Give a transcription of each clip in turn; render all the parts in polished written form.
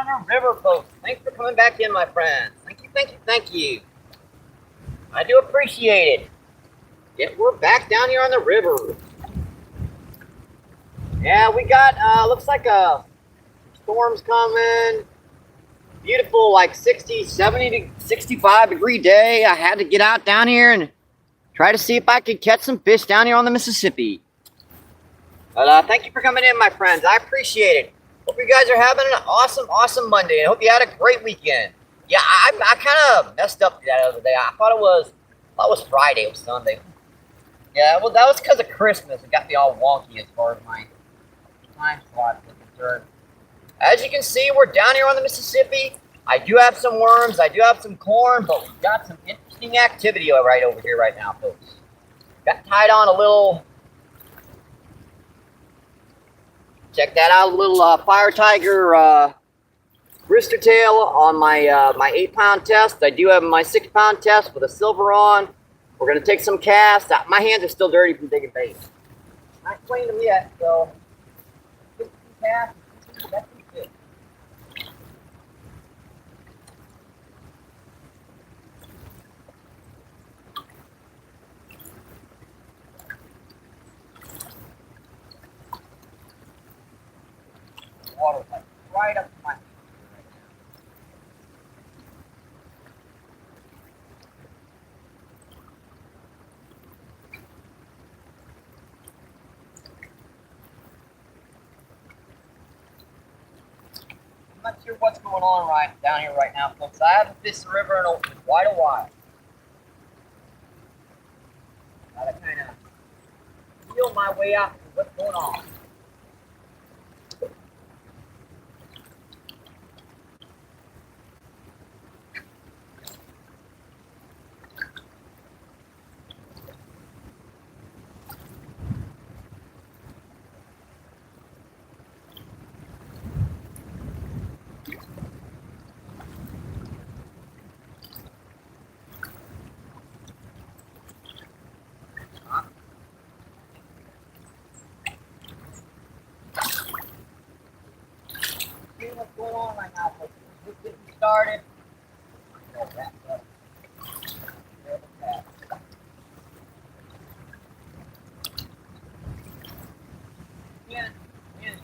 on the river, folks. Thanks for coming back in, my friends. Thank you, thank you, thank you. I do appreciate it. Yeah, we're back down here on the river. Yeah, we got, looks like a storm's coming. Beautiful, like 60, 70 to 65 degree day. I had to get out down here and try to see if I could catch some fish down here on the Mississippi. But thank you for coming in, my friends. I appreciate it. Hope you guys are having an awesome, awesome Monday. I hope you had a great weekend. Yeah, I kind of messed up that other day. I thought it was Friday. It was Sunday. Yeah, well, that was because of Christmas. It got me all wonky as far as my time slot was concerned. As you can see, we're down here on the Mississippi. I do have some worms. I do have some corn, but we've got some interesting activity right over here right now, folks. Got tied on a little... Check that out, a little fire tiger brister tail on my my 8-pound test. I do have my 6-pound test with a silver on. We're gonna take some casts. My hands are still dirty from digging bait. Not cleaned them yet, so get some casts. That's it. Water like right up to my feet right now. I'm not sure what's going on right down here right now, folks. I haven't fished the river in quite a while. Gotta kind of feel my way out to what's going on. What's going on right now, folks? Just getting started. Yeah, yeah.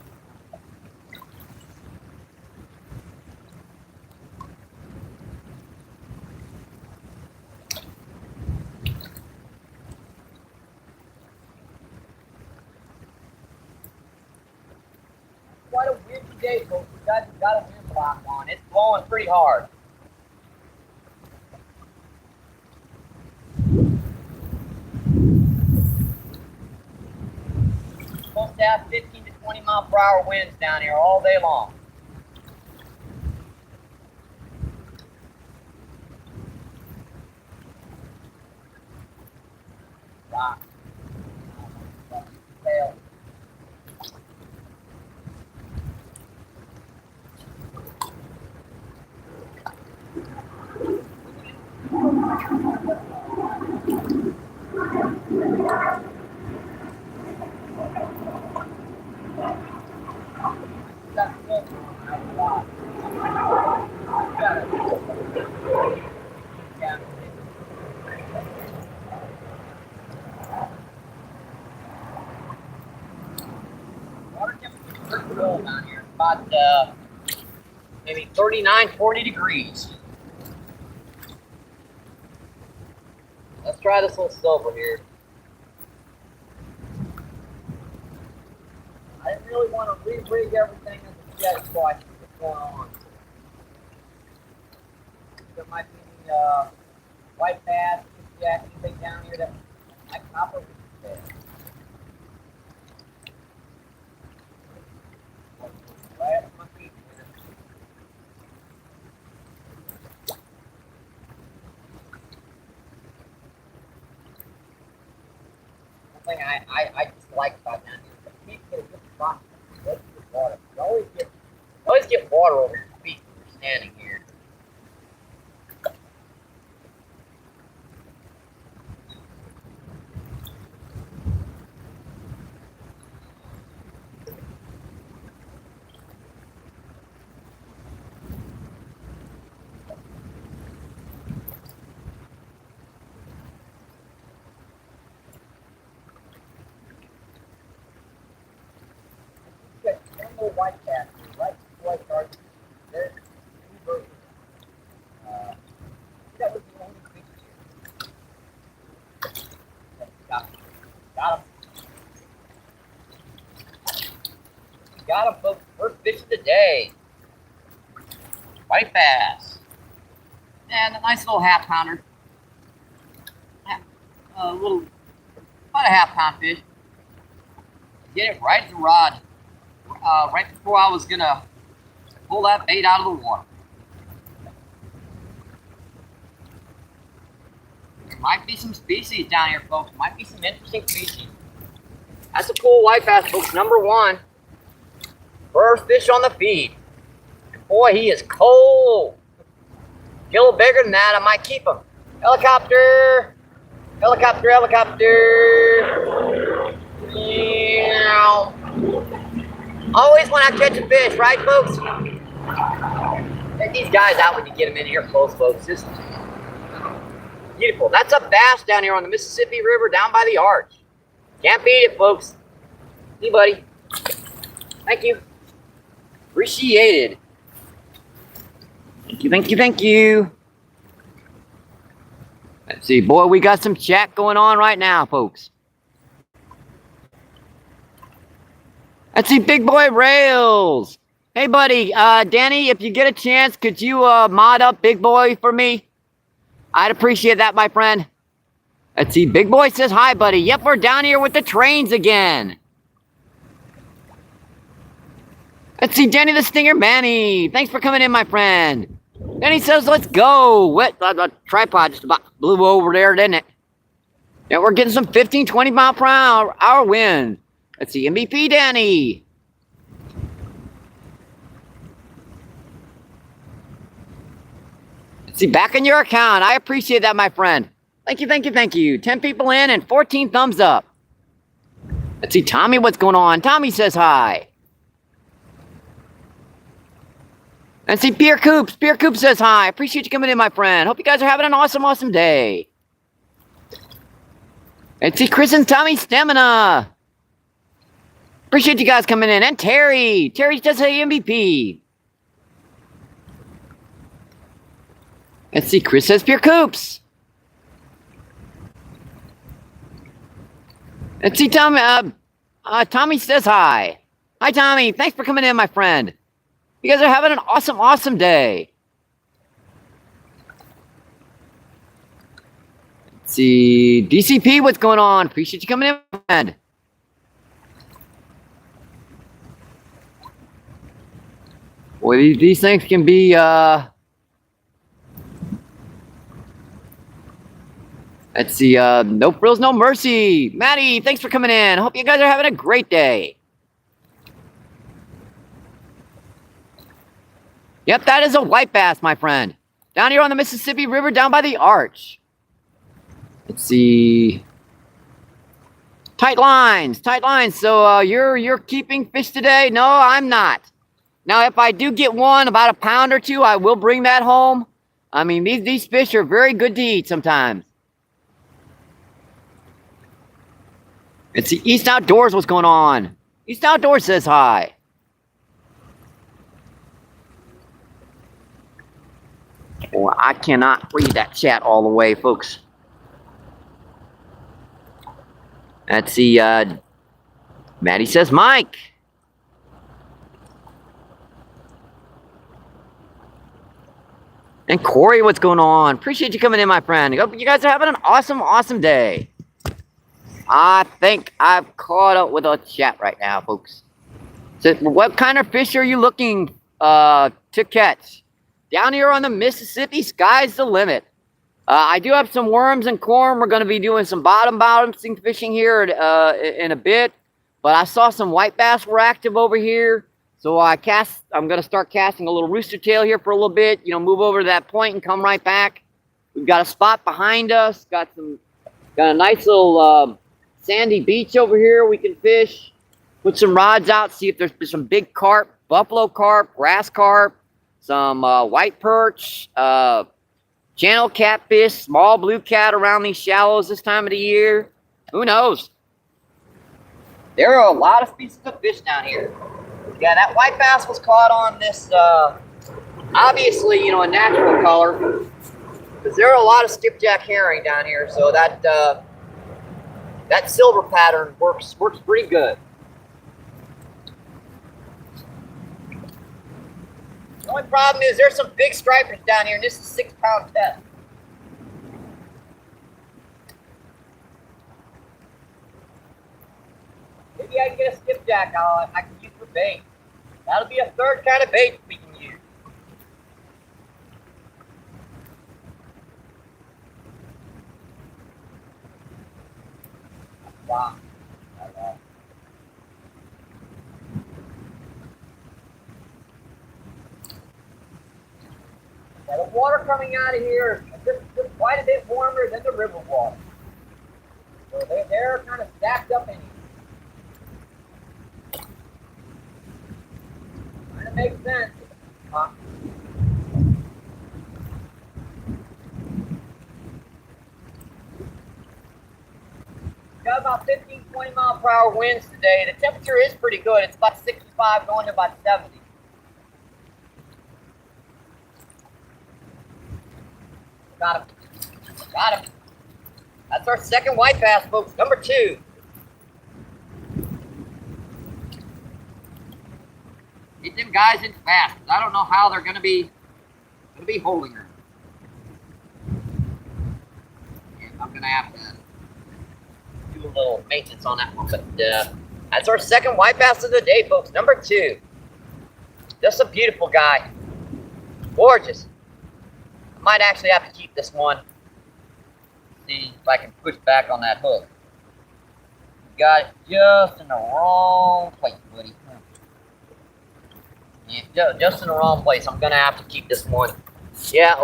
Quite a windy day, folks. You guys have got a wind block on. It's blowing pretty hard. Supposed to have 15 to 20 mile per hour winds down here all day long. Rock. Tail. Water temperature is pretty cold down here. About maybe 39, 40 degrees. Let's try this little silver here. I didn't really want to re-rig everything as a jet, so I see what's going on. There might be white bass, skipjack, anything down here that I copper with today. Right up my feet here. One thing I just like about down here is the feet get a good spot. Water. You always get water over your feet when you're standing here. beautiful white bass right before I started. There's two versions. That was the only creature here. Got him. Got him, folks. First fish of the day. White bass. And a nice little half pounder. A little, about a half pound fish. Get it right at the rod. Right before I was gonna pull that bait out of the water. There might be some species down here, folks. Might be some interesting species. That's a cool white bass, folks. Number one. First fish on the feed. Boy, he is cold. Get a little bigger than that, I might keep him. Helicopter. Helicopter, helicopter. Meow. Always when I catch a fish, right, folks? Take these guys out when you get them in here close, folks. Just beautiful. That's a bass down here on the Mississippi River down by the arch. Can't beat it, folks. See, buddy. Thank you. Appreciated. Thank you, thank you, thank you. Let's see, boy, we got some chat going on right now, folks. Let's see, Big Boy Rails. Hey, buddy, Danny, if you get a chance, could you mod up Big Boy for me? I'd appreciate that, my friend. Let's see, Big Boy says hi, buddy. Yep, we're down here with the trains again. Let's see, Danny the Stinger Manny. Thanks for coming in, my friend. Danny says, let's go. What? The tripod just about blew over there, didn't it? Yeah, we're getting some 15, 20 mile per hour wind. Let's see, MVP Danny. Let's see, back in your account. I appreciate that, my friend. Thank you, thank you, thank you. 10 people in and 14 thumbs up. Let's see, Tommy, what's going on? Tommy says hi. And see, Beer Coops. Beer Coops says hi. Appreciate you coming in, my friend. Hope you guys are having an awesome, awesome day. And see, Chris and Tommy Stamina. Appreciate you guys coming in. And Terry. Terry says hey, MVP. Let's see, Chris says Beer Coops. Let's see, Tommy. Tommy says hi. Hi, Tommy. Thanks for coming in, my friend. You guys are having an awesome, awesome day. Let's see. DCP, what's going on? Appreciate you coming in, my friend. Boy, these things can be, let's see, no frills, no mercy. Maddie, thanks for coming in. Hope you guys are having a great day. Yep, that is a white bass, my friend. Down here on the Mississippi River, down by the arch. Let's see. Tight lines, tight lines. So you're keeping fish today? No, I'm not. Now, if I do get one, about a pound or two, I will bring that home. I mean, these fish are very good to eat sometimes. Let's see, East Outdoors, what's going on? East Outdoors says hi. Well, I cannot read that chat all the way, folks. Let's see, Maddie says Mike. And Corey, what's going on? Appreciate you coming in, my friend. Hope you guys are having an awesome, awesome day. I think I've caught up with a chat right now, folks. So what kind of fish are you looking to catch? Down here on the Mississippi, sky's the limit. I do have some worms and corn. We're going to be doing some bottom fishing here in a bit. But I saw some white bass were active over here. So I'm going to start casting a little rooster tail here for a little bit. You know, move over to that point and come right back. We've got a spot behind us. Got a nice little sandy beach over here we can fish. Put some rods out, see if there's some big carp, buffalo carp, grass carp, some white perch, channel catfish, small blue cat around these shallows this time of the year. Who knows? There are a lot of species of fish down here. Yeah, that white bass was caught on this, obviously, you know, a natural color. Because there are a lot of skipjack herring down here, so that that silver pattern works pretty good. The only problem is there's some big stripers down here, and this is a 6-pound test. Maybe I can get a skipjack I can use for bait. That'll be a third kind of bait we can use. Wow. Now the water coming out of here is just quite a bit warmer than the river water. So they're kind of stacked up in here. Kind of makes sense. Got about 15, 20 mile per hour winds today. The temperature is pretty good. It's about 65 going to about 70. Got him. Got him. That's our second white bass, folks. Number 2. Get them guys in fast. I don't know how they're gonna be holding her. And I'm gonna have to do a little maintenance on that one. But that's our second white bass of the day, folks. Number 2. Just a beautiful guy. Gorgeous. I might actually have to keep this one. See if I can push back on that hook. You got it just in the wrong place, buddy. Yeah, just in the wrong place. I'm gonna have to keep this one. Yeah,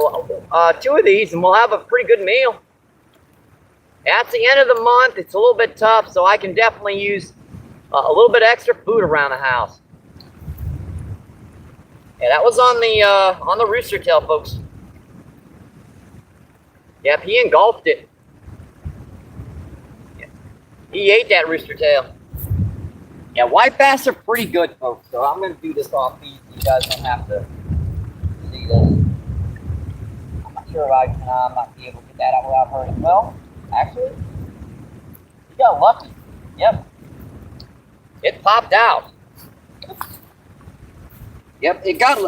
2 of these, and we'll have a pretty good meal. Yeah, it's the end of the month. It's a little bit tough, so I can definitely use a little bit extra food around the house. Yeah, that was on the rooster tail, folks. Yep, he engulfed it. Yeah. He ate that rooster tail. Yeah, white bass are pretty good, folks, so I'm going to do this off easy. You guys don't have to see this. I'm not sure if I might be able to get that out without hurting. Well, actually, he got lucky. Yep. It popped out. Yep, he got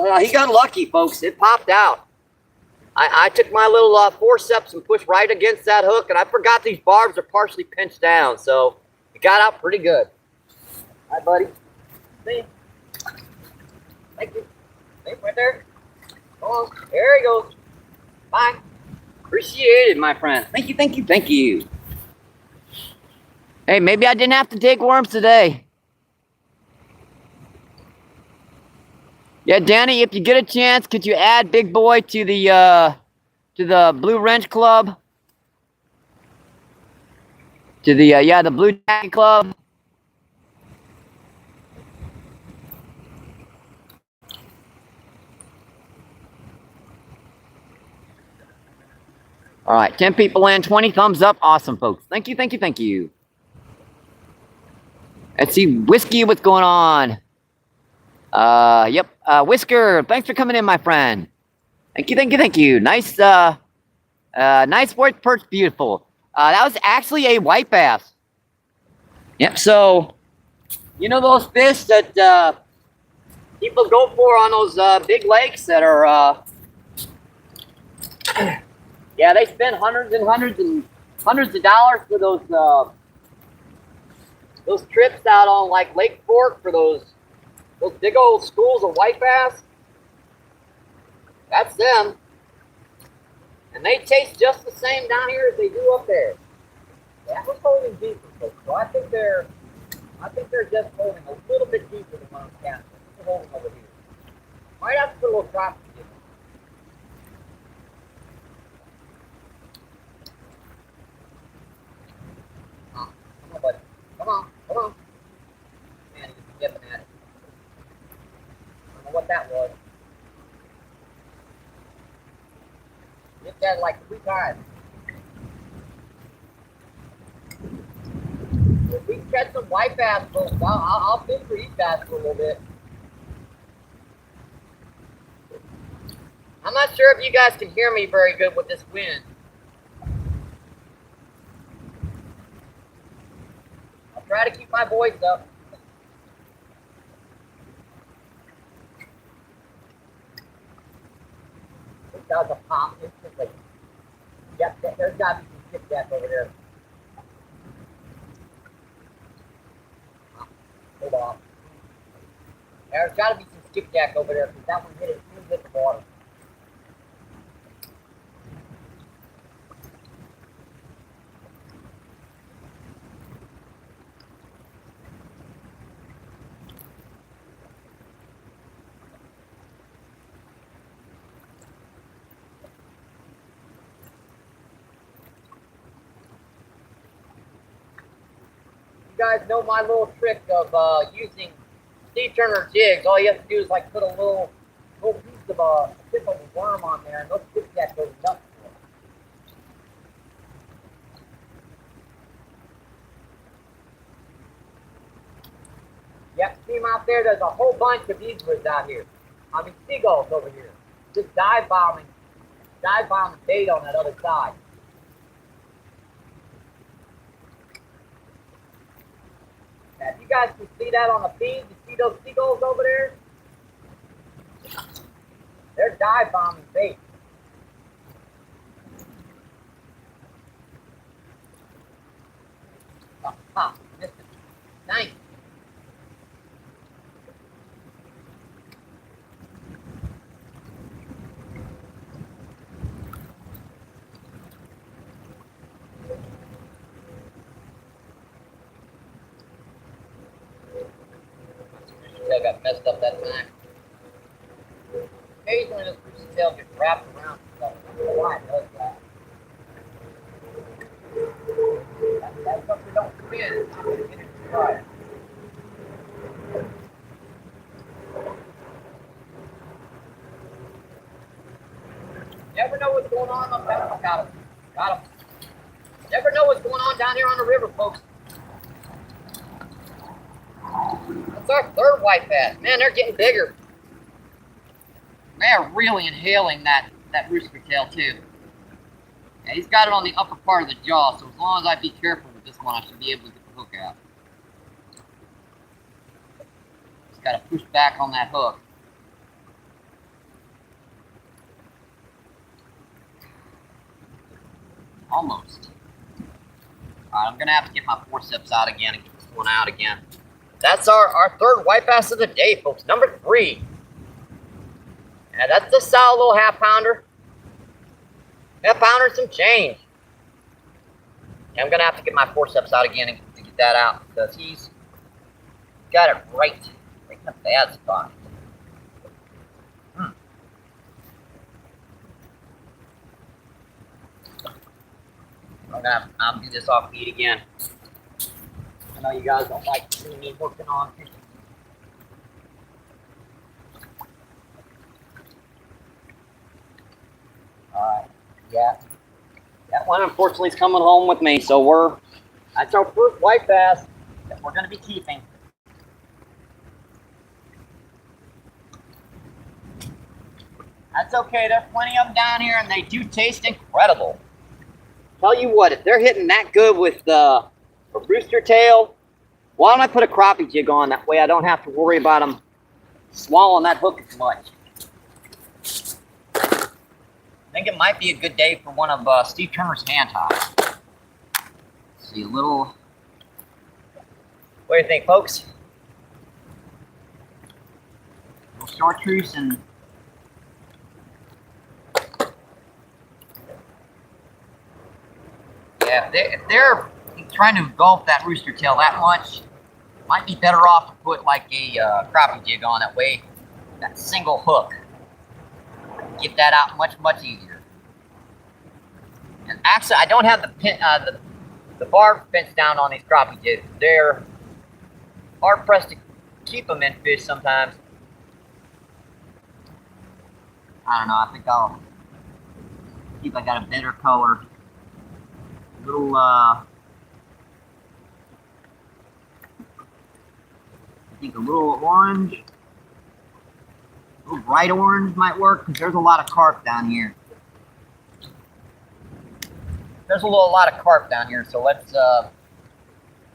lucky, folks. It popped out. I took my little forceps and pushed right against that hook, and I forgot these barbs are partially pinched down, so it got out pretty good. Hi, buddy. See? Thank you. See, right there. Come on. There he goes. Bye. Appreciate it, my friend. Thank you, thank you, thank you. Hey, maybe I didn't have to dig worms today. Yeah, Danny, if you get a chance, could you add Big Boy to the Blue Wrench Club? To the the Blue Jacket Club. All right, 10 people in, 20 thumbs up. Awesome, folks. Thank you, thank you, thank you. Let's see, Whiskey, what's going on? Yep, Whisker, thanks for coming in, my friend. Thank you, thank you, thank you. Nice, nice work, perch, beautiful. That was actually a white bass. Yep, so, you know those fish that people go for on those big lakes that are, yeah, they spend hundreds and hundreds of dollars for those trips out on like Lake Fork for those big old schools of white bass. That's them. And they taste just the same down here as they do up there. That was holding deeper, folks. So I think they're just holding a little bit deeper than what I'm counting. They're holding over here. Might have to put a little drop in it. Come on, buddy. Come on, come on. Man, he's yipping at it. I don't know what that was. Hit that like 3 times. If we catch some white bass, folks, I'll fish for these bass for a little bit. not sure if you guys can hear me very good with this wind. I'll try to keep my voice up. This does a pop instantly. Yep, there's got to be some skipjack over there. Hold on. There's got to be some skipjack over there because that one hit it as soon as it hit the water. You guys know my little trick of using Steve Turner jigs. All you have to do is like put a little piece of a tip of a worm on there, and those skipjack goes nuts for it. Yep, see them out there. There's a whole bunch of eaglers out here. I mean seagulls over here, just dive bombing bait on that other side. Now, if you guys can see that on the feed, you see those seagulls over there? They're dive bombing bait. Oh, missed it. Nice. Tail got messed up that time. Occasionally this rooster tail gets wrapped around stuff. I don't know why it does that. That sucker don't come in. It's not going to get it right. Never know what's going on up there. I got him. Got him. Never know what's going on down here on the river, folks. That's our third white bass. Man, they're getting bigger. They're really inhaling that rooster tail too. Yeah, he's got it on the upper part of the jaw, so as long as I be careful with this one, I should be able to get the hook out. Just got to push back on that hook. Almost. Alright, I'm going to have to get my forceps out again and get this one out again. That's our third white bass of the day, folks. Number 3. And that's a solid little half-pounder. Half-pounder, some change. And I'm going to have to get my forceps out again to get that out because he's got it right in the bad spot. I'm going to have to do this off feed again. I know you guys don't like seeing me working on fishing. Alright, yeah. That one unfortunately is coming home with me, so that's our first white bass that we're going to be keeping. That's okay, there's plenty of them down here and they do taste incredible. Tell you what, if they're hitting that good with a rooster tail, why don't I put a crappie jig on? That way I don't have to worry about them swallowing that hook as much. I think it might be a good day for one of Steve Turner's hand ties. Let's see, a little... What do you think, folks? A little chartreuse and... Yeah, if they're trying to engulf that rooster tail that much, might be better off to put like a crappie jig on. That way, that single hook, get that out much easier. And actually, I don't have the barb fence down on these crappie jigs. They're hard pressed to keep them in fish sometimes. I don't know. I think I'll see if I got a better color. Little I think a little orange, A little bright orange might work because there's a lot of carp down here. There's a lot of carp down here, so let's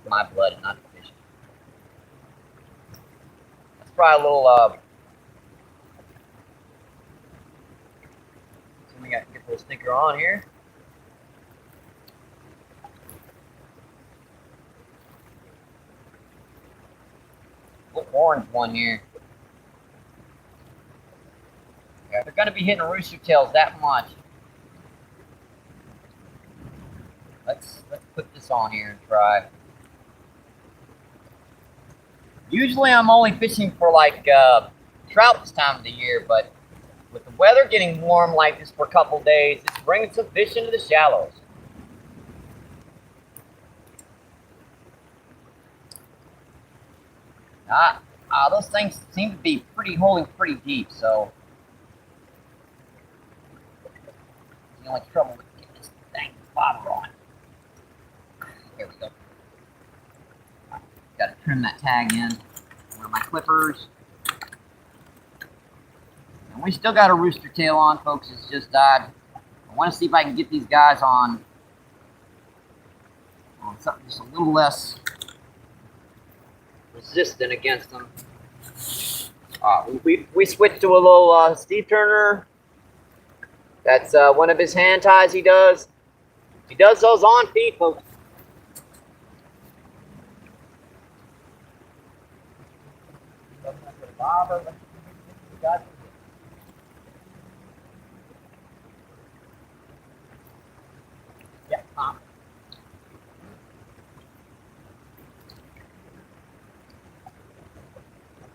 my blood, not the fish. Let's try a little so we got to get the stinker on here. Little orange one here. Yeah, they're going to be hitting rooster tails that much. Let's put this on here and try. Usually I'm only fishing for like trout this time of the year, but with the weather getting warm like this for a couple days, it's bringing some fish into the shallows. Those things seem to be holding pretty deep, so the only trouble with getting this dang bobber on. There we go. Got to trim that tag in. One of my clippers. And we still got a rooster tail on, folks. It's just died. I want to see if I can get these guys on something just a little less resistant against them. We switched to a little Steve Turner. That's one of his hand ties he does. He does those on feed, folks. Yeah, pop.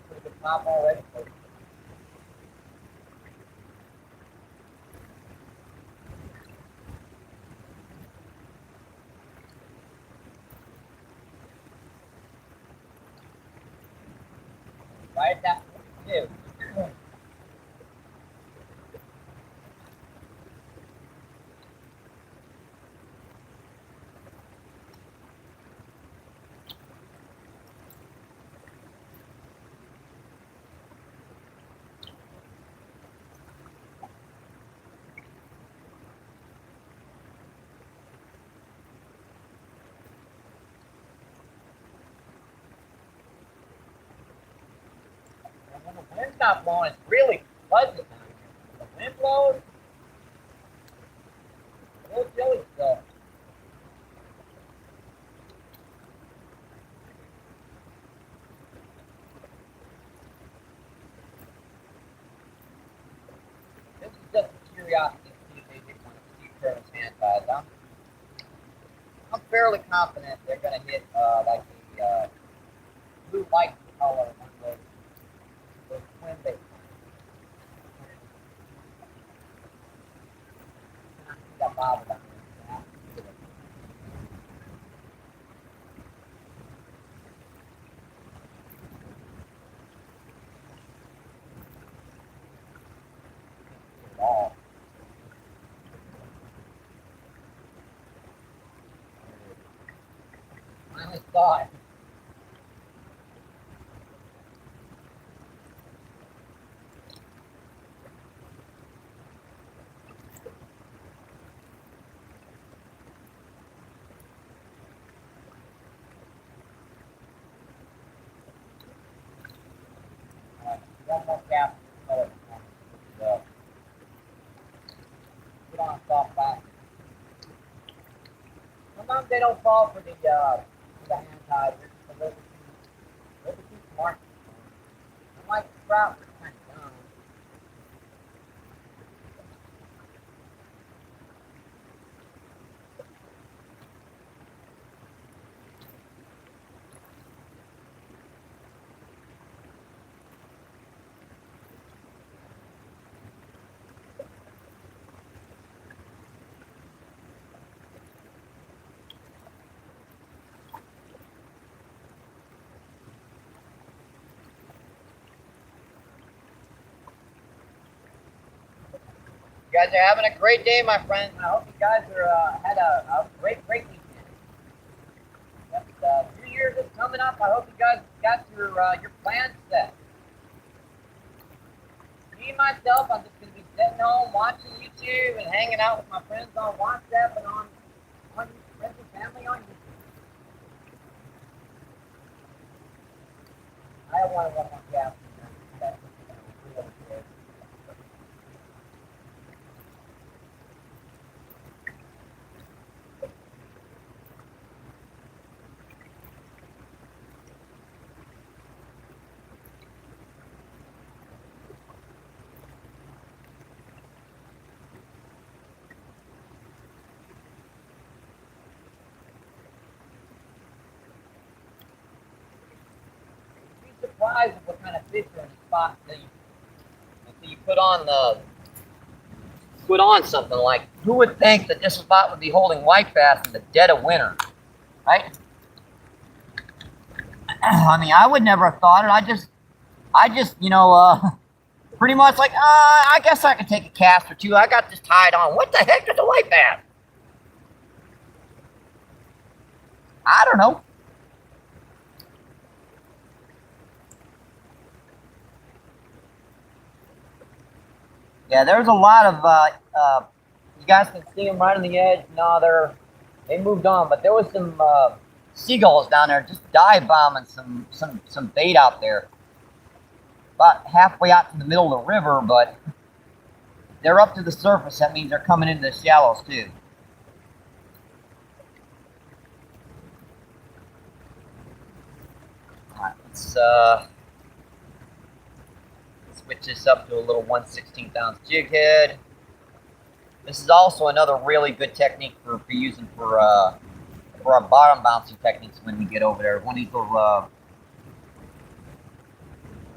Pretty good pop already, folks. Right, that's what we do. When the wind's not blowing, it's really pleasant down here. The wind blows, a little chilly still. This is just a curiosity to see if they hit one of Steve Turner's hand ties. I'm fairly confident they're going to hit like the blue light color one of those twin baits. Got bobber down there. Finally saw it. One more cap. Put on a soft back. Sometimes they don't fall for the hand ties. They're just a little too smart. Unlike the trout, they're kind of dumb. You guys are having a great day, my friends. I hope you guys are had a great weekend. New Year's is coming up. I hope you guys got your plans set. me myself, I'm just going to be sitting home watching YouTube and hanging out with my friends on WhatsApp and on friends and family on YouTube. I don't want to run on gas. Surprised at what kind of fish are in the spot until you put on something like. Who would think that this spot would be holding white bass in the dead of winter, right? I mean, I would never have thought it. I just, pretty much like, I guess I could take a cast or two. I got this tied on. What the heck is a white bass? I don't know. Yeah, there's a lot of, you guys can see them right on the edge. No, they moved on, but there was some seagulls down there just dive bombing some bait out there. About halfway out to the middle of the river, but they're up to the surface. That means they're coming into the shallows too. All right, let's switch this up to a little 1/16 ounce jig head. This is also another really good technique for using for our bottom bouncing techniques when we get over there. One of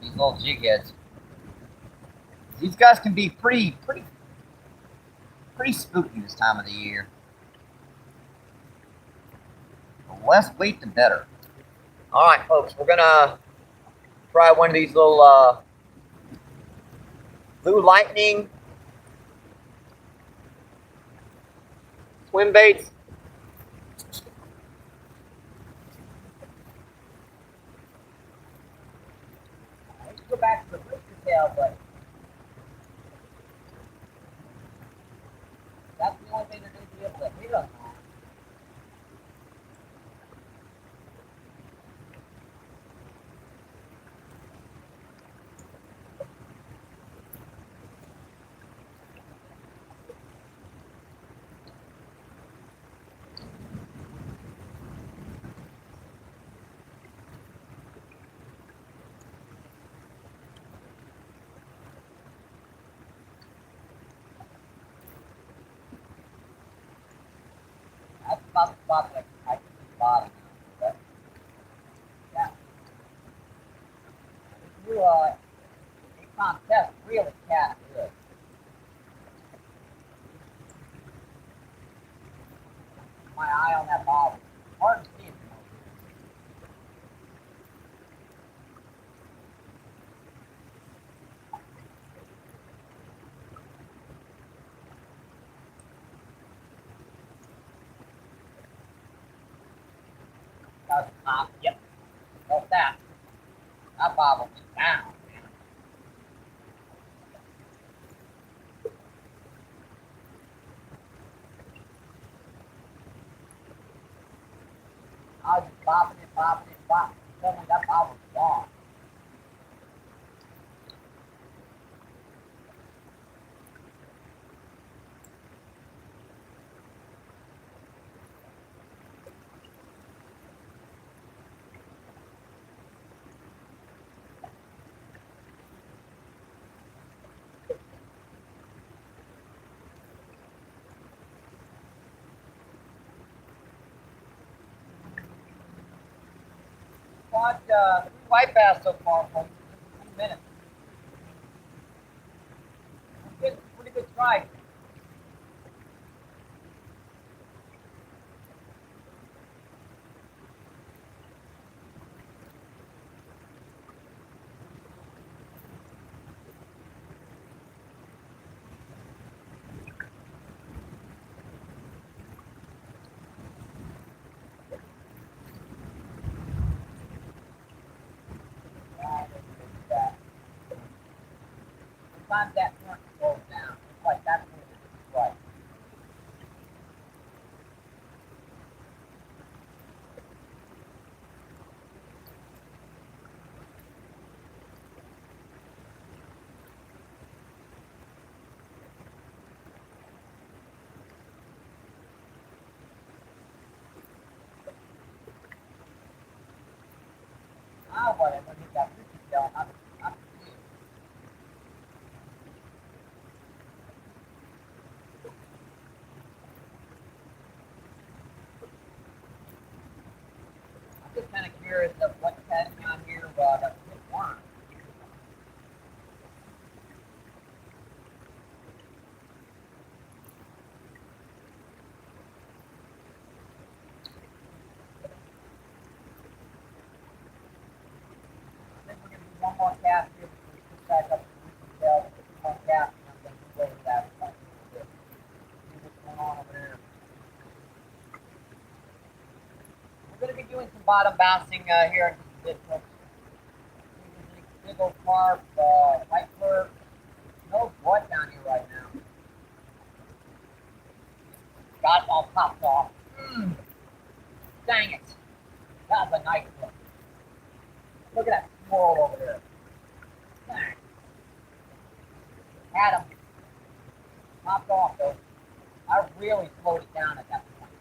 these little jig heads. These guys can be pretty spooky this time of the year. The less weight, the better. All right, folks, we're gonna try one of these little Blue Lightning swim baits. I need to go back to the whisker tail, but that's the only thing they're going to be able to hit us on. That's about the spot that I can see the bottom now. Okay? Yeah. This new 8-pound test really cast good. My eye on that bottom. Hard to see it. That was top. Yep. That's that. That bobble went down. I was just bopping it. Suddenly that bobble was gone. Caught 3 white bass so far for 2 minutes. Pretty good strike. sometimes that front slows down. It's like that's what it's like. Ah, whatever. He got this down. I'm just kind of curious of what's happening on here, but it's worm. I think we're going to do one more cast here before we put back up the tail. One cast, and I'm going to move over that point a little bit. See what's going on over there. We're going to be doing some bottom bouncing here in just a bit, folks. Big old carp, white fur. No blood down here right now. Got it all popped off. Dang it. That was a nice one. Look at that swirl over there. Dang. Had him. Popped off though. I really slowed it down at that point.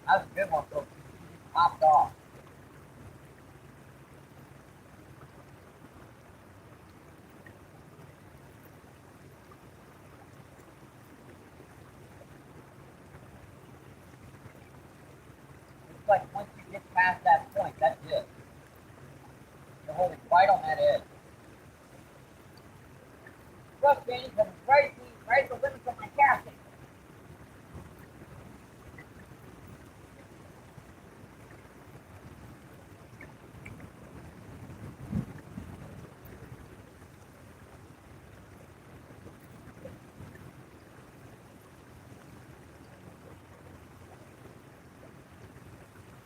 That was a good one, folks. Popped off. It's like once you get past that point, that's it. You're holding right on that edge. Frustrating because it's right at the limits of my casting.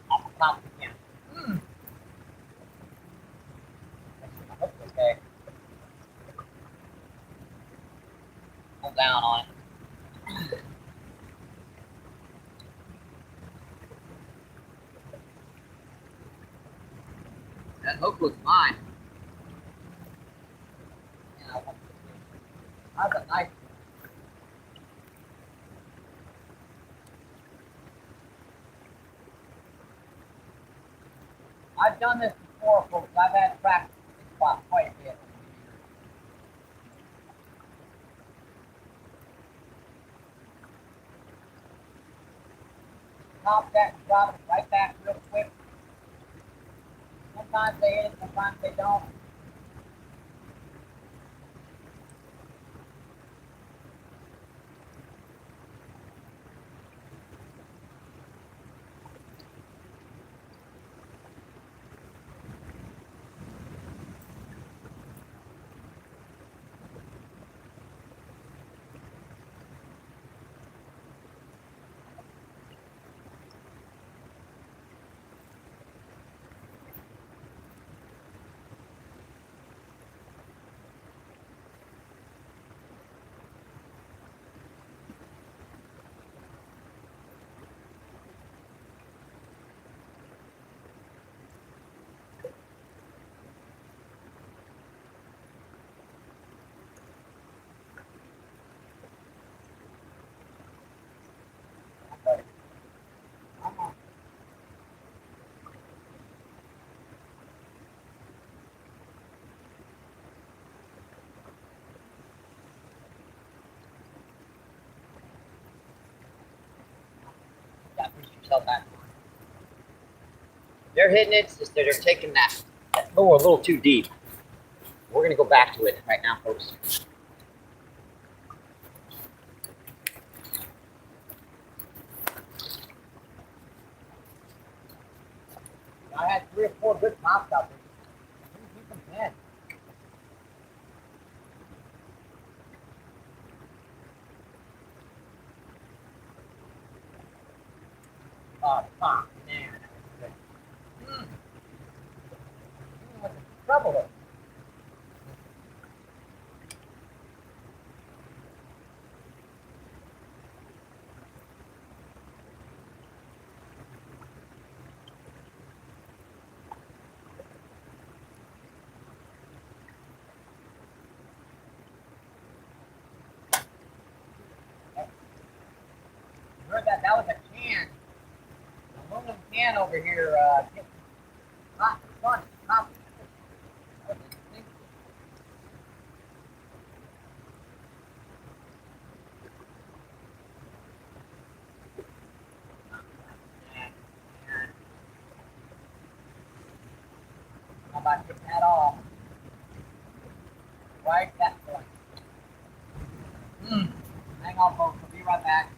Off the top again. My hook's okay. Hold down on it. That hook looks fine. Yeah, that's a nice one. I've done this before, folks. I've had practice with this spot quite a bit. Top that and drop it right back real quick. Sometimes they hit it, sometimes they don't. Yeah, push yourself back. They're hitting it, it's just that they're taking that lure a little too deep. We're going to go back to it right now, folks. I had 3 or 4 good pops out there. Couldn't keep them in. Oh, fuck, man. That was good. What's the trouble with it? You heard that? That was a can. An aluminum can over here. Hot, fun, hot. That was interesting. How about getting that off? Right at that point. Hang on, folks. I'll be right back.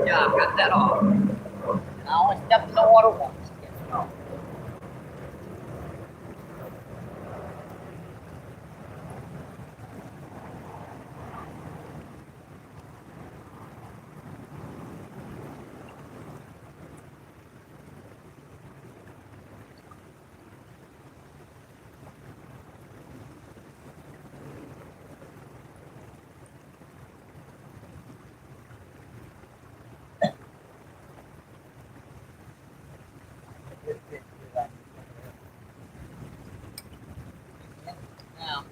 Yeah, I've got that off. And I only stepped in the water once. No. Now,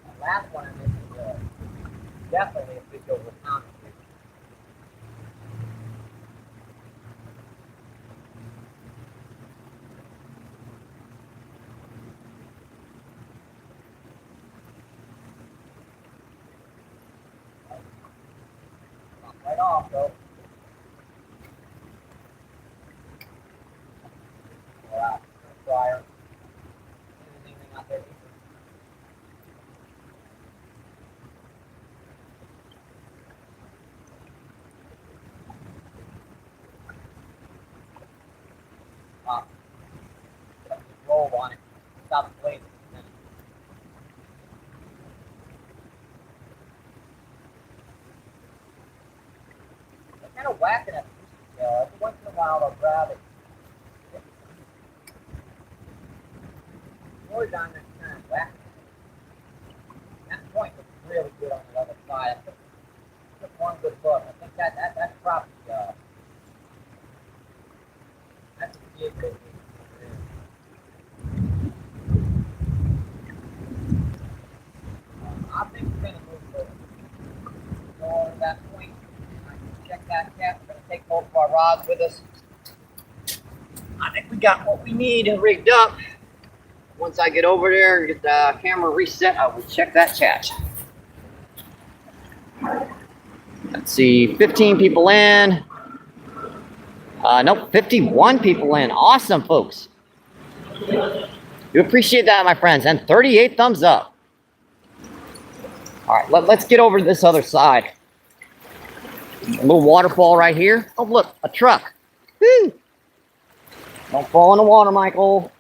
the last one I missed is definitely a fish over a pound. Right off, though. Alright, fryer. Anything out there? Roll on it. Stop the blade. They're kind of whacking at me. Every once in a while I'll grab it. More down there kind of whacking. That point was really good on the other side. I took one good look. I think that's probably that's a good thing. I think we're going to move forward. Go over to that point. I can check that cap. We're going to take both of our rods with us. I think we got what we need rigged up. Once I get over there and get the camera reset, I will check that chat. Let's see, 15 people in. Nope, 51 people in. Awesome, folks. You appreciate that, my friends. And 38 thumbs up. All right, let's get over to this other side. A little waterfall right here. Oh, look, a truck. Woo. Don't fall in the water, Michael.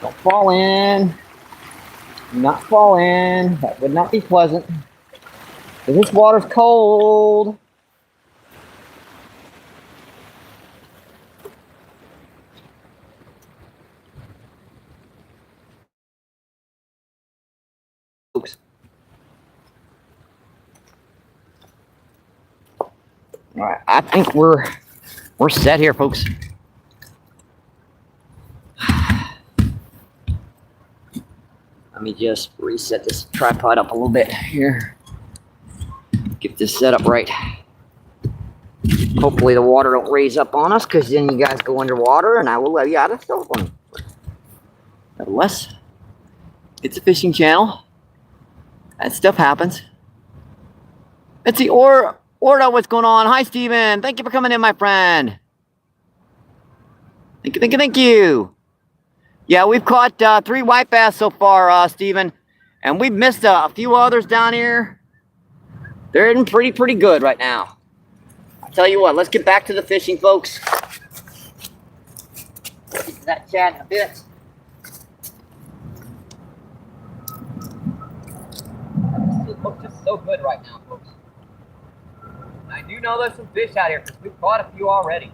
Don't fall in. Do not fall in. That would not be pleasant. This water's cold. Folks. All right, I think we're set here, folks. Let me just reset this tripod up a little bit here. Get this set up right. Hopefully the water don't raise up on us, because then you guys go underwater and I will let you out of the cell phone. Nevertheless, It's a fishing channel. That stuff happens. Let's see, Orda, what's going on? Hi, Steven. Thank you for coming in, my friend. Thank you. Yeah, we've caught 3 white bass so far, Steven. And we've missed a few others down here. They're in pretty good right now. I'll tell you what, let's get back to the fishing, folks. Get to that chat in a bit. It looks just so good right now, folks. And I do know there's some fish out here because we've caught a few already.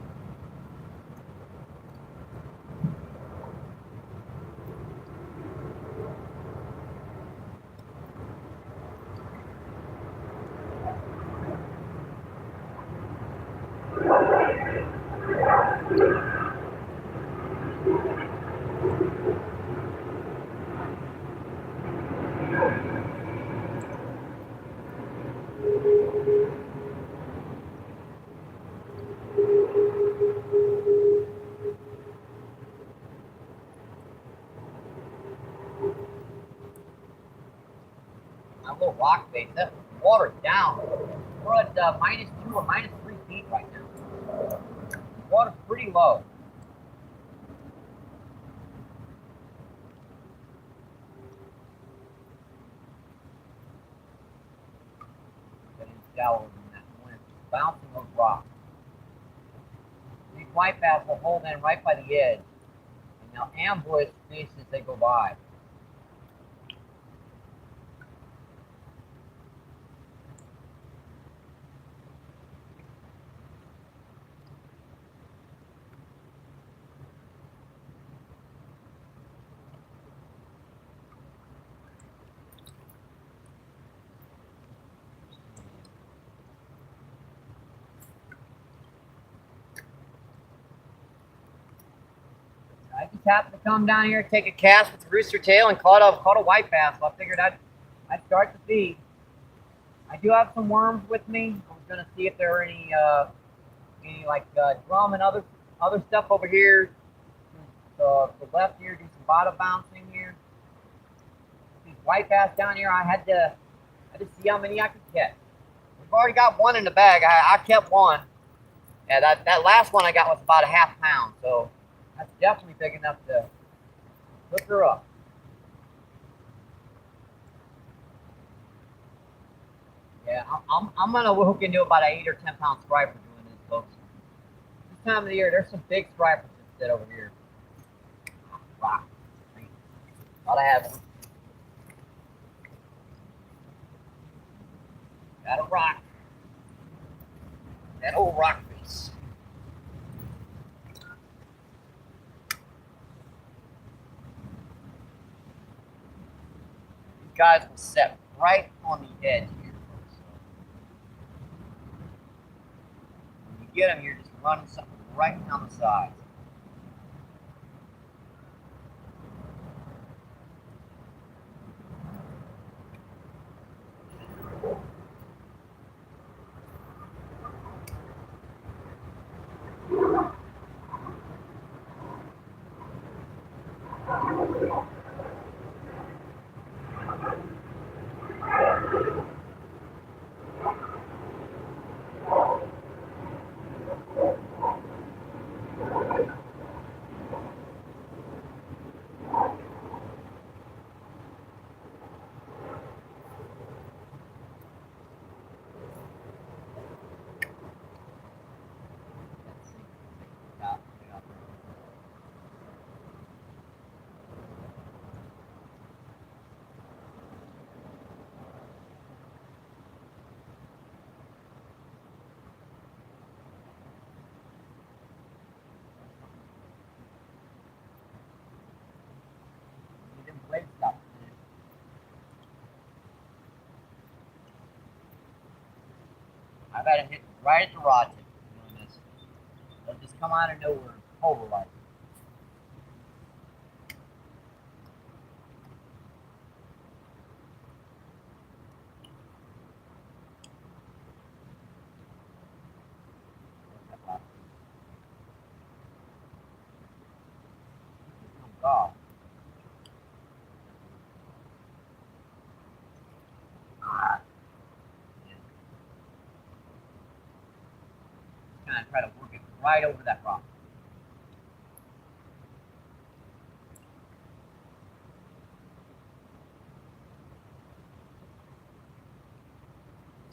My little rock bait, that water's down. We're at -2 or -3 feet right now. The water's pretty low. Getting shallower than that when it's bouncing those rocks. These white bass will hold in right by the edge, and they'll ambush fish as they go by. I just happened to come down here, take a cast with the rooster tail, and caught a white bass. So I figured I'd start the feed. I do have some worms with me. I was gonna see if there are any like drum and other stuff over here. To the left here, do some bottom bouncing here. These white bass down here, I had to see how many I could catch. We've already got one in the bag. I kept one. Yeah, that last one I got was about a ½ pound. So that's definitely big enough to hook her up. Yeah, I'm gonna hook into about an 8 or 10 pound striper doing this, folks. This time of the year, there's some big stripers that sit over here. Rock. Thought I had one. Got a rock. That old rock face. These guys will set right on the edge here. When you get them, you're just running something right down the sides. I've had it hit right at the rod tip doing this. They'll just come out of nowhere and pulverize it. and try to work it right over that rock.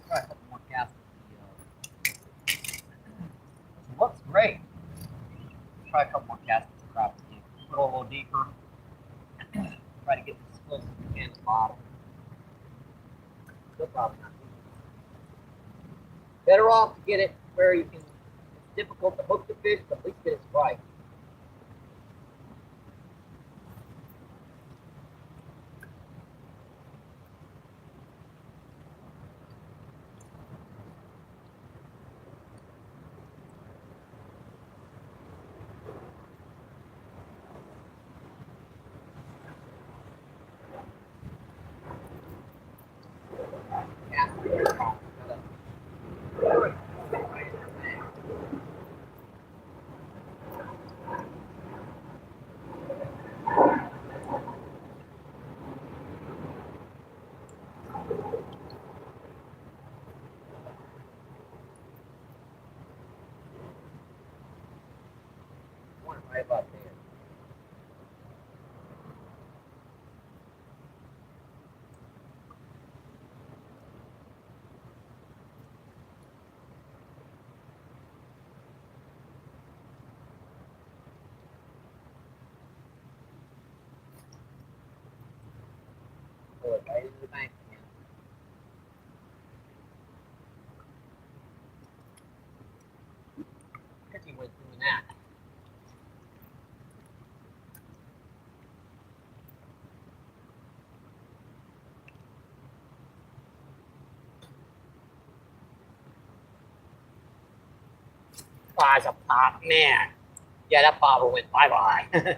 Try a couple more casts with the looks great. Try a couple more casts with the crop. Put it a little deeper. Try to get this as close as we can to the bottom. Still probably not deep. Better off to get it where you can. It's difficult to hook the fish, but at least get it right. Right about there. Pull it right into the bank again. Tricky with doing that. Oh, it's a pop, man. Yeah, that bobber went bye-bye.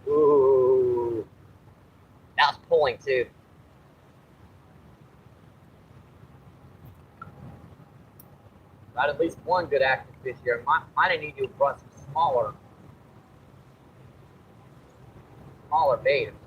Ooh. That was pulling, too. Got at least one good active fish here. Might have need to have brought some smaller bait or something.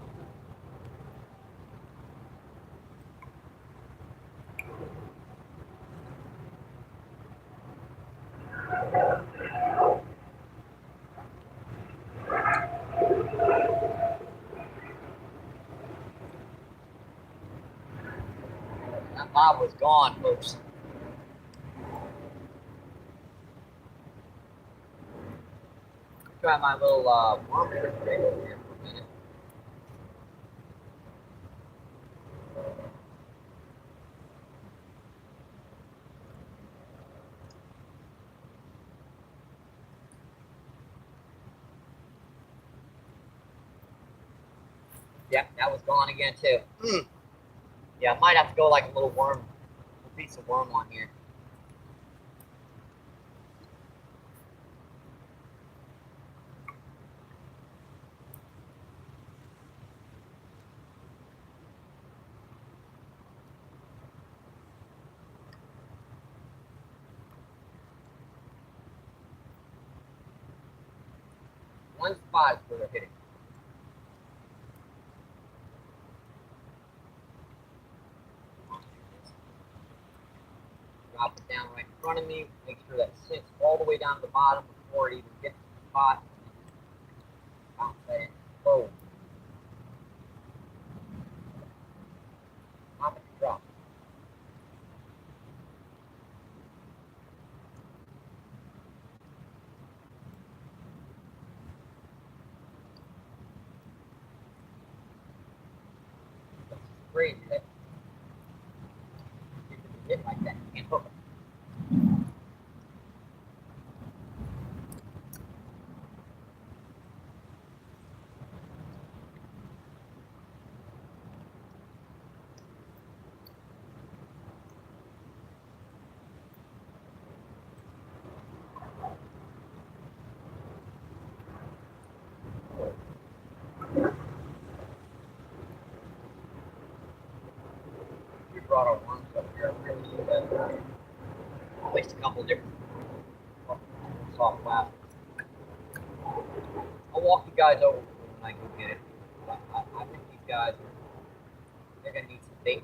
That bob was gone, folks. Try my little worm trick over here for a minute. Yep, that was gone again too. Yeah, I might have to go like a little piece of worm on here. One spot is where they're hitting. Drop it down right in front of me. Make sure that sits all the way down to the bottom before it even gets to the spot. Bounce that in. Whoa. Pop it and drop. That's crazy that you can hit like that. You can't hook it. We brought our worms up here. At least a couple different soft glass. I'll walk you guys over when I go get it. I think these guys they're gonna need some bait.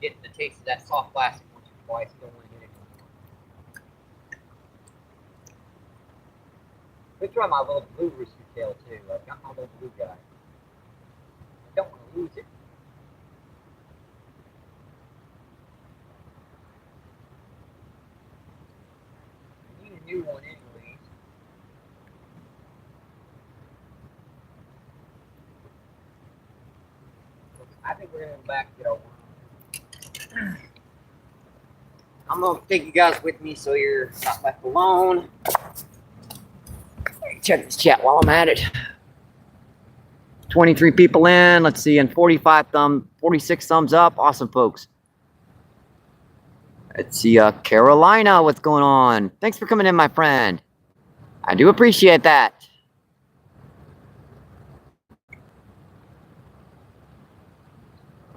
getting the taste of that soft plastic once or twice. You don't want to get it anymore. Let me try my little blue rooster tail too. I've got my little blue guy. I don't want to lose it. I need a new one anyways. I think we're going to go back and get our worm. I'm going to take you guys with me so you're not left alone. Check this chat while I'm at it. 23 people in. Let's see, and 46 thumbs up. Awesome, folks. Let's see, Carolina, what's going on? Thanks for coming in, my friend. I do appreciate that.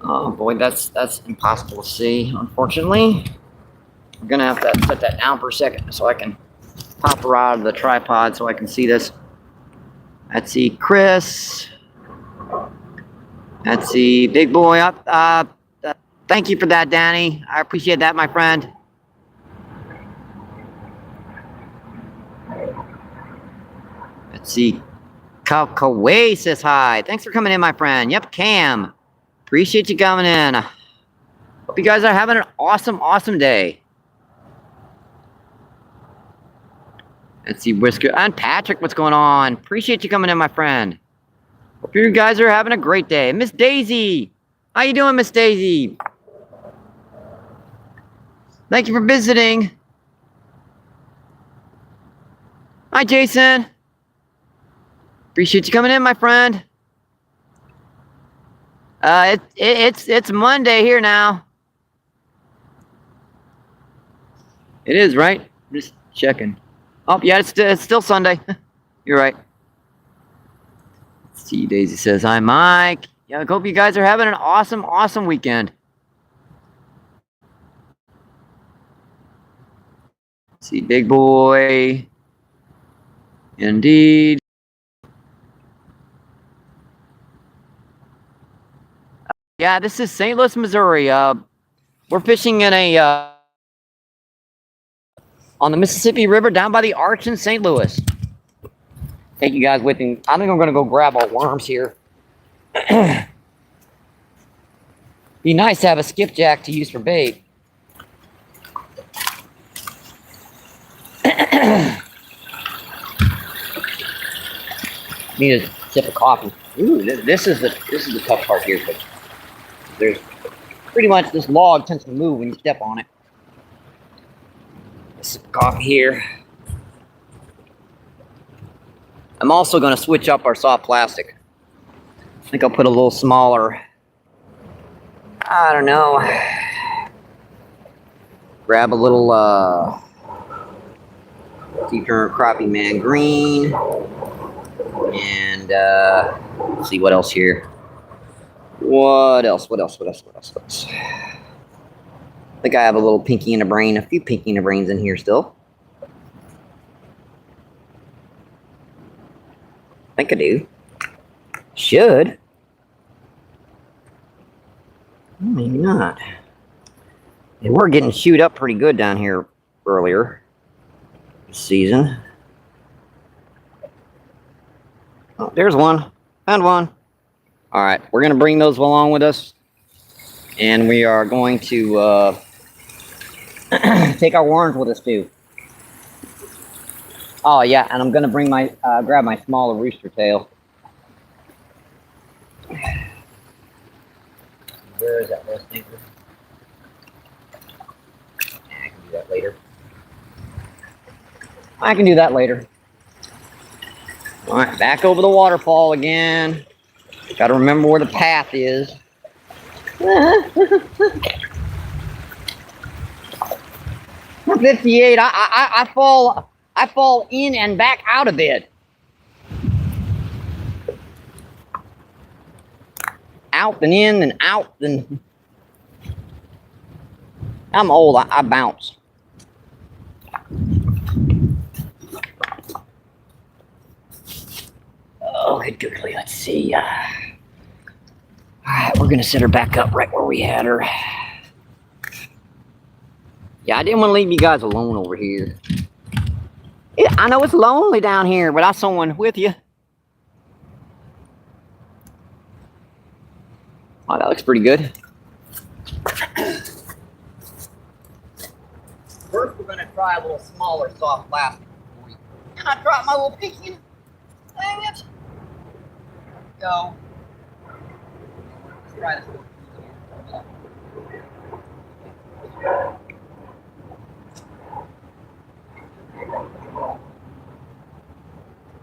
Oh boy, that's impossible to see, unfortunately. I'm gonna have to set that down for a second so I can pop her out of the tripod so I can see this. Let's see, Chris. Let's see, big boy up. Thank you for that, Danny. I appreciate that, my friend. Let's see, Kalkaway says hi. Thanks for coming in, my friend. Yep, Cam. Appreciate you coming in. Hope you guys are having an awesome, awesome day. Let's see, Whisker and Patrick, what's going on? Appreciate you coming in, my friend. Hope you guys are having a great day. Miss Daisy, how you doing, Miss Daisy? Thank you for visiting. Hi, Jason. Appreciate you coming in, my friend. It's Monday here now. It is, right? Just checking. Oh, yeah, it's still Sunday. You're right. Let's see, Daisy says, hi, Mike. Yeah, I hope you guys are having an awesome, awesome weekend. Let's see, big boy. Indeed. Yeah, this is St. Louis, Missouri. We're fishing in a on the Mississippi River down by the Arch in St. Louis. Take you guys with me. I think I'm going to go grab our worms here. Be nice to have a skipjack to use for bait. Need a sip of coffee. Ooh, this is the tough part here, but there's pretty much this log tends to move when you step on it. A sip of coffee here. I'm also going to switch up our soft plastic. I think I'll put a little smaller. I don't know. Grab a little deeper crappie man green. And let's see what else here. What else? I think I have a little pinky in the brain, a few pinky in the brains in here still. I think I do. Should. Maybe not. They were getting chewed up pretty good down here earlier this season. Oh, there's one. Found one. All right, we're going to bring those along with us. And we are going to take our worms with us too. Oh yeah, and I'm going to bring my grab my smaller rooster tail. Where is that little stinker? I can do that later. All right, back over the waterfall again. Got to remember where the path is. 58. I fall in and back out of it. Out and in and out and I'm old. I bounce. Oh, good googly. Let's see. All right, we're gonna set her back up right where we had her. Yeah, I didn't want to leave you guys alone over here. I know it's lonely down here, but I saw one with you. Oh, that looks pretty good. First, we're going to try a little smaller soft plastic. And I dropped my little pinky. Dang it. There we go. Let's try this one.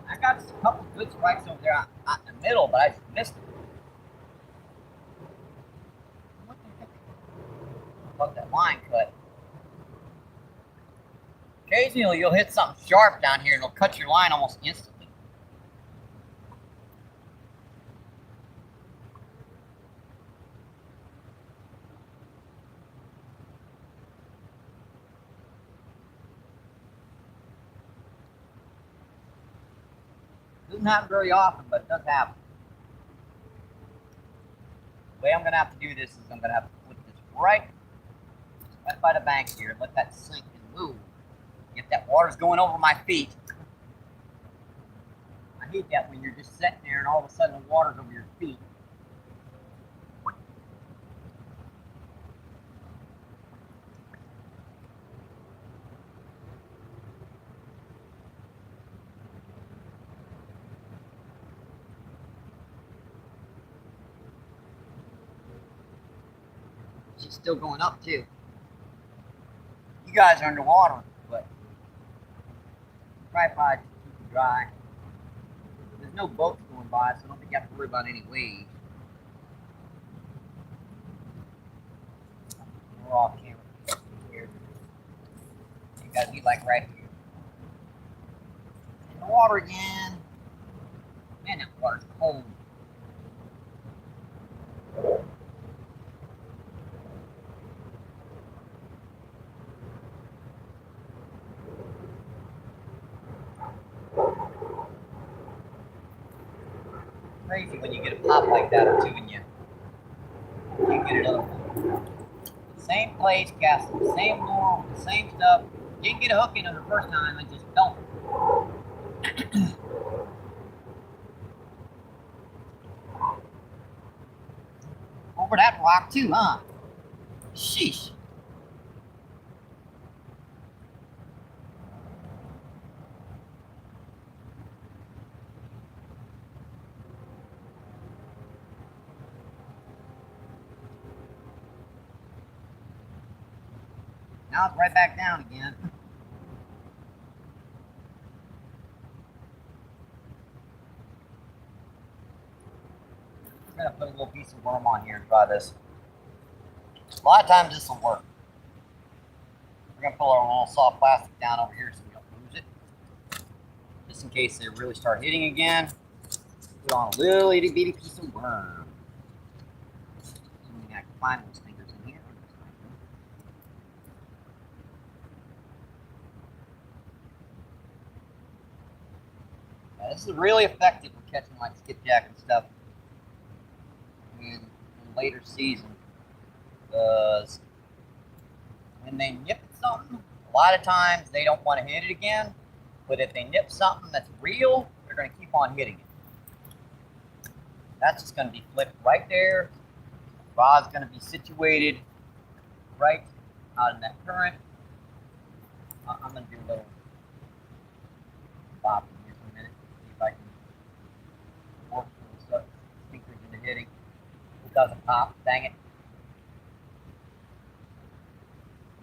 I got a couple good strikes over there out in the middle, but I just missed it. What the heck? Fuck that line cut. Occasionally you'll hit something sharp down here and it'll cut your line almost instantly. Doesn't happen very often, but it does happen. The way I'm going to have to do this is I'm going to have to put this right by the bank here and let that sink and move. If that water's going over my feet. I hate that when you're just sitting there and all of a sudden the water's over your feet. She's still going up too. You guys are underwater, but tripod to keep it dry. There's no boats going by, so I don't think you have to worry about any waves. We're off camera here. You gotta be like right here. In the water again. Man, that water's cold. Crazy when you get a pop like that or two and you get another one. Same place, cast the same lure, the same stuff. Didn't get a hook in it the first time, I just don't. Over that rock too, huh? Sheesh. Now it's right back down again. I'm gonna put a little piece of worm on here and try this. A lot of times this will work. We're gonna pull our little soft plastic down over here so we don't lose it. Just in case they really start hitting again. Put on a little itty bitty piece of worm. I can find those fingers in here. Now, this is really effective for catching like skipjack and stuff in later season, because when they nip something, a lot of times they don't want to hit it again, but if they nip something that's real, they're going to keep on hitting it. That's just going to be flipped right there. The rod's going to be situated right out in that current. I'm going to do a little bob here for a minute, see if I can work some stuff, speakers into hitting. It doesn't pop, dang it.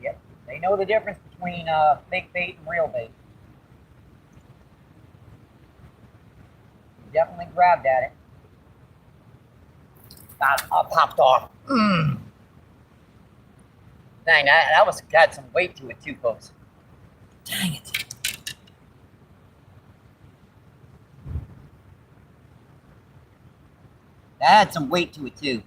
Yep, they know the difference between fake bait and real bait. You definitely grabbed at it. God, I popped off. Dang, that was got some weight to it too, folks. Dang it. That had some weight to it too.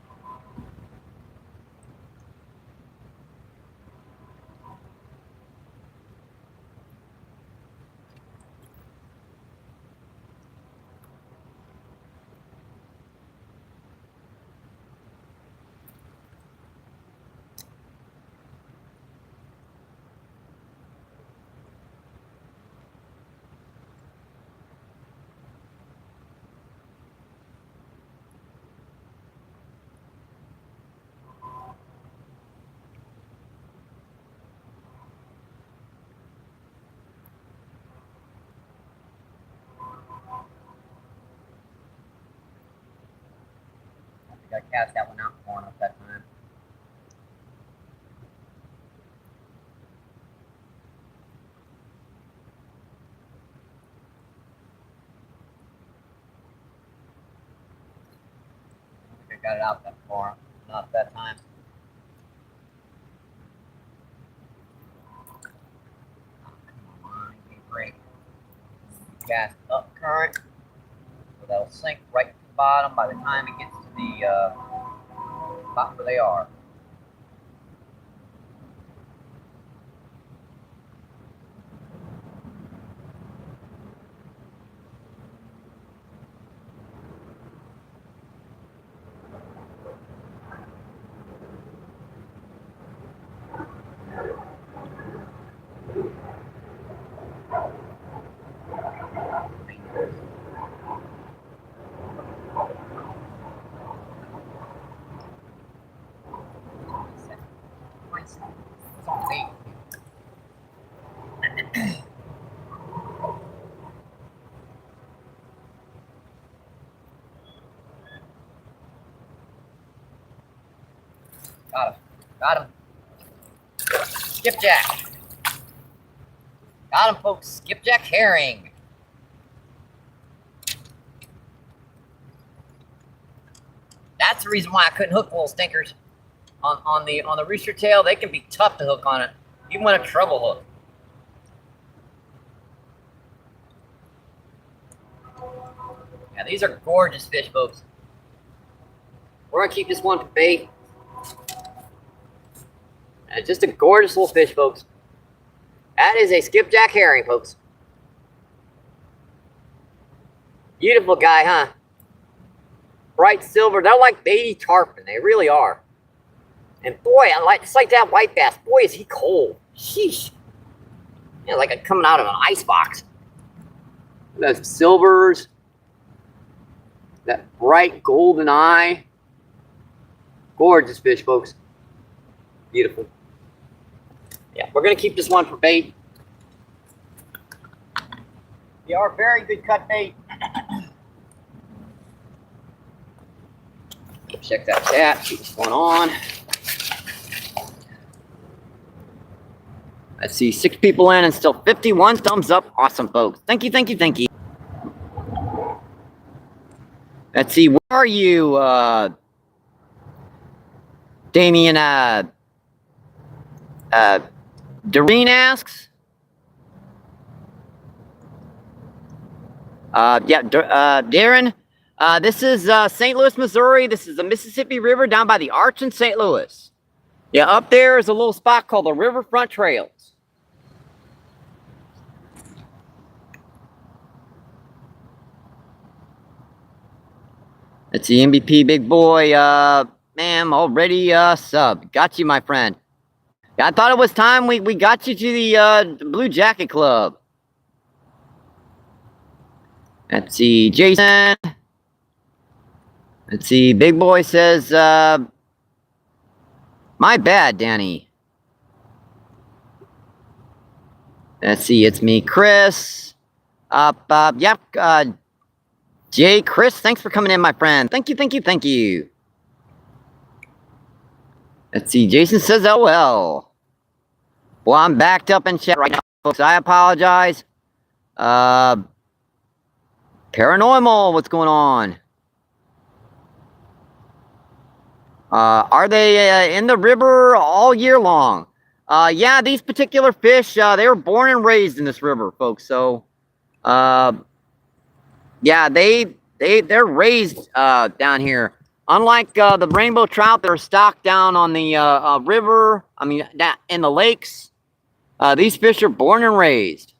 I cast that one out far enough that time. I think I got it out that far. Not that time. Come on, break. Cast up current. So that'll sink right to the bottom by the time it gets to the spot where they are. Got him. Got him. Skipjack. Got him, folks. Skipjack herring. That's the reason why I couldn't hook little stinkers on the rooster tail. They can be tough to hook on it, even when a treble hook. Yeah, these are gorgeous fish, folks. We're gonna keep this one for bait. And just a gorgeous little fish, folks. That is a skipjack herring, folks. Beautiful guy, huh? Bright silver. They're like baby tarpon. They really are. And boy, just like that white bass. Boy, is he cold. Sheesh. Yeah, like coming out of an ice box. Those silvers. That bright golden eye. Gorgeous fish, folks. Beautiful. Yeah, we're going to keep this one for bait. They are very good cut bait. Check that chat. Keep this one on. I see 6 people in and still 51 thumbs up. Awesome, folks. Thank you, thank you, thank you. Let's see. Where are you, Damien? Doreen asks. Darren. This is St. Louis, Missouri. This is the Mississippi River down by the Arch in St. Louis. Yeah, up there is a little spot called the Riverfront Trails. Let's see, MBP big boy. Ma'am, already sub. Got you, my friend. I thought it was time we got you to the Blue Jacket Club. Let's see, Jason. Let's see, big boy says, my bad, Danny. Let's see, it's me, Chris. Yep, Jay, Chris, thanks for coming in, my friend. Thank you, thank you, thank you. Let's see, Jason says, oh well. Well, I'm backed up in chat right now, folks. I apologize. Paranormal, what's going on? Are they in the river all year long? Yeah, these particular fish, they were born and raised in this river, folks. So, yeah, they're raised down here. Unlike the rainbow trout that are stocked down on the river, I mean, in the lakes, these fish are born and raised.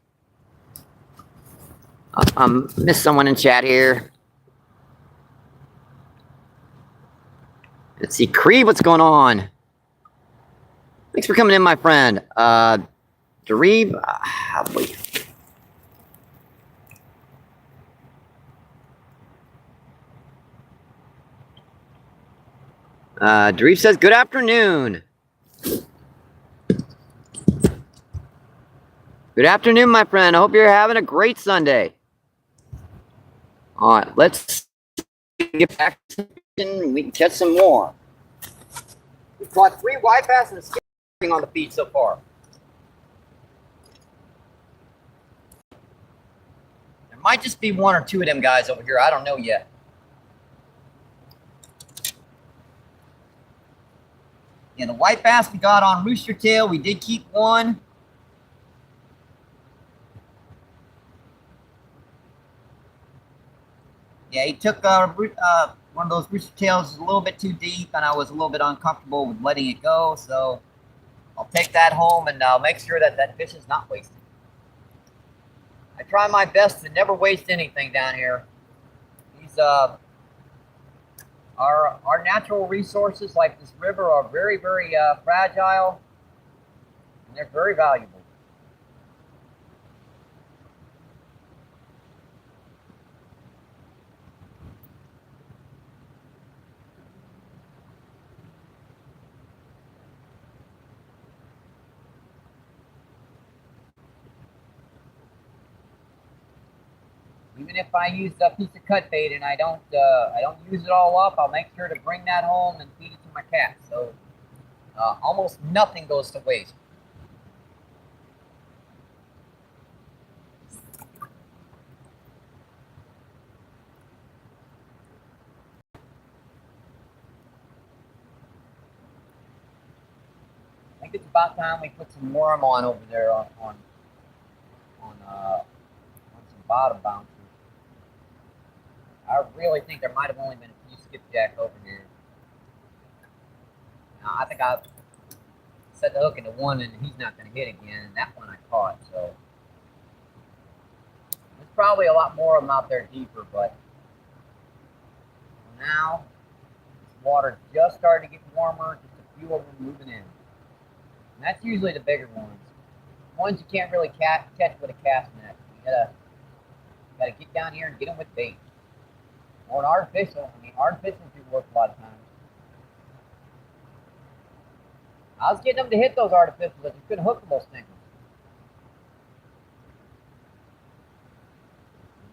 Missed someone in chat here. Let's see, Creed, what's going on? Thanks for coming in, my friend. Dareeb, Dareeb says, good afternoon. Good afternoon, my friend. I hope you're having a great Sunday. All right, let's get back to and we can catch some more. We've caught 3 white bass and a skipjack on the feed so far. There might just be 1 or 2 of them guys over here. I don't know yet. Yeah, the white bass we got on rooster tail. We did keep 1. Yeah, he took one of those rooster tails a little bit too deep, and I was a little bit uncomfortable with letting it go. So I'll take that home, and I'll make sure that that fish is not wasted. I try my best to never waste anything down here. These our natural resources like this river are very, very fragile, and they're very valuable. Even if I use a piece of cut bait and I don't use it all up, I'll make sure to bring that home and feed it to my cat. So almost nothing goes to waste. I think it's about time we put some worm on over there on some bottom bouncers. I really think there might have only been a few skipjack over here. Now, I think I set the hook into 1 and he's not going to hit again. And that one I caught, so. There's probably a lot more of them out there deeper, but now this water just started to get warmer. Just a few of them moving in. And that's usually the bigger ones. Ones you can't really catch with a cast net. You gotta get down here and get them with bait. Or an artificial. I mean, artificial do work a lot of times. I was getting them to hit those artificials, but you couldn't hook them those things.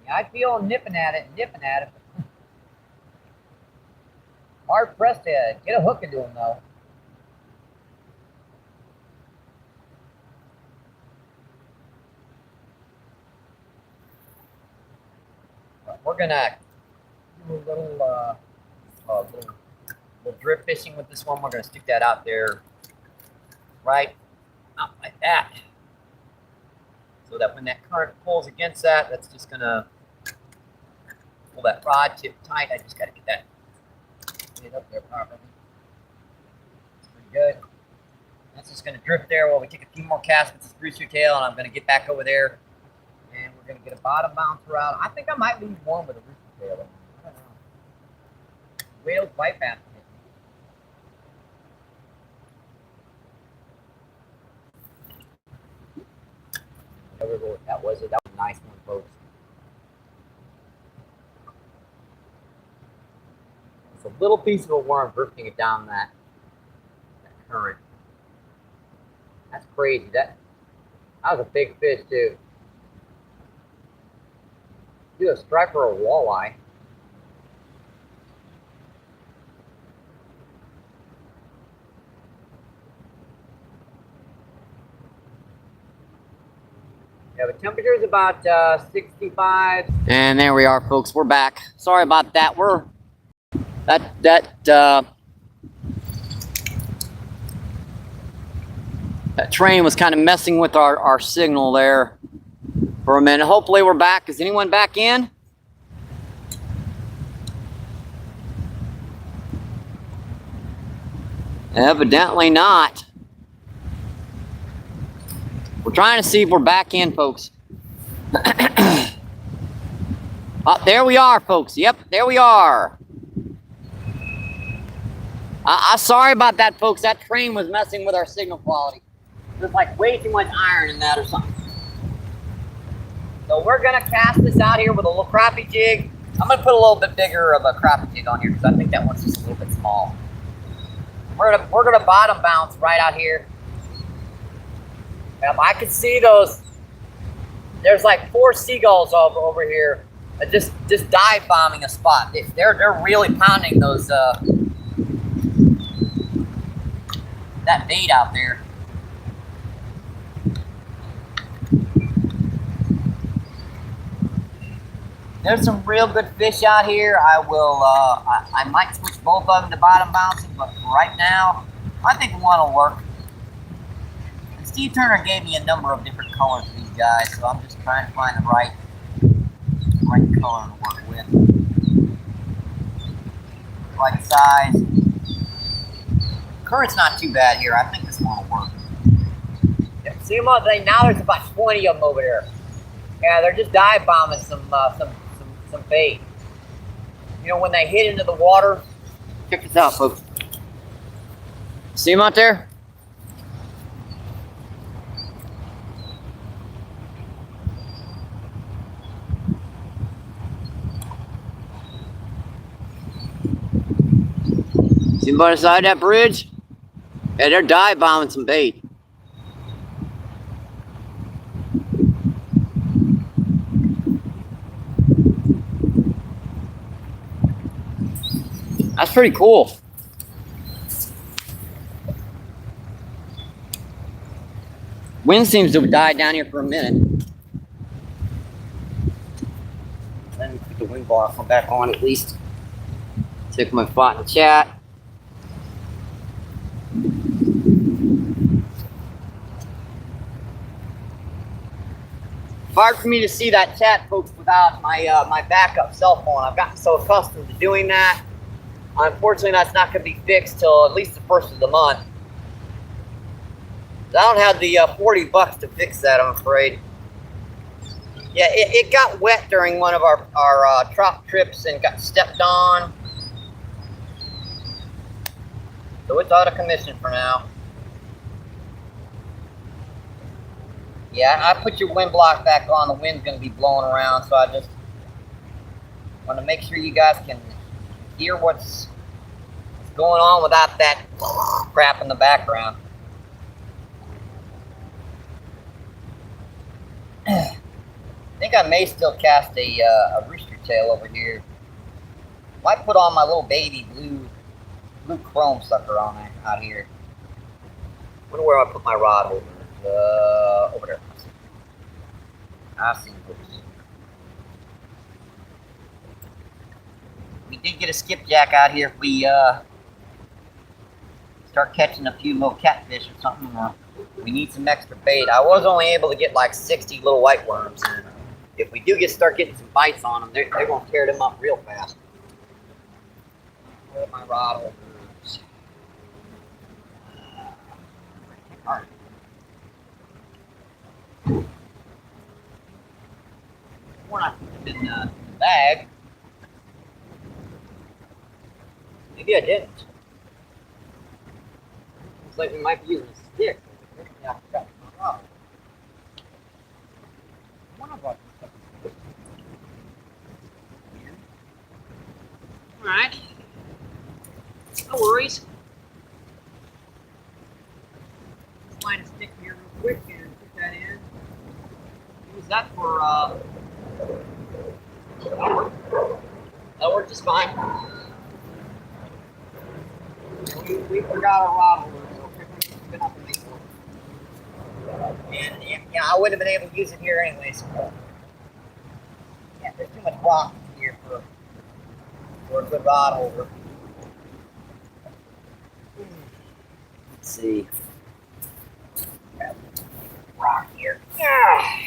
Yeah, I feel them nipping at it. Hard pressed to get a hook into them, though. But we're gonna do a little drift fishing with this one. We're gonna stick that out there, right out like that, so that when that current pulls against that, that's just gonna pull that rod tip tight. I just gotta get that up there properly. It's pretty good. That's just gonna drift there while we take a few more casts with this rooster tail, and I'm gonna get back over there, and we're gonna get a bottom bouncer out. I think I might lose one with a rooster tail. I don't know. Whales white bass. Whatever that was, that was a nice one, folks. It's a little piece of a worm drifting it down that current. That's crazy. That was a big fish too. Either a striper or a walleye. Yeah, the temperature is about 65. And there we are, folks. We're back. Sorry about that. That train was kind of messing with our signal there for a minute. Hopefully we're back. Is anyone back in? Evidently not. We're trying to see if we're back in, folks. Oh, there we are, folks. Yep, there we are. Sorry about that, folks. That train was messing with our signal quality. There's like way too much iron in that or something. So we're gonna cast this out here with a little crappie jig. I'm gonna put a little bit bigger of a crappie jig on here because I think that one's just a little bit small. We're gonna bottom bounce right out here. I can see those. There's like 4 seagulls over here just dive bombing a spot. They're really pounding those that bait out there. There's some real good fish out here. I will. I might switch both of them to bottom bouncing, but right now, I think one will work. And Steve Turner gave me a number of different colors for these guys, so I'm just trying to find the right color to work with. Right size. Current's not too bad here. I think this one will work. Yeah, see them all? Now there's about 20 of them over there. Yeah, they're just dive bombing some bait. You know, when they hit into the water, check this out, folks. See them out there? See them by the side of that bridge? Yeah, they're dive bombing some bait. That's pretty cool. Wind seems to have died down here for a minute. Let me put the wind bar back on at least. Take my spot in the chat. Hard for me to see that chat, folks, without my my backup cell phone. I've gotten so accustomed to doing that. Unfortunately, that's not going to be fixed till at least the first of the month. I don't have the $40 to fix that, I'm afraid. Yeah, it got wet during one of our trout trips and got stepped on. So it's out of commission for now. Yeah, I put your wind block back on. The wind's going to be blowing around, so I just want to make sure you guys can hear what's going on without that crap in the background. I think I may still cast a rooster tail over here. Might put on my little baby blue chrome sucker on it out here. Wonder where I put my rod over. Over there. I see it. We did get a skipjack out here. If we start catching a few little catfish or something, we need some extra bait. I was only able to get like 60 little white worms. And if we do start getting some bites on them, they're going to tear them up real fast. Where my rod holders? All right. When I put them in the bag, maybe I didn't. Looks like we might be using a stick. Yeah, I forgot my rod. One of our all right. No worries. Line a stick here real quick and put that in. Use that for that worked just fine. We forgot our rod holder, so we're gonna have to make one. And yeah, I wouldn't have been able to use it here anyways. Yeah, there's too much rock here for a good rod holder. Let's see. Grab rock here. Yeah.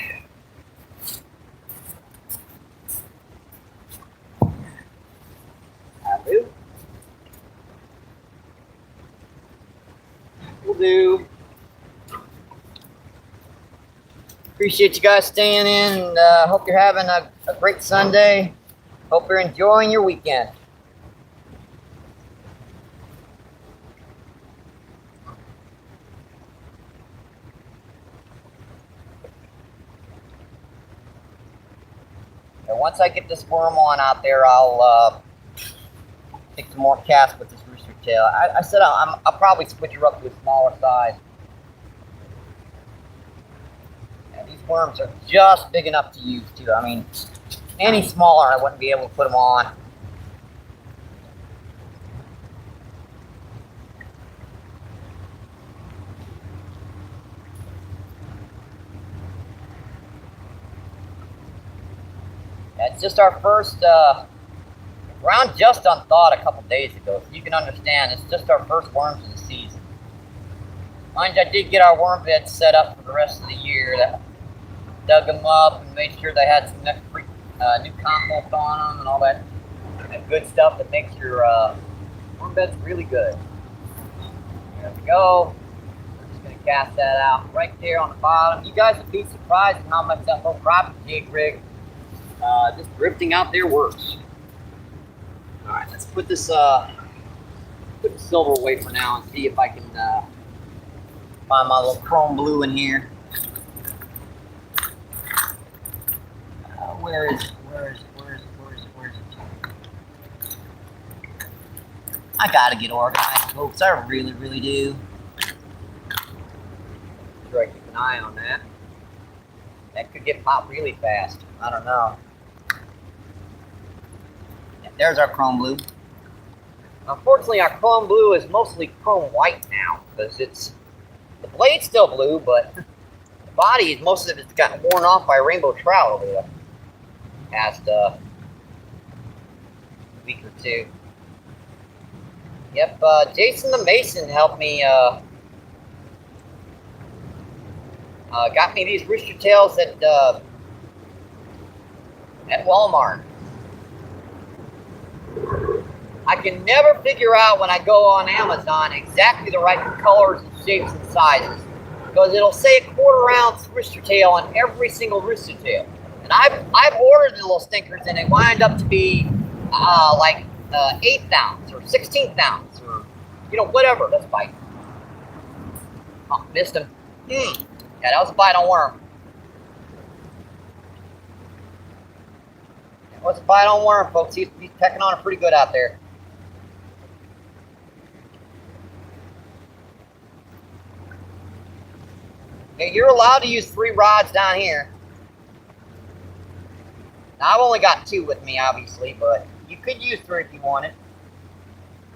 Will do. Appreciate you guys staying in, and hope you're having a great Sunday. Hope you're enjoying your weekend. And once I get this worm on out there, I'll take some more casts with this rooster tail. I said I'll probably switch her up to a smaller size. Yeah, these worms are just big enough to use too. I mean, Any smaller, I wouldn't be able to put them on. It's just our first round just unthawed a couple days ago, so you can understand it's just our first worms of the season. Mind you, I did get our worm beds set up for the rest of the year. That dug them up and made sure they had some new compost on them and all that good stuff that makes your worm beds really good. There we go. We're just going to cast that out right there on the bottom. You guys would be surprised at how much that little crappie jig rig just drifting out there works. All right, let's put this put the silver away for now and see if I can find my little chrome blue in here. Where is it? I gotta get organized, folks. I really do. Sure, I keep an eye on that. That could get popped really fast. I don't know. Yeah, there's our chrome blue. Unfortunately, our chrome blue is mostly chrome white now because the blade's still blue, but the body, most of it's gotten worn off by rainbow trout over the past week or two. Yep, Jason the Mason helped me, got me these rooster tails at Walmart. I can never figure out when I go on Amazon exactly the right colors and shapes and sizes, because it'll say 1/4 ounce rooster tail on every single rooster tail. And I've ordered the little stinkers and they wind up to be like 1/8 ounce or 1/16 ounce or whatever. Let's bite. Oh, missed him. Yeah, that was a bite on worm. That was a bite on worm, folks. He's pecking on it pretty good out there. Okay, you're allowed to use 3 rods down here. Now, I've only got 2 with me, obviously, but you could use 3 if you wanted.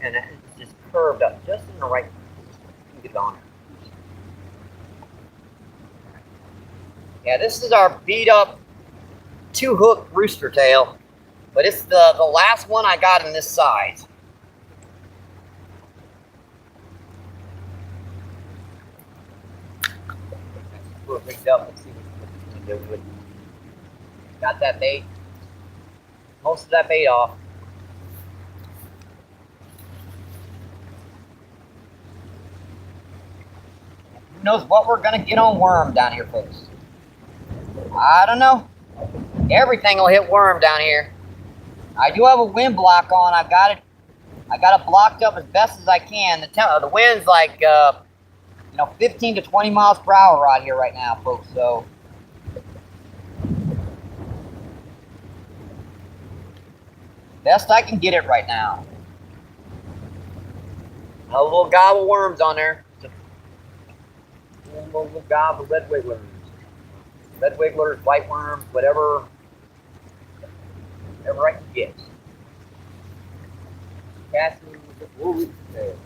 And it's just curved up just in the right position. You can get on it. Yeah, this is our beat up 2-hook rooster tail, but it's the last one I got in this size. Let's rigged up. Let's see what it's going to do with it. Got that bait. Most of that bait off. Who knows what we're going to get on worm down here, folks? I don't know. Everything will hit worm down here. I do have a wind block on. I got it blocked up as best as I can. The wind's like 15 to 20 miles per hour out here right now, folks. So best I can get it right now. A little gobble worms on there. A little gobble red wigglers. Red wigglers, white worms, whatever I can get. Casting with the blue tail.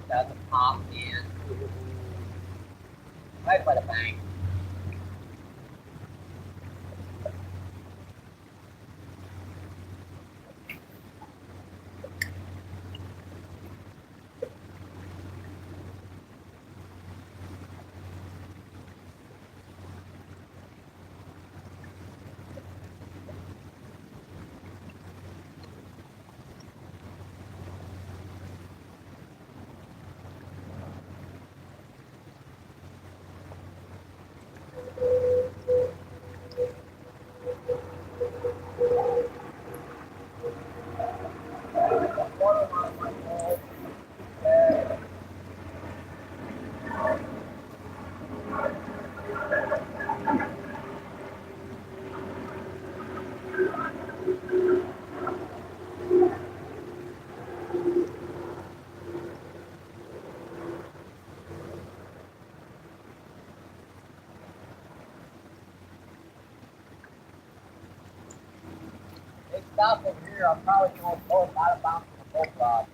That's a pop in. Right by the bank. stop over here, I'll probably go both out of bounds on the boat rod.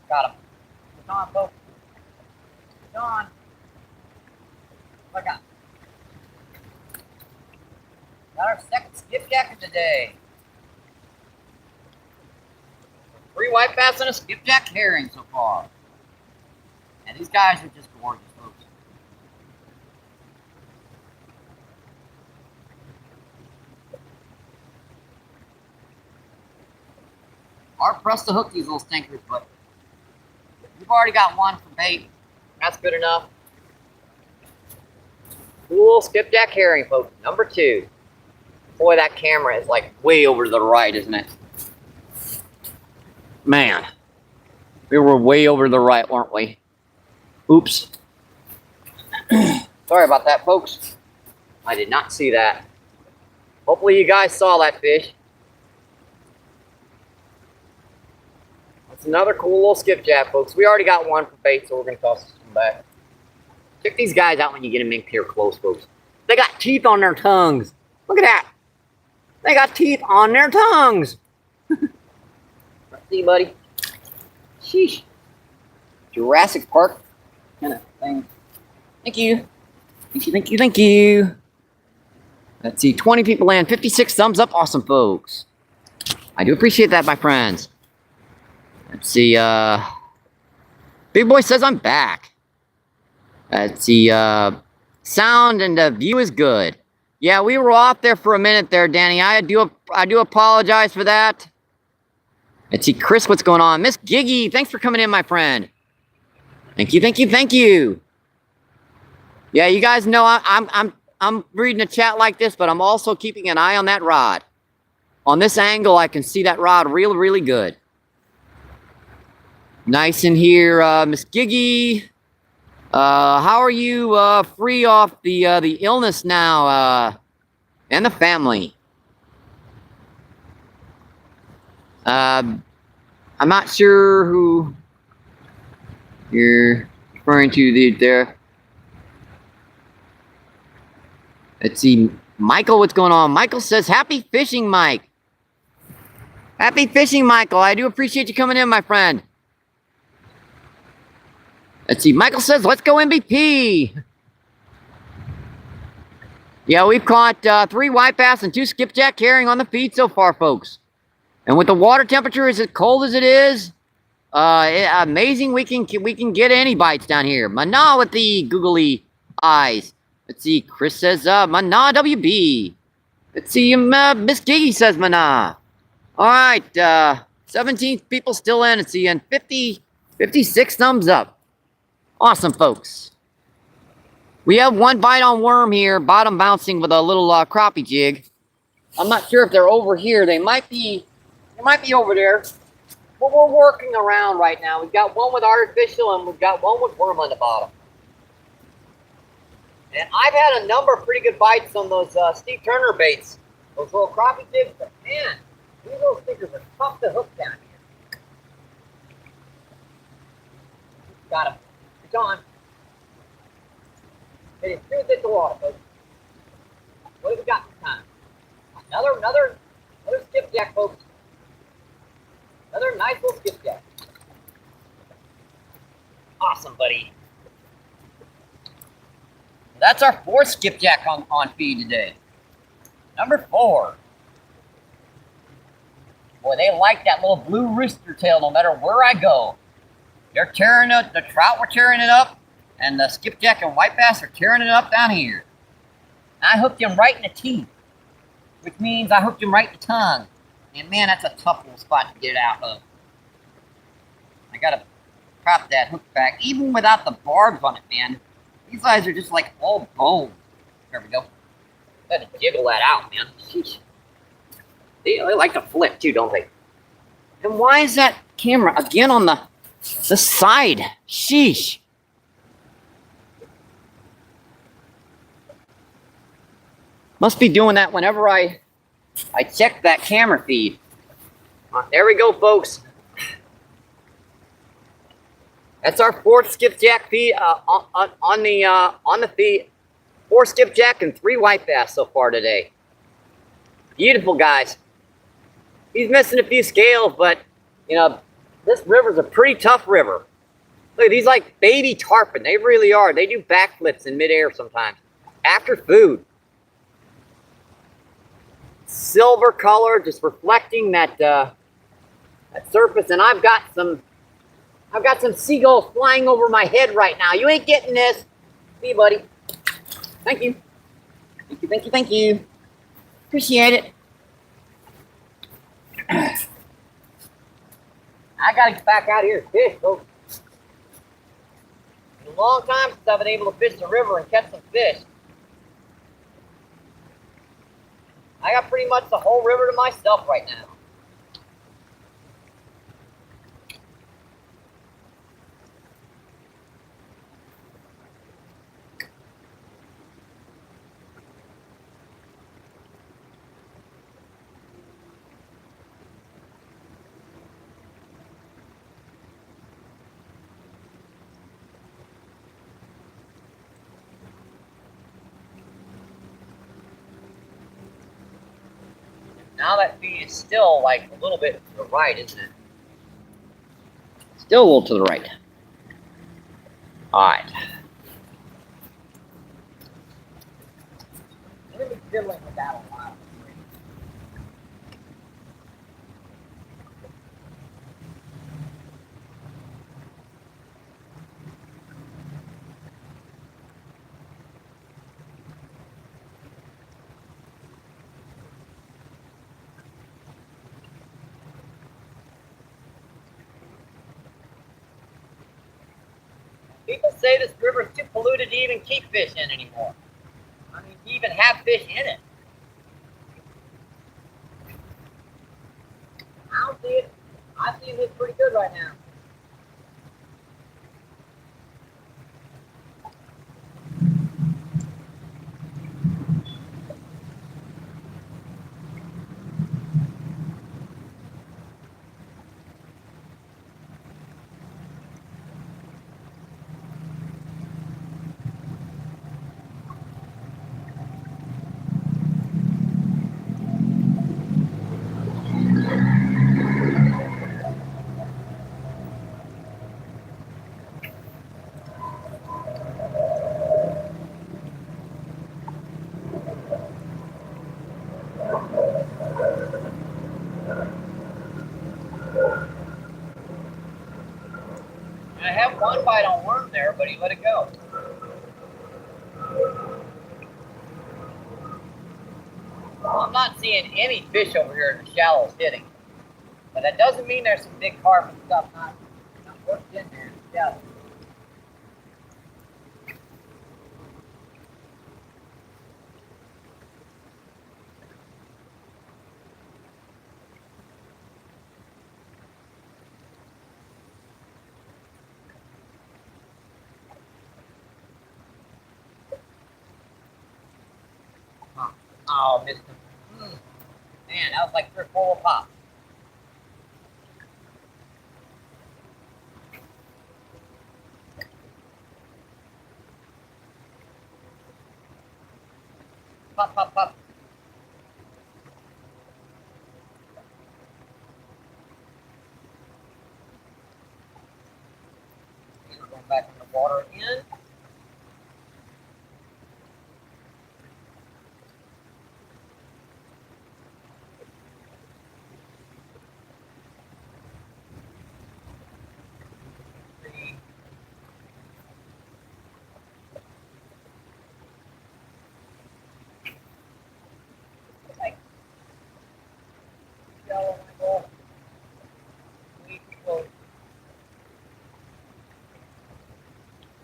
Got him. Come on, folks. Come on. Look out. Got our second skipjack of the day. 3 white bass and a skipjack herring so far. And these guys are just gorgeous, folks. Hard pressed to hook these little stinkers, but we've already got one for bait. That's good enough. Cool skipjack herring, folks. Number 2. Boy, that camera is like way over to the right, isn't it? Man, we were way over to the right, weren't we? Oops. Sorry about that, folks. I did not see that. Hopefully you guys saw that fish. That's another cool little skipjack, folks. We already got one for bait, so we're going to toss this one back. Check these guys out when you get them in here close, folks. They got teeth on their tongues. Look at that. They got teeth on their tongues. See, buddy? Sheesh. Jurassic Park kind of thing. Thank you. Thank you, thank you, thank you. Let's see, 20 people in, 56 thumbs up. Awesome, folks. I do appreciate that, my friends. Let's see, Big Boy says I'm back. Let's see, sound and the view is good. Yeah, we were off there for a minute there, Danny. I do apologize for that. Let's see, Chris, what's going on? Miss Giggy, thanks for coming in, my friend. Thank you, thank you, thank you. Yeah, you guys know I'm reading a chat like this, but I'm also keeping an eye on that rod. On this angle, I can see that rod really, really good. Nice in here, Miss Giggy. How are you free off the illness now, and the family? I'm not sure who you're referring to there. Let's see, Michael, what's going on? Michael says, happy fishing, Mike. Happy fishing, Michael. I do appreciate you coming in, my friend. Let's see, Michael says, let's go MVP. Yeah, we've caught 3 white bass and 2 skipjack herring on the feed so far, folks. And with the water temperature as cold as it is, amazing we can get any bites down here. Mana with the googly eyes. Let's see, Chris says, Mana WB. Let's see, Miss Giggy says Mana. All right, 17 people still in. Let's see, and 56 thumbs up. Awesome, folks. We have 1 bite on worm here, bottom bouncing with a little crappie jig. I'm not sure if they're over here. They might be over there. But we're working around right now. We've got one with artificial and we've got one with worm on the bottom. And I've had a number of pretty good bites on those Steve Turner baits. Those little crappie jigs, but man, these little stickers are tough to hook down here. Got him. It's on. It is too thick to water, folks. What have we got this time? Another skipjack, folks. Another nice little skipjack. Awesome, buddy. That's our fourth skipjack on feed today. Number 4. Boy, they like that little blue rooster tail no matter where I go. They're tearing it, the trout were tearing it up, and the skipjack and white bass are tearing it up down here. I hooked him right in the teeth, which means I hooked him right in the tongue. And man, that's a tough little spot to get it out of. I gotta prop that hook back, even without the barbs on it, man. These guys are just like all bone. There we go. Gotta jiggle that out, man. Sheesh. They like to flip too, don't they? And why is that camera again on the side? Sheesh. Must be doing that whenever I check that camera feed. There we go, folks. That's our 4th skipjack feed on the feed. 4 skipjack and 3 white bass so far today. Beautiful, guys. He's missing a few scales, but you know this river's a pretty tough river. Look at these, like baby tarpon. They really are. They do backflips in midair sometimes after food. Silver color, just reflecting that surface, and I've got some seagulls flying over my head right now. You ain't getting this. See you, buddy. Thank you. Thank you, thank you, thank you. Appreciate it. I gotta get back out here and fish, folks. It's been a long time since I've been able to fish the river and catch some fish. I got pretty much the whole river to myself right now. Now that feed is still like a little bit to the right, isn't it? Still a little to the right. All right. I'm going to be fiddling with that a lot. People say this river is too polluted to even keep fish in anymore. I mean, to even have fish in it. I don't see it. I see it pretty good right now. I have one bite on worm there, but he let it go. Well, I'm not seeing any fish over here in the shallows hitting. But that doesn't mean there's some big carp and stuff not worked in there in the shallows. Oh, missed him. Man, that was like 3 or 4 pops. pop, pop, pop. We're going back in the water again.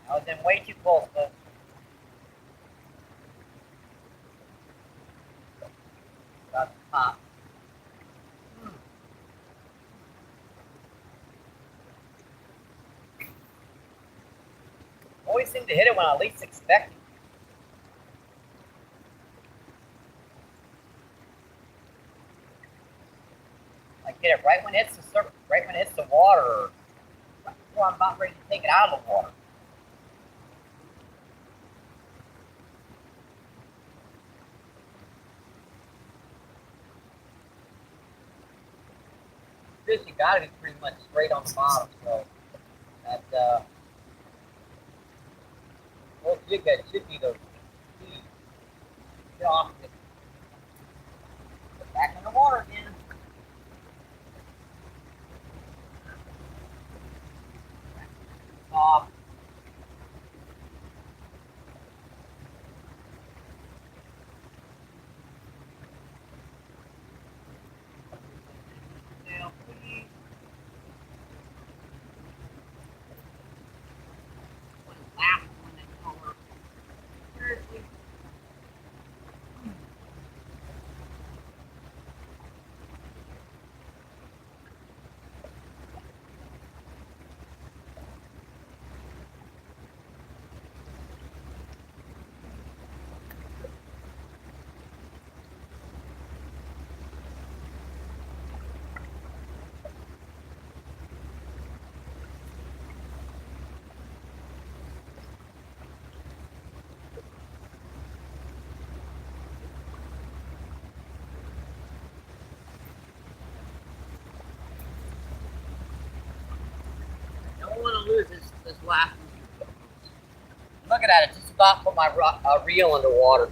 I was in way too close, but got the pop. Always seem to hit it when I least expect it. I get it right when it hits the surface, right when it hits the water, right before I'm about ready to take it out of the water. Fish, you gotta be pretty much straight on the bottom, so that most jig heads should be those teeth. Get off it. Back in the water again. Off. Now, please. One last one that's color. Seriously. Don't want to lose this last one. Looking at it, just about put my reel underwater.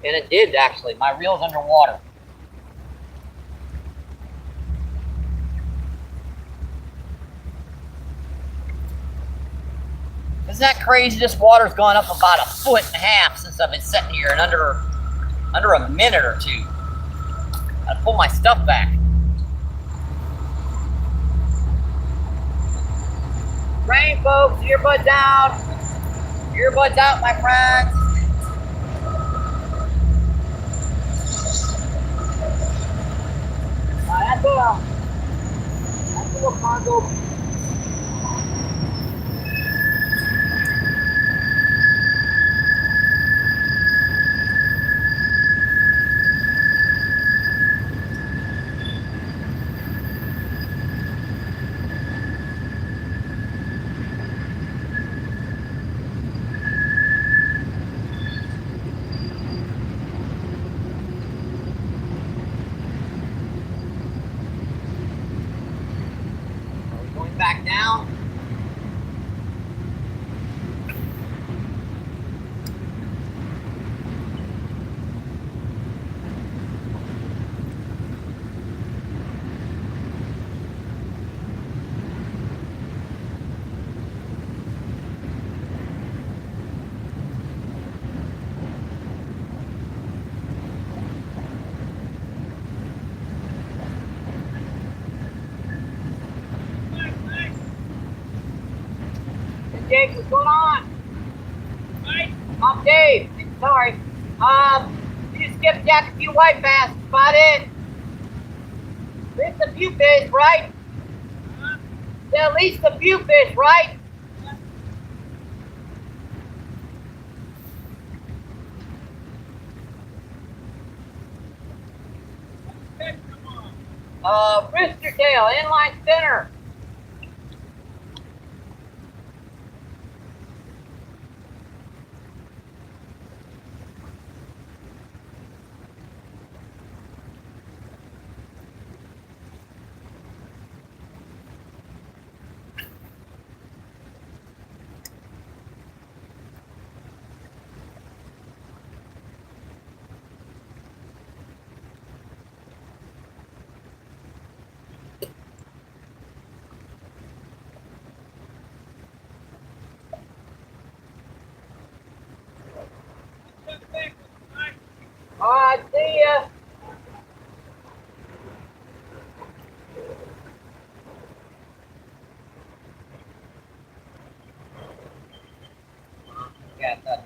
And it did, actually. My reel's underwater. Isn't that crazy? This water's gone up about 1.5 feet since I've been sitting here in under a minute or two. I pull my stuff back. Rain, folks, earbuds out. Earbuds out, my friends. That's a little cargo. Back down. Jake, what's going on? Hi. I'm Dave. Sorry. You skipjack a few white bass. About it. It's a few fish, right? At least a few fish, right? Wrist your tail, inline spinner. cast out.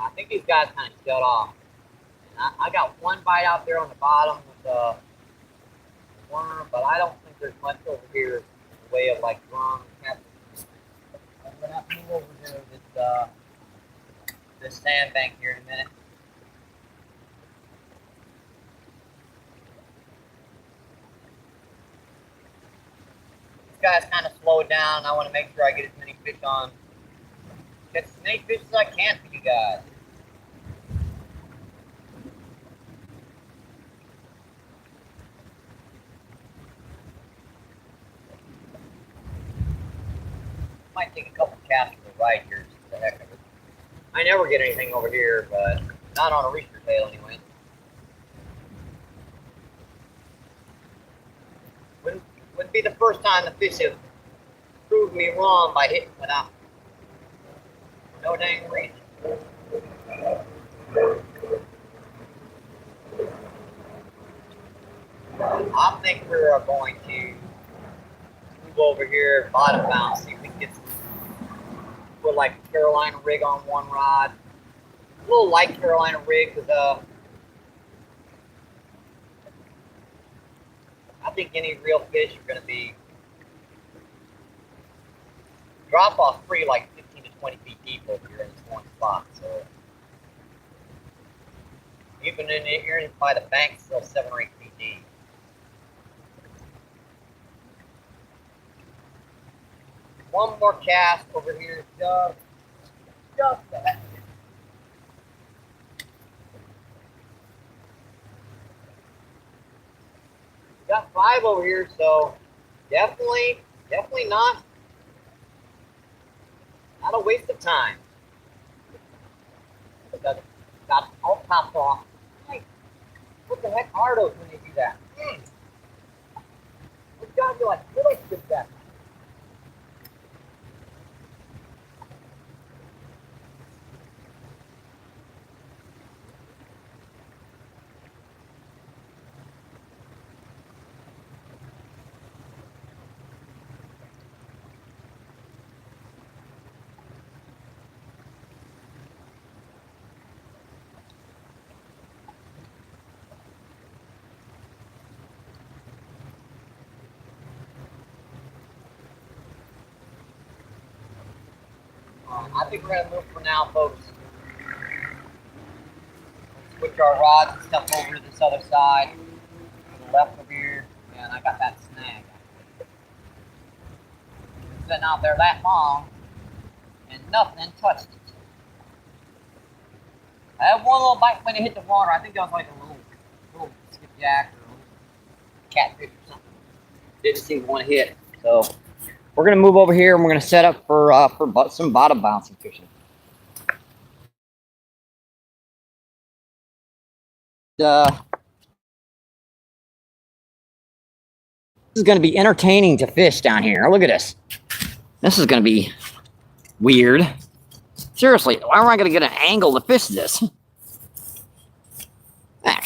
I think these guys kind of shut off. And I got one bite out there on the bottom with a worm, but I don't think there's much over here in the way of like drum and catfish. I'm gonna have to move over to this sandbank here in a minute. This guy's kind of slowed down. I want to make sure I get as many fish on, catch as many fish as I can for you guys. Might take a couple casts to the right here, just for the heck of it. I never get anything over here, but not on a reefer tail anyway. Wouldn't be the first time the fish have proved me wrong by hitting without no dang reason. I think we're going to move over here, bottom bounce, see if we can get some, put like a Carolina rig on one rod. A little light Carolina rig because I think any real fish are going to be drop off free like 15 to 20 feet deep over here in this one spot. So even in here by the bank, still 7 or 8 feet deep. One more cast over here, just that. Got 5 over here, so definitely not a waste of time. Got all topped off. Hey, what the heck are those when you do that? Those guys are like little skipjack. I think we're going to move for now, folks. Switch our rods and stuff over to this other side. To the left over here. And I got that snag. It's been out there that long, and nothing touched it. I had one little bite when it hit the water. I think that was like a little skipjack or a little catfish or something. Didn't seem to want to hit. So we're going to move over here and we're going to set up for some bottom bouncing fishing. This is going to be entertaining to fish down here. Look at this. This is going to be weird. Seriously, why am I going to get an angle to fish this? Heck.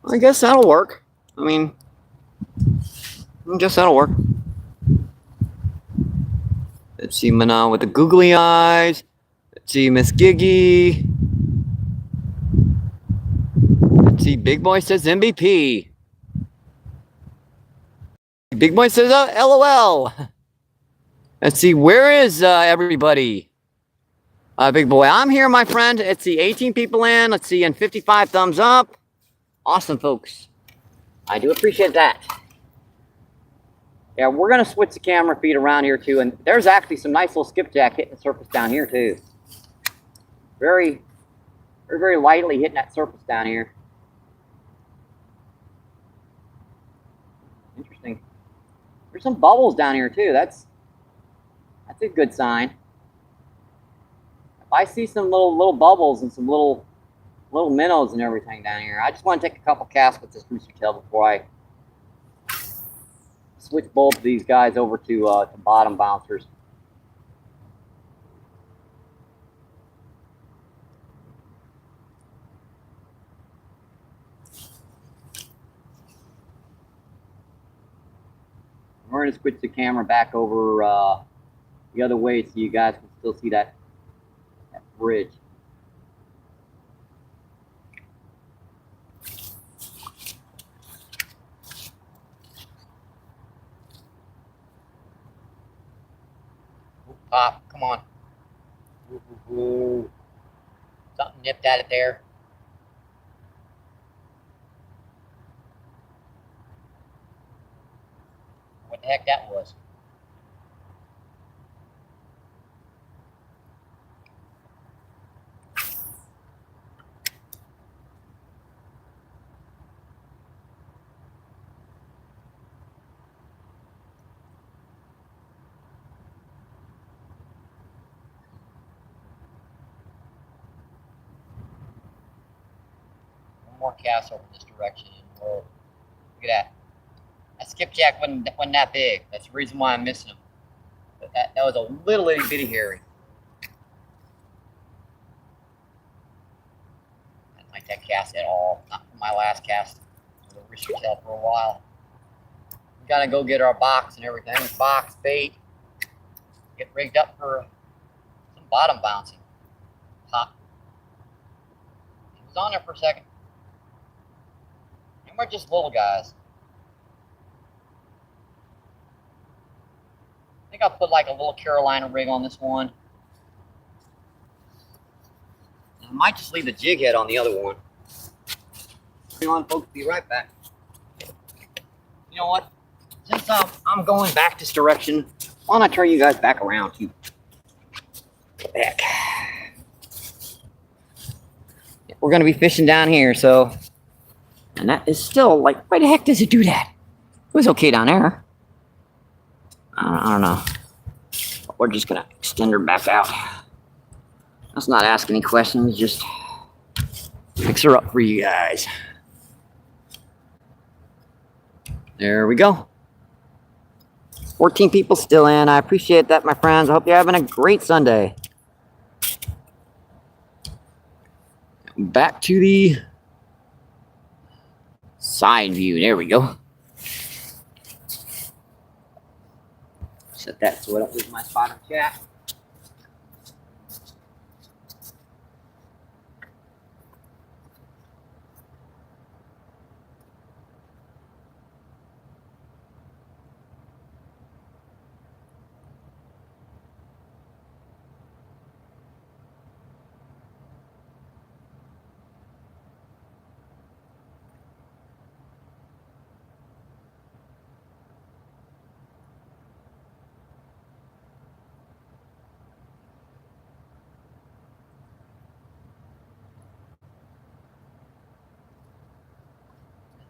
I guess that'll work. I mean, I guess that'll work. Let's see Mana with the googly eyes. Let's see Miss Giggy. Let's see Big Boy says MVP. Big Boy says, LOL. Let's see, where is everybody? Big Boy, I'm here, my friend. Let's see, 18 people in. Let's see, and 55 thumbs up. Awesome, folks. I do appreciate that. Yeah, we're going to switch the camera feed around here, too. And there's actually some nice little skipjack hitting the surface down here, too. Very, very, very lightly hitting that surface down here. Interesting. There's some bubbles down here, too. That's a good sign. If I see some little bubbles and some little minnows and everything down here, I just want to take a couple casts with this rooster tail before I switch both of these guys over to bottom bouncers. We're going to switch the camera back over the other way so you guys can still see that bridge. Pop, come on. Ooh. Something nipped at it there. What the heck that was? More casts over this direction. Whoa. Look at that. That skipjack wasn't that big. That's the reason why I'm missing him. But that was a little itty bitty hairy. I didn't like that cast at all. Not from my last cast. The rooster tail for a while. We gotta go get our box and everything. Box, bait. Get rigged up for some bottom bouncing. Pop. It was on there for a second. And we're just little guys. I think I'll put like a little Carolina rig on this one. And I might just leave the jig head on the other one. Hang on, folks, be right back. You know what? Since I'm going back this direction, why don't I turn you guys back around too? Back. We're gonna be fishing down here, so. And that is still like, why the heck does it do that? It was okay down there. I don't know. But we're just gonna extend her back out. Let's not ask any questions, just fix her up for you guys. There we go. 14 people still in. I appreciate that, my friends. I hope you're having a great Sunday. Back to the side view. There we go. Set that so it don't lose my spotter chat.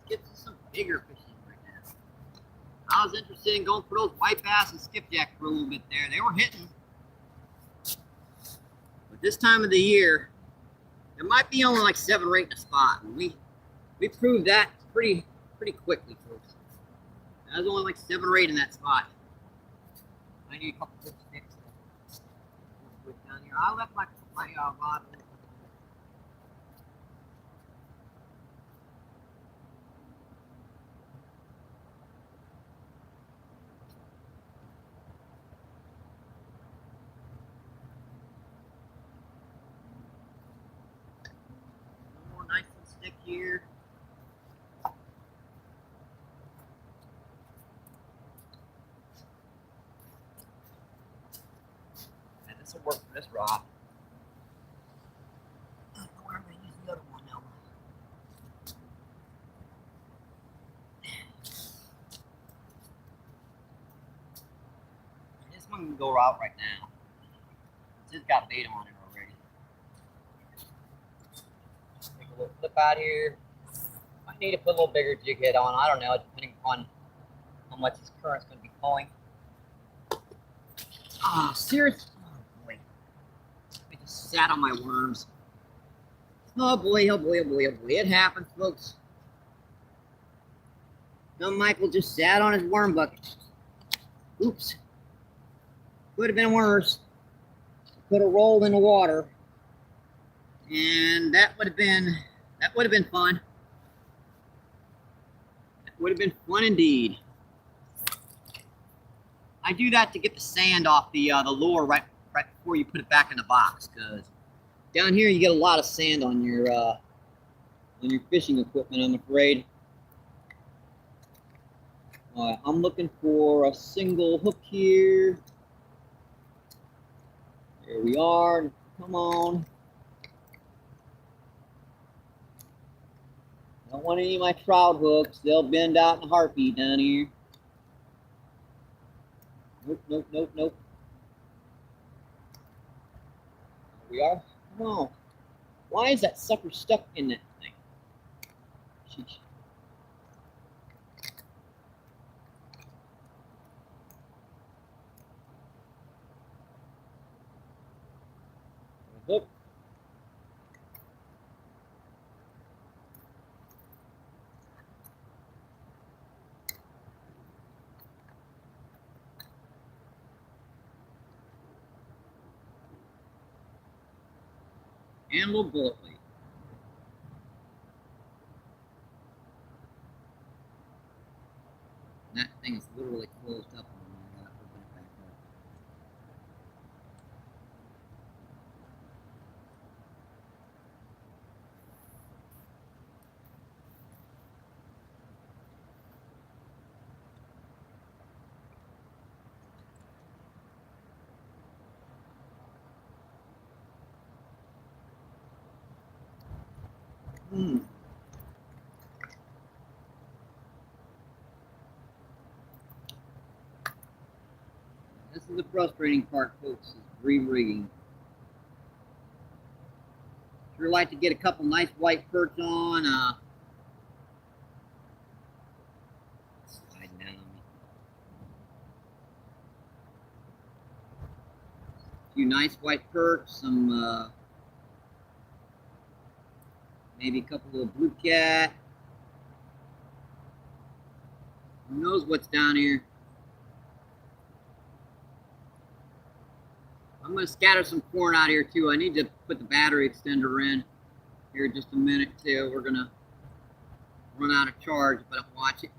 Get to some bigger fishing right now. I was interested in going for those white bass and skipjack for a little bit there. They were hitting. But this time of the year, there might be only like 7 or 8 in a spot. And we proved that pretty quickly, folks. There's only like 7 or 8 in that spot. I need a couple good sticks down here. I left my rod. Nice and stick here. doesn't work for this rod. I don't know where I'm going to use the other one now. This one can go out right now. It's got bait on it already. Take a little flip out here. Might need to put a little bigger jig head on. I don't know, depending upon how much this current's going to be pulling. Ah, seriously. Oh boy. I just sat on my worms. Oh boy, oh boy, oh boy, oh boy. It happens, folks. Young Michael just sat on his worm bucket. Oops. Could have been worse. Could have rolled in the water. And that would have been fun. That would have been fun indeed. I do that to get the sand off the lure right before you put it back in the box, because down here you get a lot of sand on your fishing equipment, I'm afraid. Alright, I'm looking for a single hook here. There we are. Come on. Don't want any of my trout hooks. They'll bend out in a heartbeat down here. Nope, nope, nope, nope. There we are. Come on. Why is that sucker stuck in that thing? Sheesh. Hook. And a little bullet weight. That thing is literally closed up on me. I gotta open it back up. This is the frustrating part, folks, is re-rigging. Sure like to get a couple nice white perch on. Sliding down on me. A few nice white perch, some maybe a couple of blue cat. Who knows what's down here? I'm going to scatter some corn out here too. I need to put the battery extender in here in just a minute too. We're going to run out of charge if I don't watch it.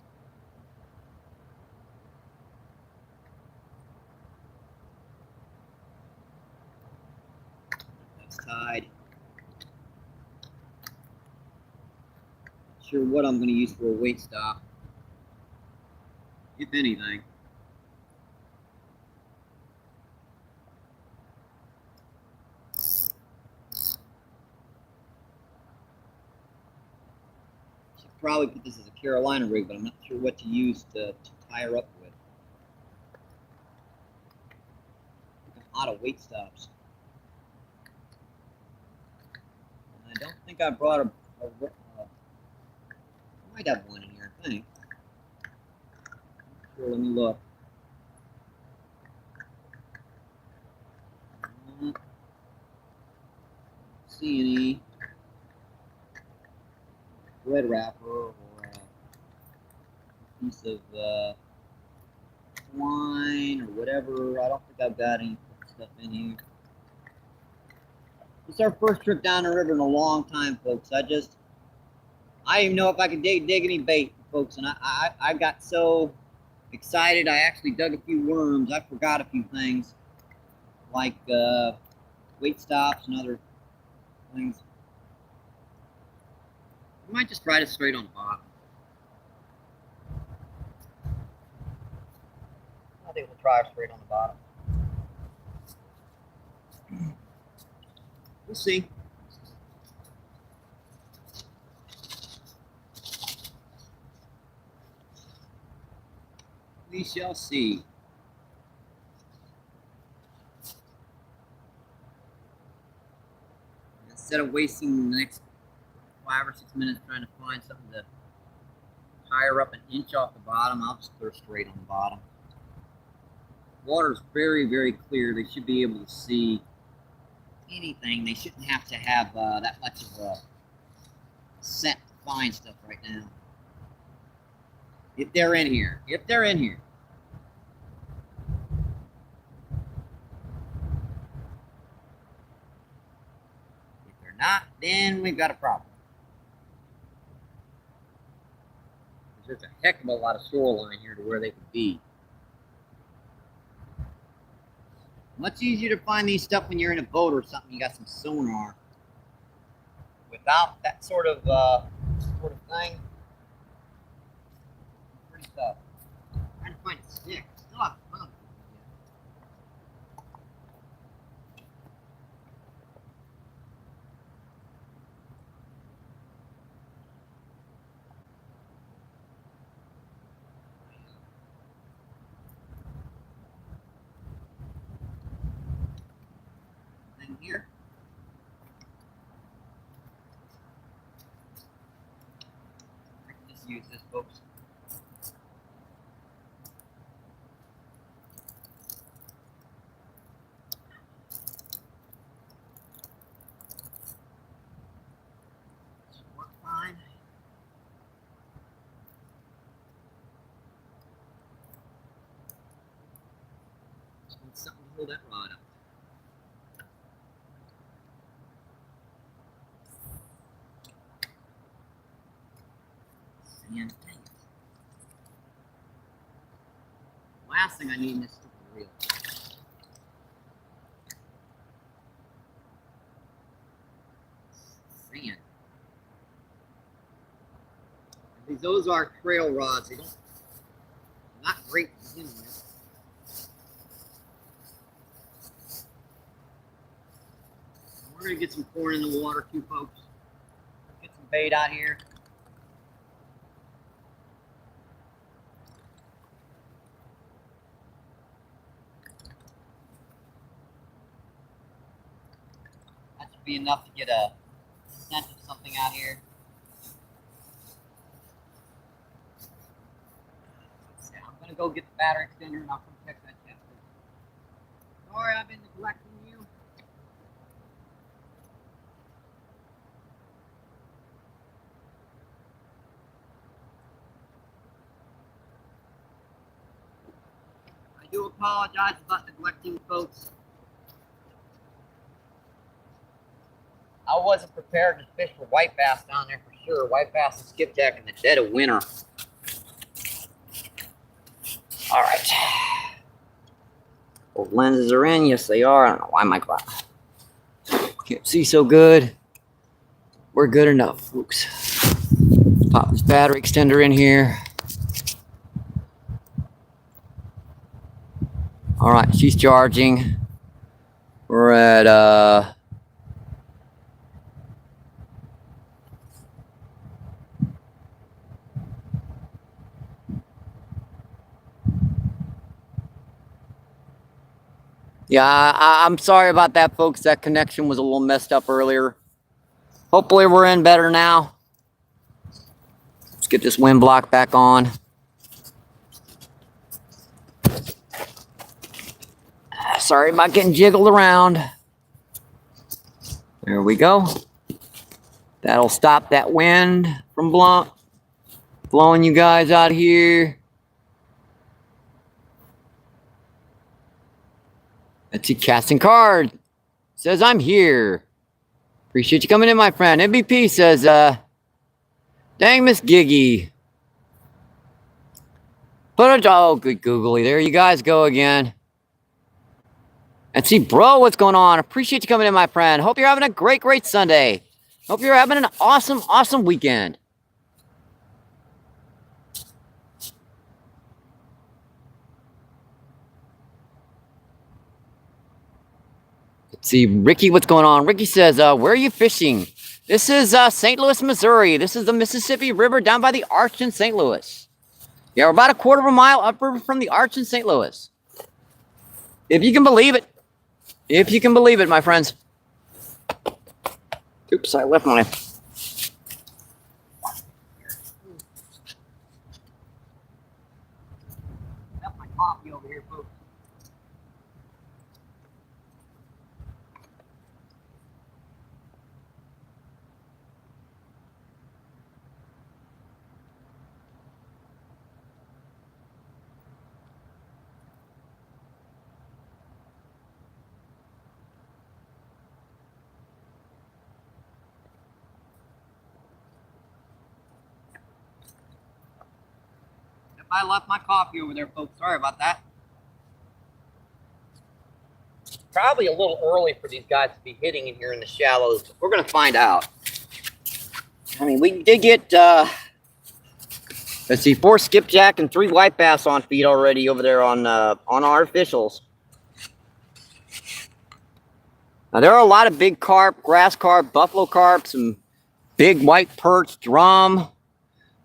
That's tied. Not sure what I'm going to use for a weight stop, if anything. Probably put this as a Carolina rig, but I'm not sure what to use to tie her up with. A lot of weight stops. And I don't think I brought I might have one in here, I think. Sure, let me look. Don't see any red wrapper or a piece of twine or whatever. I don't think I've got any stuff in here. It's our first trip down the river in a long time, folks. I didn't even know if I could dig any bait, folks, and I got so excited I actually dug a few worms. I forgot a few things like weight stops and other things. I might just try it straight on the bottom. I think we'll try it straight on the bottom. We'll see. We shall see. Instead of wasting the next 5 or 6 minutes trying to find something to higher up an inch off the bottom, I'll just throw straight on the bottom. Water is very, very clear. They should be able to see anything. They shouldn't have to have that much of a scent to find stuff right now. If they're in here. If they're in here. If they're not, then we've got a problem. There's a heck of a lot of shoreline here to where they could be. Much easier to find these stuff when you're in a boat or something. You got some sonar. Without that sort of thing, pretty tough. Trying to find a stick. Still have fun. Thing here. I can just use this, folks. Work fine. Just need something to hold that rod up. Sand, dang it. Last thing I need in this stupid reel. Sand. Those are trail rods. They don't, not great to begin with. We're gonna get some corn in the water too, folks. Get some bait out here. That should be enough to get a scent of something out here. I'm gonna go get the battery extender and I'll come check that chest. Sorry, I've been neglecting you. I do apologize about neglecting, folks. I wasn't prepared to fish for white bass down there for sure. White bass and skipjack in the dead of winter. All right. Both lenses are in. Yes, they are. I don't know why my glass can't see so good. We're good enough, folks. Pop this battery extender in here. All right, she's charging. We're at yeah, I'm sorry about that, folks. That connection was a little messed up earlier. Hopefully we're in better now. Let's get this wind block back on. Sorry about getting jiggled around. There we go. That'll stop that wind from blowing you guys out here. Let's see, casting card. Says I'm here. Appreciate you coming in, my friend. MBP says, dang, Miss Giggy. Oh, good googly. There you guys go again. And see, bro, what's going on? Appreciate you coming in, my friend. Hope you're having a great, great Sunday. Hope you're having an awesome, awesome weekend. See, Ricky, what's going on? Ricky says, where are you fishing? This is St. Louis, Missouri. This is the Mississippi River down by the Arch in St. Louis. Yeah, we're about a quarter of a mile upriver from the Arch in St. Louis. If you can believe it. If you can believe it, my friends. Oops, I left my... Left my coffee over here, folks. I left my coffee over there, folks. Sorry about that. Probably a little early for these guys to be hitting in here in the shallows. We're going to find out. I mean, we did get, let's see, 4 skipjack and 3 white bass on feed already over there on artificials. Now, there are a lot of big carp, grass carp, buffalo carp, some big white perch, drum.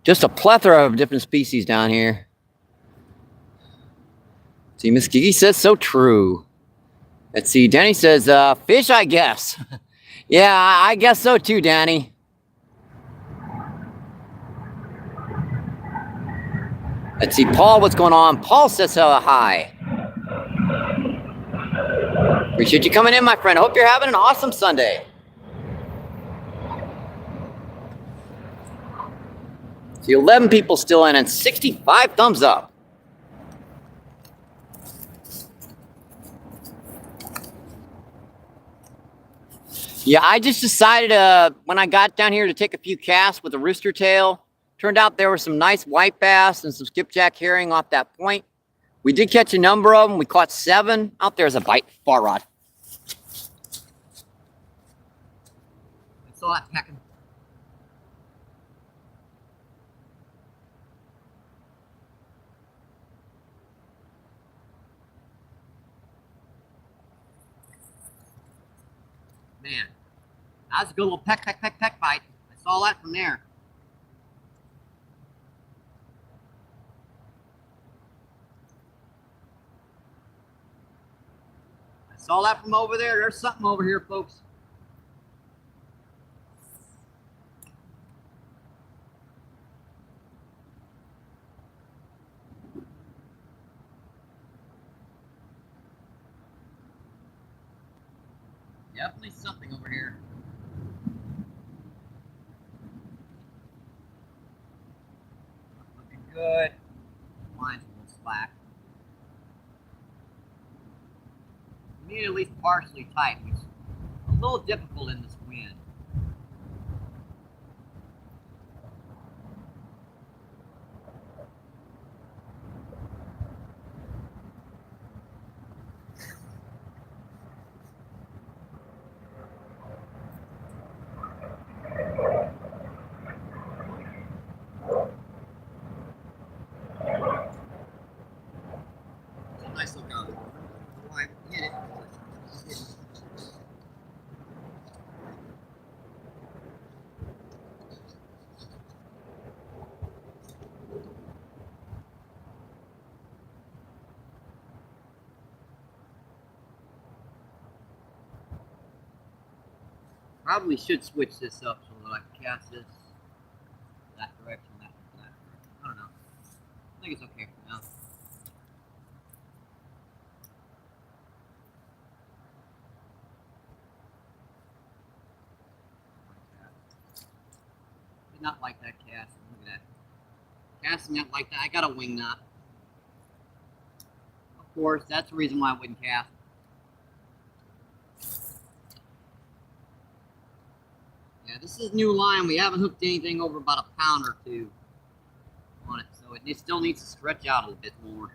Just a plethora of different species down here. See, Miss Gigi says so true. Let's see, Danny says, fish, I guess. Yeah, I guess so too, Danny. Let's see, Paul, what's going on? Paul says hi. Appreciate you coming in, my friend. I hope you're having an awesome Sunday. See, 11 people still in and 65 thumbs up. Yeah, I just decided when I got down here to take a few casts with a rooster tail, turned out there were some nice white bass and some skipjack herring off that point. We did catch a number of them. We caught 7. Out there is a bite bar rod. I saw that pecking. Man, that was a good little peck bite. I saw that from there. I saw that from over there. There's something over here, folks. Definitely something over here. Looking good. Line's a little slack. We need it at least partially tight, which is a little difficult in this wind. Nice look out. I hit it. Probably should switch this up so that I can cast this that direction, that direction. I don't know. I think it's okay for now. Did not like that cast. Look at that. Casting that like that. I got a wing knot. Of course, that's the reason why I wouldn't cast. Yeah, this is new line. We haven't hooked anything over about a pound or 2 on it, so it still needs to stretch out a little bit more.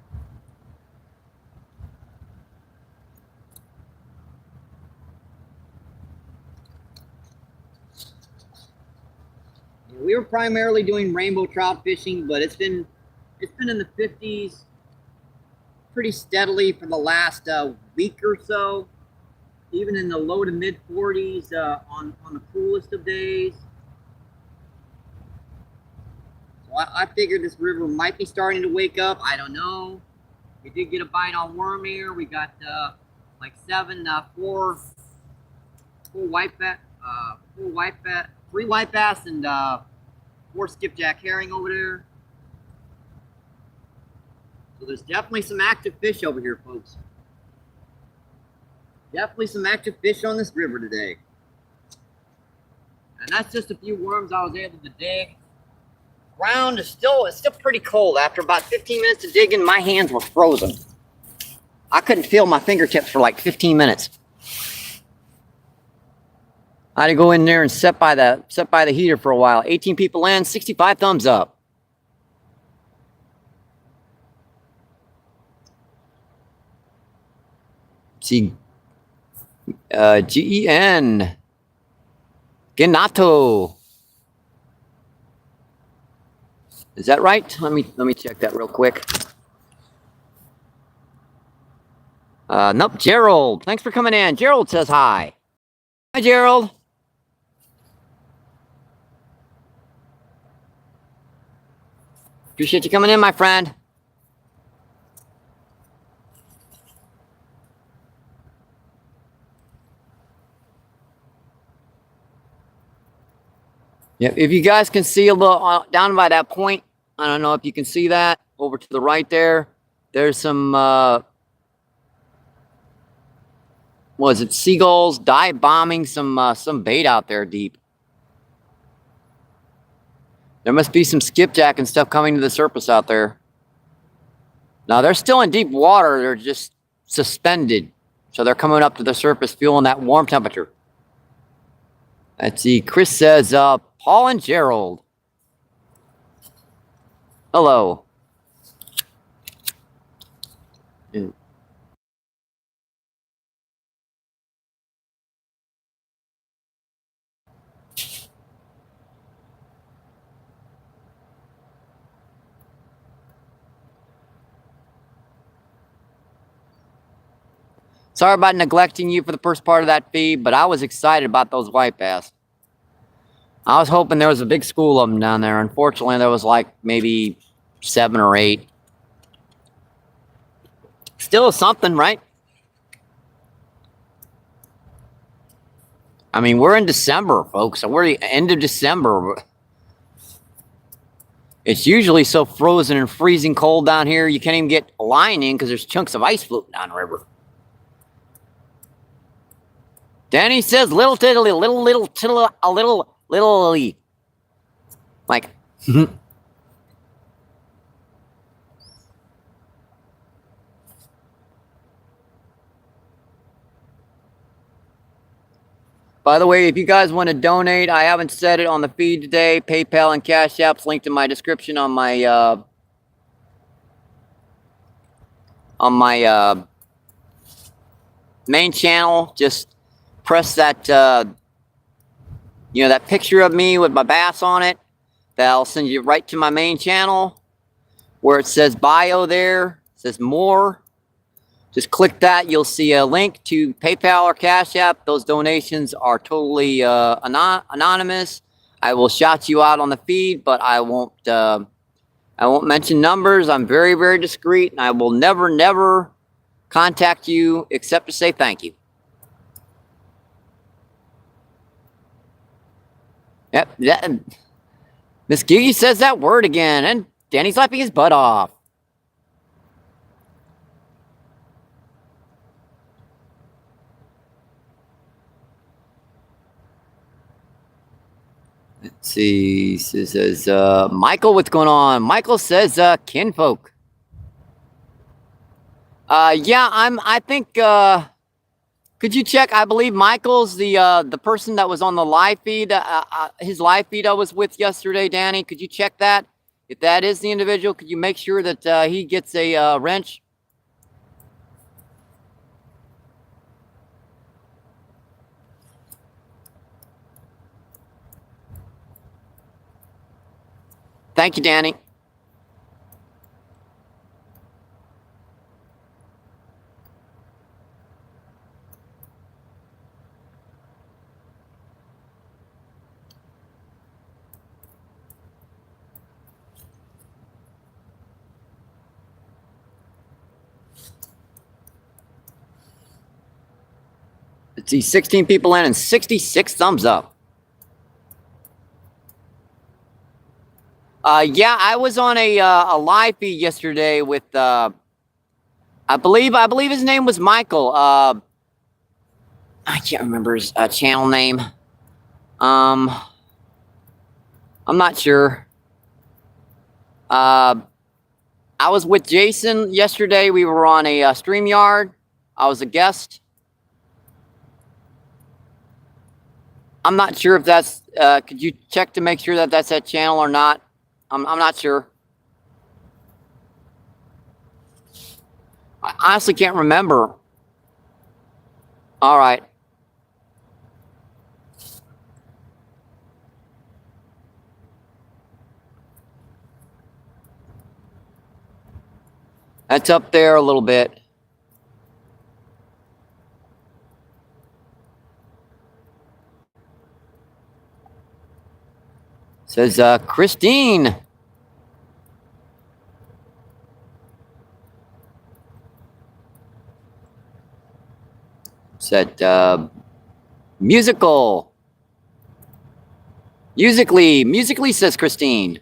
Yeah, we were primarily doing rainbow trout fishing, but it's been in the 50s pretty steadily for the last week or so. even in the low to mid 40s on the coolest of days. So I figured this river might be starting to wake up. I don't know. We did get a bite on worm here. We got like four white bass, three white bass, and 4 skipjack herring over there. So there's definitely some active fish over here, folks. Definitely some active fish on this river today. And that's just a few worms I was able to dig. Ground is still pretty cold. After about 15 minutes of digging, my hands were frozen. I couldn't feel my fingertips for like 15 minutes. I had to go in there and sit by the heater for a while. 18 people in, 65 thumbs up. See, Gen Genato. Is that right? Let me check that real quick. Nope, Gerald. Thanks for coming in. Gerald says hi. Hi, Gerald. Appreciate you coming in, my friend. Yeah, if you guys can see a little down by that point, I don't know if you can see that over to the right there. There's some was it seagulls dive bombing some bait out there deep. There must be some skipjack and stuff coming to the surface out there. Now they're still in deep water. They're just suspended, so they're coming up to the surface, feeling that warm temperature. Let's see. Chris says, Paul and Gerald. Hello. Sorry about neglecting you for the first part of that feed, but I was excited about those white bass. I was hoping there was a big school of them down there. Unfortunately, there was like maybe 7 or 8. Still something, right? I mean, we're in December, folks. So we're the end of December. It's usually so frozen and freezing cold down here, you can't even get a line in because there's chunks of ice floating down the river. Danny says, little tiddly, little tiddly, a little like. By the way, if you guys want to donate, I haven't said it on the feed today. PayPal and Cash App's linked in my description on my main channel. Just press that that picture of me with my bass on it. That'll send you right to my main channel where it says bio there. It says more. Just click that. You'll see a link to PayPal or Cash App. Those donations are totally anonymous. I will shout you out on the feed, but I won't mention numbers. I'm very, very discreet, and I will never contact you except to say thank you. Yep, Miss Gigi says that word again, and Danny's laughing his butt off. Let's see. Says Michael, what's going on? Michael says kinfolk. Yeah, I think. Could you check? I believe Michael's the person that was on the live feed. His live feed I was with yesterday, Danny. Could you check that? If that is the individual, could you make sure that he gets a wrench? Thank you, Danny. Let's see, 16 people in and 66 thumbs up. Yeah, I was on a live feed yesterday with I believe his name was Michael. I can't remember his channel name. I'm not sure. I was with Jason yesterday. We were on a StreamYard. I was a guest. I'm not sure if that's. Could you check to make sure that that's that channel or not? I'm not sure. I honestly can't remember. All right. That's up there a little bit. Says Christine. Said musical. Musically says Christine.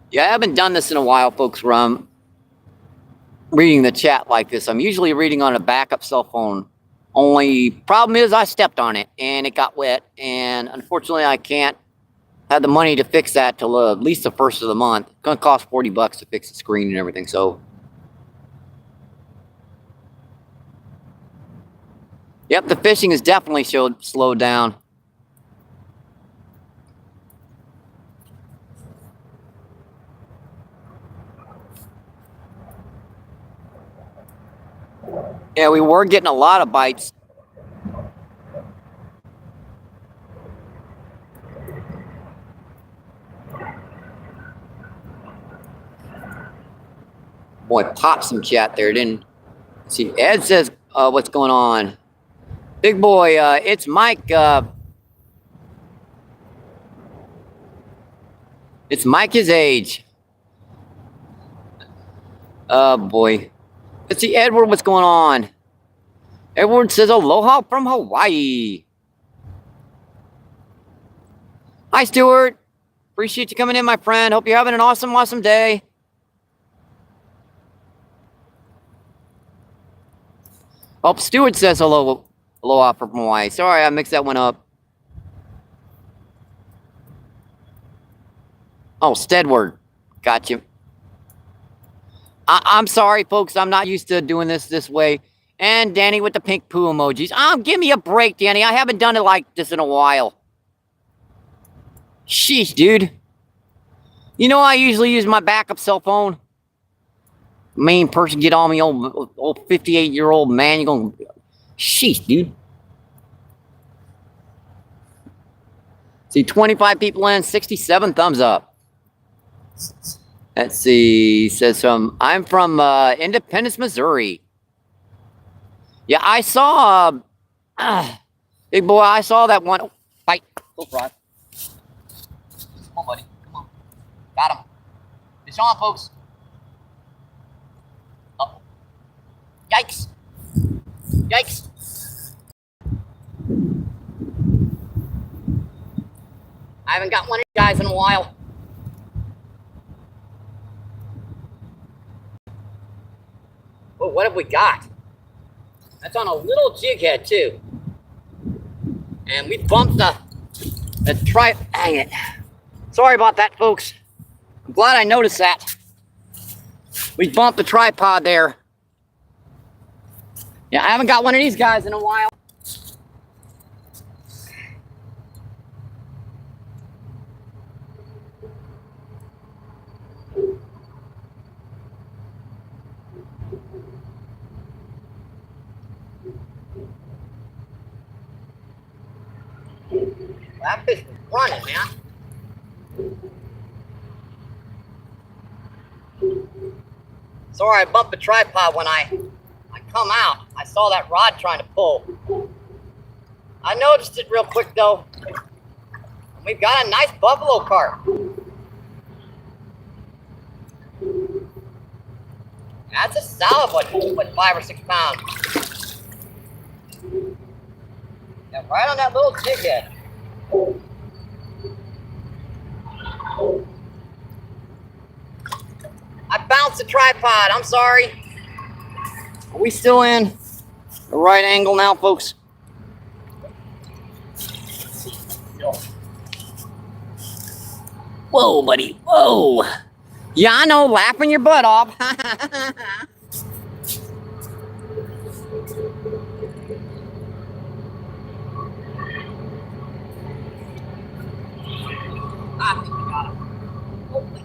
Yeah, I haven't done this in a while, folks, where I'm reading the chat like this. I'm usually reading on a backup cell phone. Only problem is I stepped on it and it got wet, and unfortunately I can't have the money to fix that till at least the first of the month. It's gonna cost $40 to fix the screen and everything. So, yep, the fishing is definitely slowed down. Yeah, we were getting a lot of bites. Boy, popped some chat there, didn't see. Ed says, what's going on? Big boy, it's Mike. It's Mike his age. Boy. Let's see, Edward, what's going on? Edward says, aloha from Hawaii. Hi, Stuart. Appreciate you coming in, my friend. Hope you're having an awesome, awesome day. Oh, Stuart says hello, aloha from Hawaii. Sorry, I mixed that one up. Oh, Stedward. Got you. I'm sorry, folks. I'm not used to doing this way. And Danny with the pink poo emojis. Give me a break, Danny. I haven't done it like this in a while. Sheesh, dude. You know I usually use my backup cell phone. Main person get on me, old 58-year-old man. You're gonna... Sheesh, dude. See, 25 people in, 67 thumbs up. Let's see. Says I'm from Independence, Missouri. Yeah, I saw big boy, I saw that one. Oh, bite. Go frog. Come on, buddy. Come on. Got him. Fish on, folks. Uh-oh. Yikes. Yikes. I haven't got one of you guys in a while. Oh, what have we got? That's on a little jig head too. And we bumped the dang it. Sorry about that, folks. I'm glad I noticed that. We bumped the tripod there. Yeah, I haven't got one of these guys in a while. That fish was running, man. Sorry, I bumped the tripod when I come out. I saw that rod trying to pull. I noticed it real quick, though. We've got a nice buffalo carp. That's a solid one, what, 5 or 6 pounds. Yeah, right on that little jig head. I bounced the tripod, I'm sorry. Are we still in the right angle now, folks? Whoa, buddy, whoa. Yeah, I know, laughing your butt off. I think we got him. Hopefully.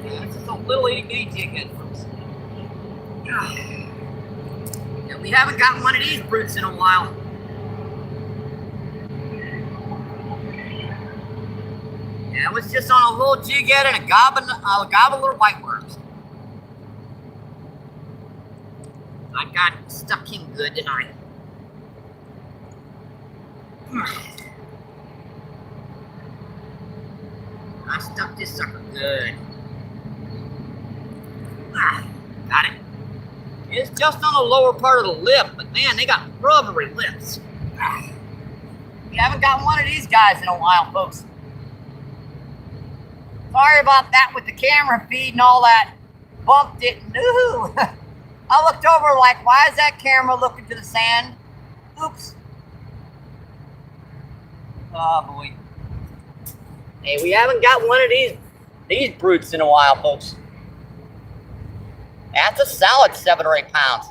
Yeah, this is a little itty bitty jig head, folks. Yeah, we haven't gotten one of these brutes in a while. Yeah, it was just on a little jig head and a gobbler white worms. I got stuck him good, didn't I? I stuck this sucker good. Got it. It's just on the lower part of the lip, but man, they got rubbery lips. We haven't got one of these guys in a while, folks. Sorry about that with the camera feed and all that. Bumped it. No. I looked over like, why is that camera looking to the sand? Oops. Oh boy. Hey, we haven't got one of these brutes in a while, folks. That's a solid 7 or 8 pounds.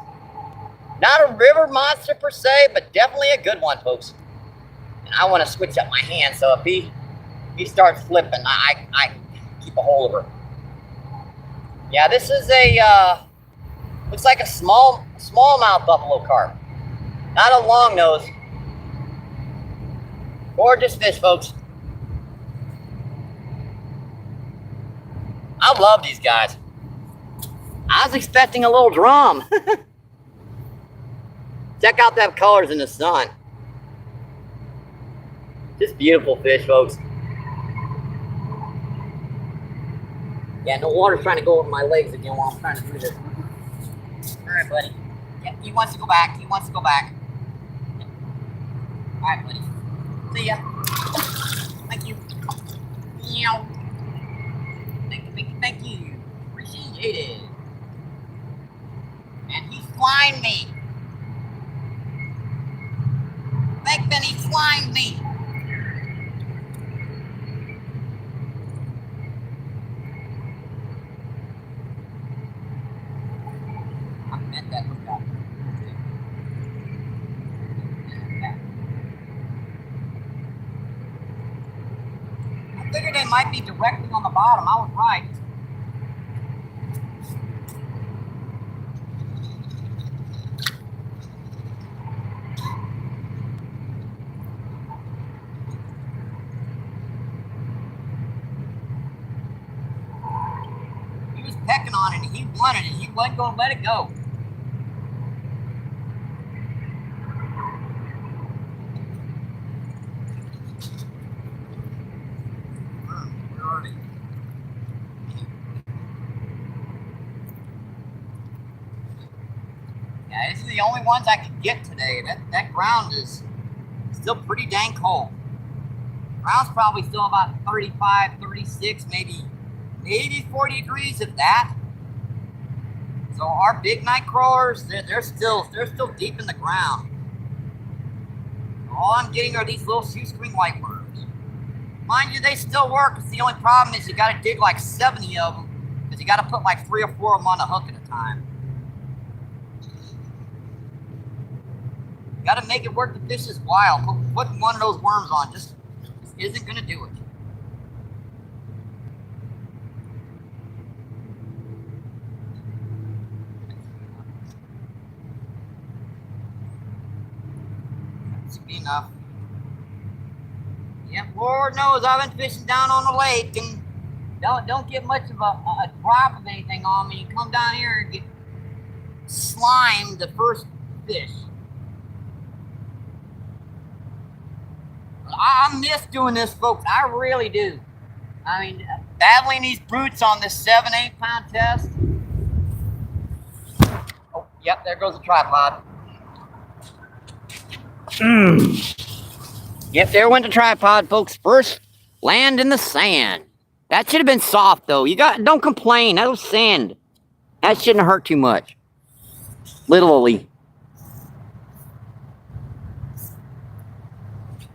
Not a river monster per se, but definitely a good one, folks. And I want to switch up my hand, so if he starts flipping, I keep a hold of her. Yeah, this is a looks like a smallmouth buffalo carp. Not a long nose. Gorgeous fish, folks. I love these guys. I was expecting a little drum. Check out them colors in the sun. Just beautiful fish, folks. Yeah, the water's trying to go over my legs again while I'm trying to do this. All right, buddy. Yeah, he wants to go back. He wants to go back. All right, buddy. See ya. Thank you. Meow. Thank you. Appreciate it. And he's flying me. Thank Ben, he's flying me. I meant that look out. I figured they might be directly on the bottom. I was right. He was pecking on it and he wanted it. He wasn't going to let it go. Yeah, this is the only ones I could get today. That ground is still pretty dang cold. Ground's probably still about 35, 36, maybe 40 degrees if that. So our big night crawlers, they're still deep in the ground. All I'm getting are these little shoestring white worms. Mind you, they still work. It's the only problem is you got to dig like 70 of them because you got to put like 3 or 4 of them on the hook at a time. You got to make it work the fish's while. Putting one of those worms on just isn't going to do it. That should be enough. Yep, Lord knows I've been fishing down on the lake and don't get much of a drop of anything on me. You come down here and get slimed the first fish. I miss doing this, folks. I really do. I mean, battling these brutes on this 7-8 pound test. Oh, yep, there goes the tripod. Yep, there went the tripod, folks. First land in the sand. That should have been soft, though. Don't complain. That was sand. That shouldn't hurt too much. Literally.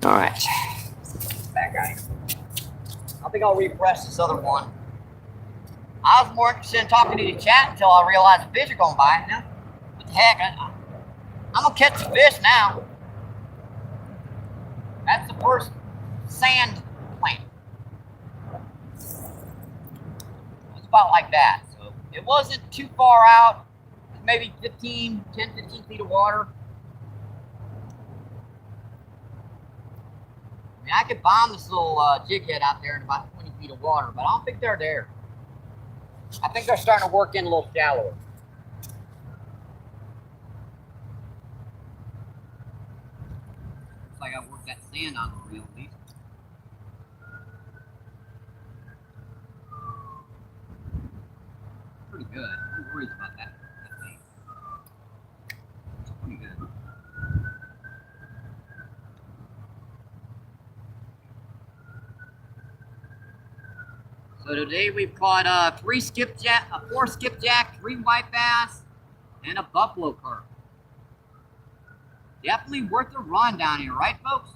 All right. Back out here. I think I'll refresh this other one. I was more interested in talking to the chat until I realized the fish are going by. Now, what the heck? I'm going to catch the fish now. That's the first sand plant. It's about like that. So it wasn't too far out. Maybe 10, 15 feet of water. I mean, I could bomb this little jig head out there in about 20 feet of water, but I don't think they're there. I think they're starting to work in a little shallower. Looks like I worked that sand on the reel at least. Pretty good. No worries about that. Pretty good. So today we've caught 4 skipjack, 3 white bass, and a buffalo carp. Definitely worth the run down here, right, folks?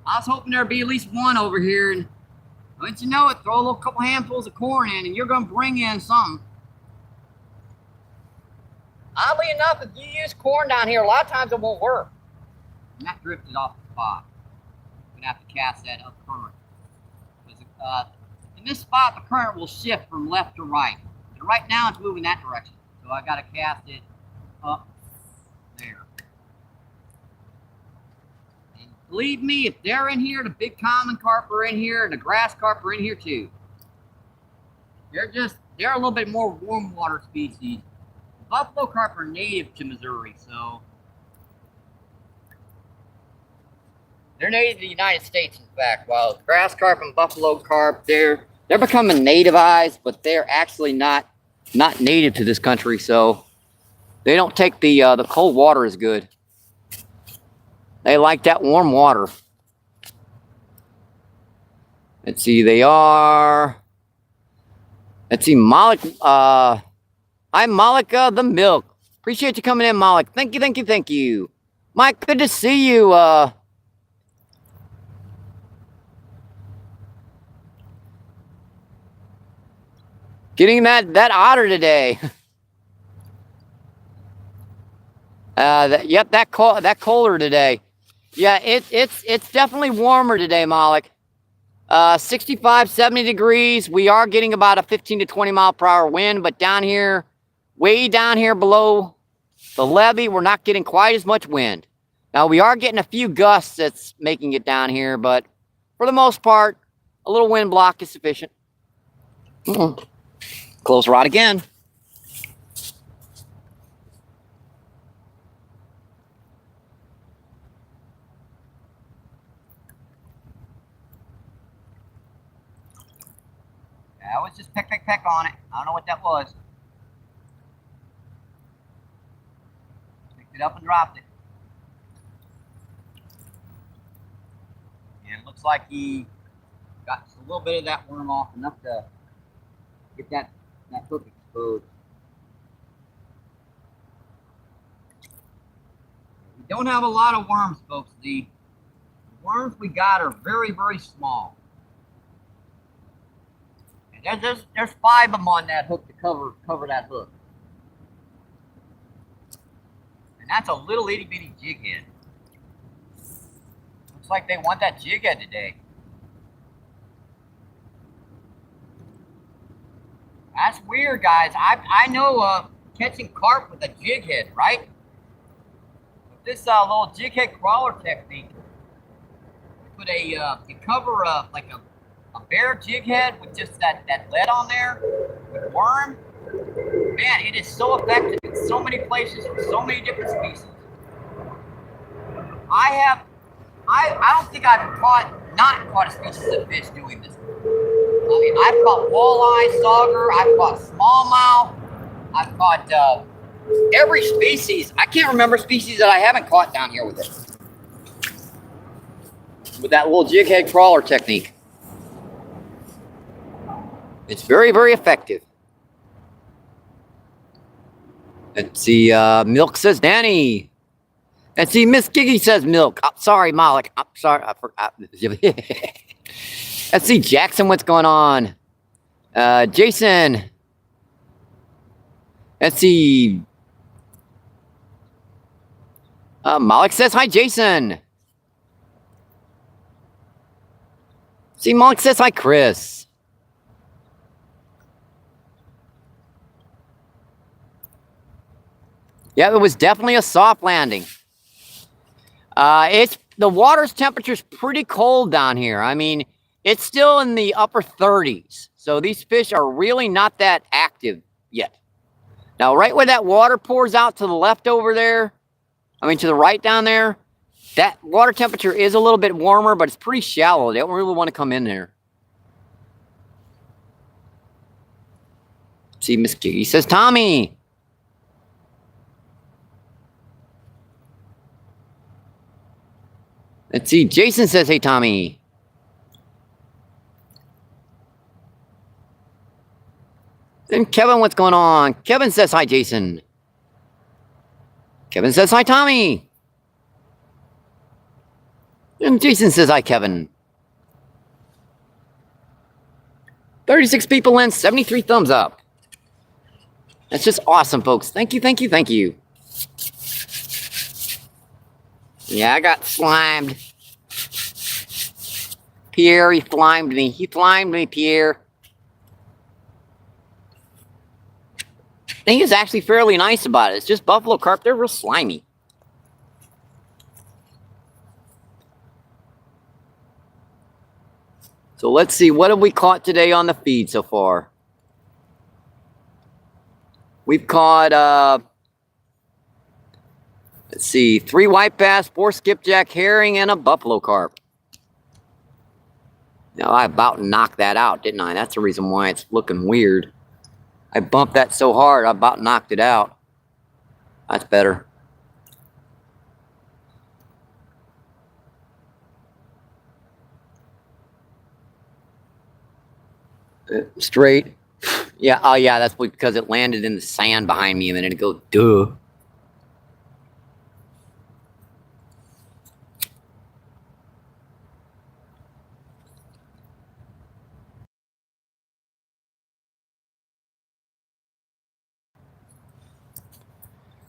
I was hoping there'd be at least one over here, and once you know it, throw a little couple handfuls of corn in, and you're going to bring in something. Oddly enough, if you use corn down here, a lot of times it won't work. And that drifted off the spot. I'm going to have to cast that up current. In this spot, the current will shift from left to right. And right now, it's moving that direction. So I got to cast it up there. And believe me, if they're in here, the big common carp are in here, and the grass carp are in here too. They're a little bit more warm water species. Buffalo carp are native to Missouri, so they're native to the United States, in fact. While grass carp and buffalo carp, they're becoming nativized, but they're actually not native to this country, so they don't take the cold water as good. They like that warm water. Let's see, let's see, Malik. I'm Malik the Milk. Appreciate you coming in, Malik. Thank you. Mike, good to see you. Getting that otter today. Yep, that colder today. Yeah, it's definitely warmer today, Malik. 65, 70 degrees. We are getting about a 15 to 20 mile per hour wind, but down here, way down here below the levee, we're not getting quite as much wind. Now, we are getting a few gusts that's making it down here, but for the most part, a little wind block is sufficient. Close rod again. I was just peck on it. I don't know what that was. Picked it up and dropped it. And it looks like he got just a little bit of that worm off, enough to get that hook exposed. We don't have a lot of worms, folks. The worms we got are very, very small. And there's 5 of them on that hook to cover that hook. And that's a little itty bitty jig head. Looks like they want that jig head today. That's weird, guys. I know catching carp with a jig head, right? With this little jig head crawler technique, you cover like a bare jig head with just that lead on there with worm. Man, it is so effective in so many places for so many different species. I don't think I've not caught a species of fish doing this. I mean, I've caught walleye, sauger, I've caught smallmouth, I've caught every species. I can't remember species that I haven't caught down here with it. With that little jig head crawler technique. It's very, very effective. Let's see, Milk says Danny. Let's see, Miss Giggy says Milk. Oh, sorry, Malik. I'm sorry, I forgot. Let's see, Jackson, what's going on? Jason. Let's see. Malik says hi, Jason. See, Malik says hi, Chris. Yeah, it was definitely a soft landing. The water's temperature's pretty cold down here. I mean, it's still in the upper 30s. So these fish are really not that active yet. Now, right where that water pours out to the left over there, I mean, to the right down there, that water temperature is a little bit warmer, but it's pretty shallow. They don't really want to come in there. See, Miss Kitty says, Tommy. Let's see, Jason says, hey, Tommy. Then Kevin, what's going on? Kevin says, hi, Jason. Kevin says, hi, Tommy. And Jason says, hi, Kevin. 36 people in, 73 thumbs up. That's just awesome, folks. Thank you, thank you, thank you. Yeah, I got slimed. Pierre, he slimed me. He slimed me, Pierre. He is actually fairly nice about it. It's just buffalo carp. They're real slimy. So let's see. What have we caught today on the feed so far? We've caught, let's see, 3 white bass, 4 skipjack, herring, and a buffalo carp. Now, I about knocked that out, didn't I? That's the reason why it's looking weird. I bumped that so hard, I about knocked it out. That's better. Straight. Yeah, oh yeah, that's because it landed in the sand behind me a minute ago. Duh.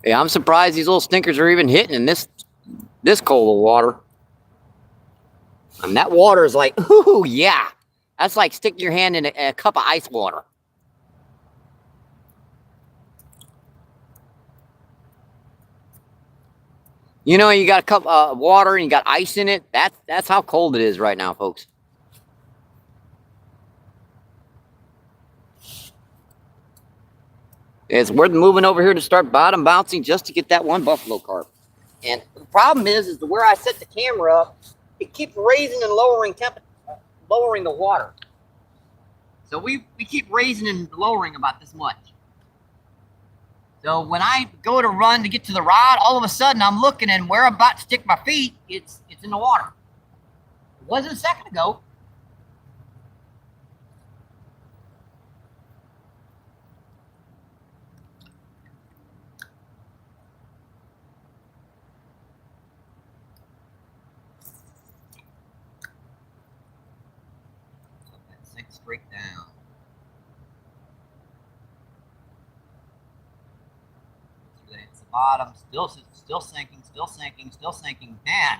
Yeah, I'm surprised these little stinkers are even hitting in this cold of water. And that water is like, ooh, yeah. That's like sticking your hand in a cup of ice water. You know, you got a cup of water and you got ice in it. That's how cold it is right now, folks. It's worth moving over here to start bottom bouncing just to get that one buffalo carp. And the problem is where I set the camera up, it keeps raising and lowering lowering the water. So we keep raising and lowering about this much. So when I go to run to get to the rod, all of a sudden I'm looking and where I'm about to stick my feet, it's in the water. It wasn't a second ago. Straight down. It's the bottom, still sinking, still sinking, still sinking. Man,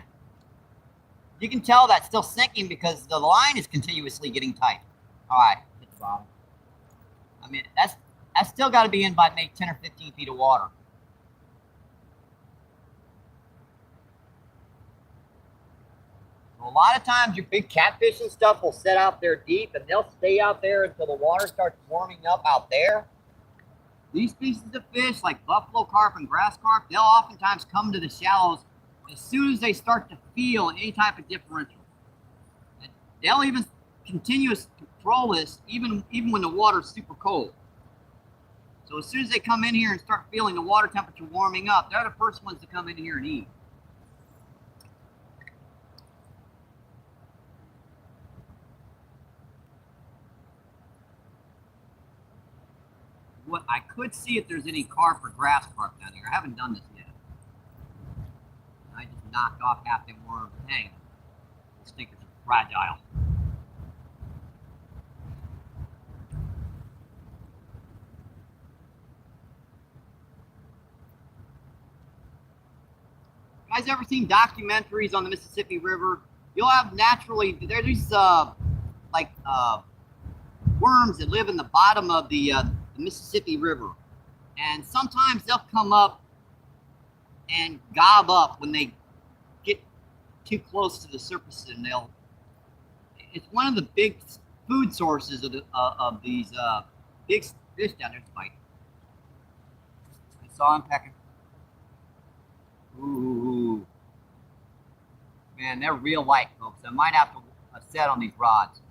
you can tell that's still sinking because the line is continuously getting tight. All right, hit the bottom. I mean, that's still got to be in by maybe 10 or 15 feet of water. A lot of times your big catfish and stuff will set out there deep and they'll stay out there until the water starts warming up out there. These species of fish like buffalo carp and grass carp, they'll oftentimes come to the shallows as soon as they start to feel any type of differential. And they'll even continuously control this even when the water's super cold. So as soon as they come in here and start feeling the water temperature warming up, they're the first ones to come in here and eat. What I could see if there's any carp or grass carp down here. I haven't done this yet. I just knocked off half the worms. Hey, these stinkers are fragile. You guys ever seen documentaries on the Mississippi River? You'll have naturally, there's these worms that live in the bottom of the Mississippi River, and sometimes they'll come up and gob up when they get too close to the surface, and it's one of the big food sources of these big fish down there. Bite. I saw him pecking. Ooh, man, they're real light, folks. I might have to set on these rods.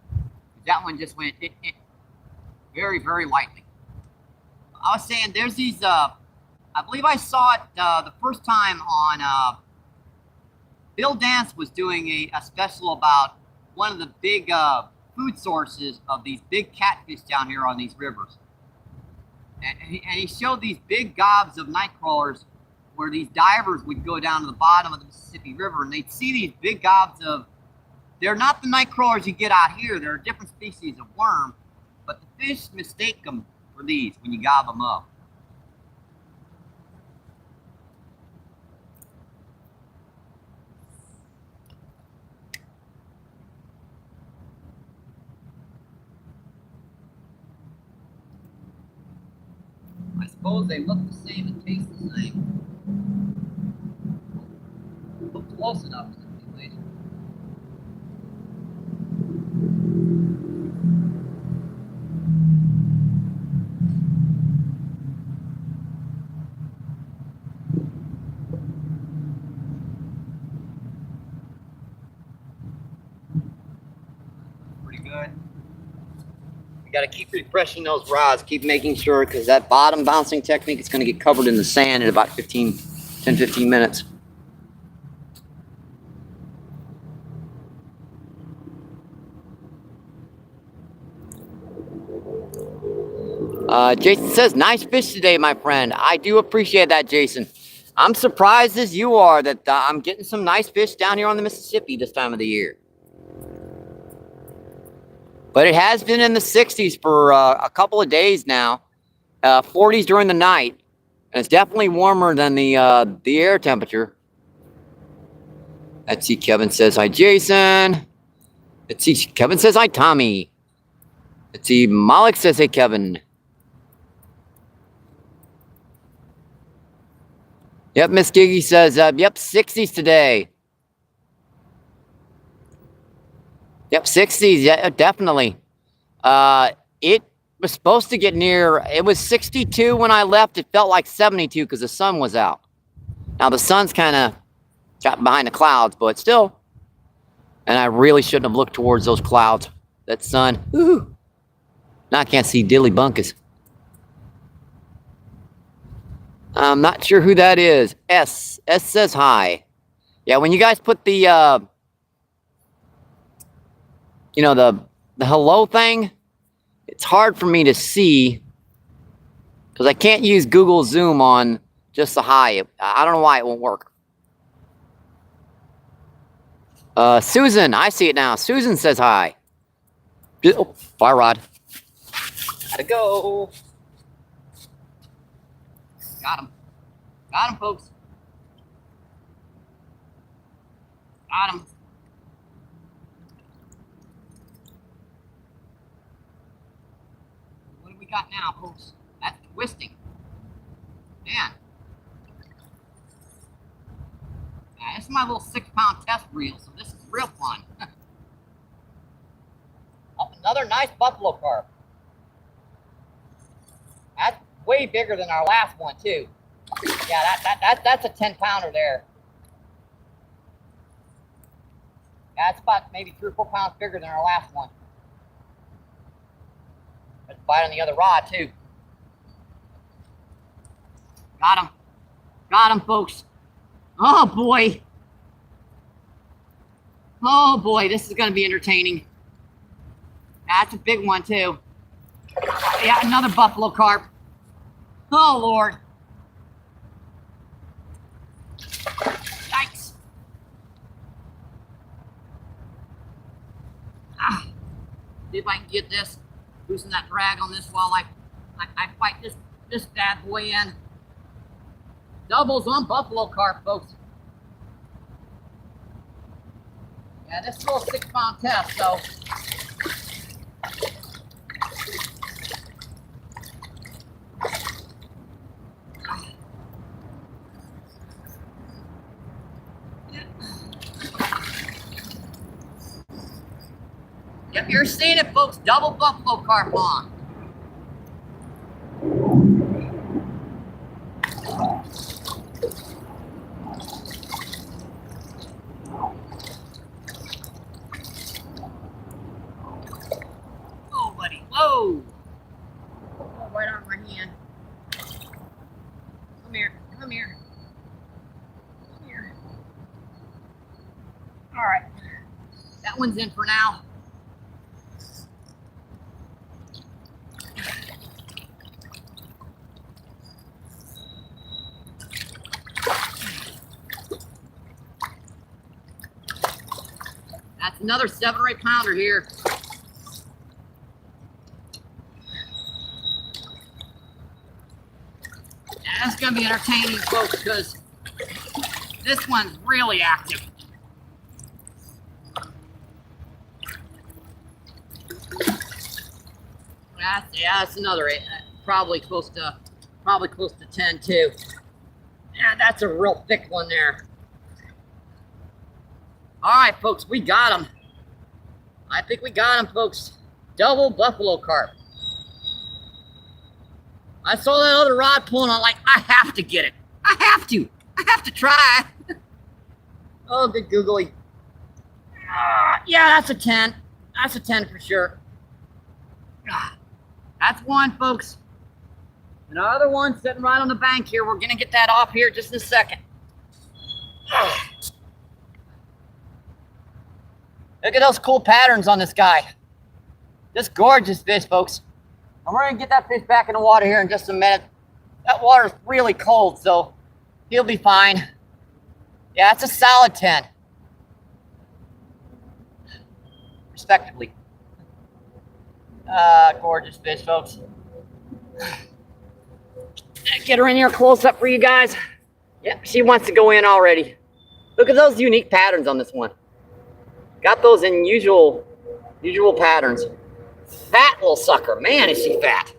That one just went very, very lightly. I was saying there's these, I believe I saw it the first time on, Bill Dance was doing a special about one of the big food sources of these big catfish down here on these rivers. And he showed these big gobs of night crawlers where these divers would go down to the bottom of the Mississippi River, and they'd see these big gobs of, they're not the night crawlers you get out here, they're a different species of worm, but the fish mistake them for these when you gob them up. I suppose they look the same and taste the same. Look close enough in some ways. Pretty good. You got to keep refreshing those rods, keep making sure, because that bottom bouncing technique is going to get covered in the sand in about 10-15 minutes. Jason says, nice fish today, my friend. I do appreciate that, Jason. I'm surprised as you are that I'm getting some nice fish down here on the Mississippi this time of the year. But it has been in the 60s for a couple of days now, 40s during the night, and it's definitely warmer than the air temperature. Let's see, Kevin says hi, Jason. Let's see, Kevin says hi, Tommy. Let's see, Malik says hey, Kevin. Yep, Miss Giggy says, yep, 60s today. Yep, 60s, yeah, definitely. It was supposed to get near, it was 62 when I left. It felt like 72 because the sun was out. Now the sun's kind of got behind the clouds, but still. And I really shouldn't have looked towards those clouds. That sun, woo. Now I can't see Dilly Bunkus. I'm not sure who that is. S says hi. Yeah, when you guys put the, you know, the hello thing, it's hard for me to see because I can't use Google Zoom on just the hi. I don't know why it won't work. Susan, I see it now. Susan says hi. Oh, fire rod. Gotta go. Got him. Got him, folks. Got him. What do we got now, folks? That's twisting. Man. Yeah, this is my little 6-pound test reel, so this is real fun. Oh, another nice buffalo carp. That's way bigger than our last one, too. Yeah, that's a 10-pounder there. Yeah, it's about maybe 3 or 4 pounds bigger than our last one. Let's bite on the other rod too. Got him. Got him, folks. Oh boy. Oh boy, this is going to be entertaining. That's a big one too. Yeah, another buffalo carp. Oh Lord. Yikes. See if I can get this, loosen that drag on this while I fight this bad boy in. Doubles on buffalo carp, folks. Yeah, this is a little 6-pound test, so. Yep, you're seeing it, folks. Double buffalo carp on. Oh, buddy. Whoa. Oh, right on my hand. Come here. Come here. Come here. All right. That one's in for now. That's another 7 or 8 pounder here. That's going to be entertaining, folks, because this one's really active. That's another 8. Probably close to 10 too. Yeah, that's a real thick one there. All right, folks, we got him. I think we got him, folks. Double buffalo carp. I saw that other rod pulling on, like, I have to get it. I have to try. Oh, good googly. Yeah, that's a 10. That's a 10 for sure. That's one, folks. Another one sitting right on the bank here. We're going to get that off here just in a second. Look at those cool patterns on this guy. Just gorgeous fish, folks. And we're going to get that fish back in the water here in just a minute. That water's really cold, so he'll be fine. Yeah, it's a solid 10. Respectively. Gorgeous fish, folks. Get her in here close up for you guys. Yep, she wants to go in already. Look at those unique patterns on this one. Got those unusual patterns. Fat little sucker. Man, is she fat.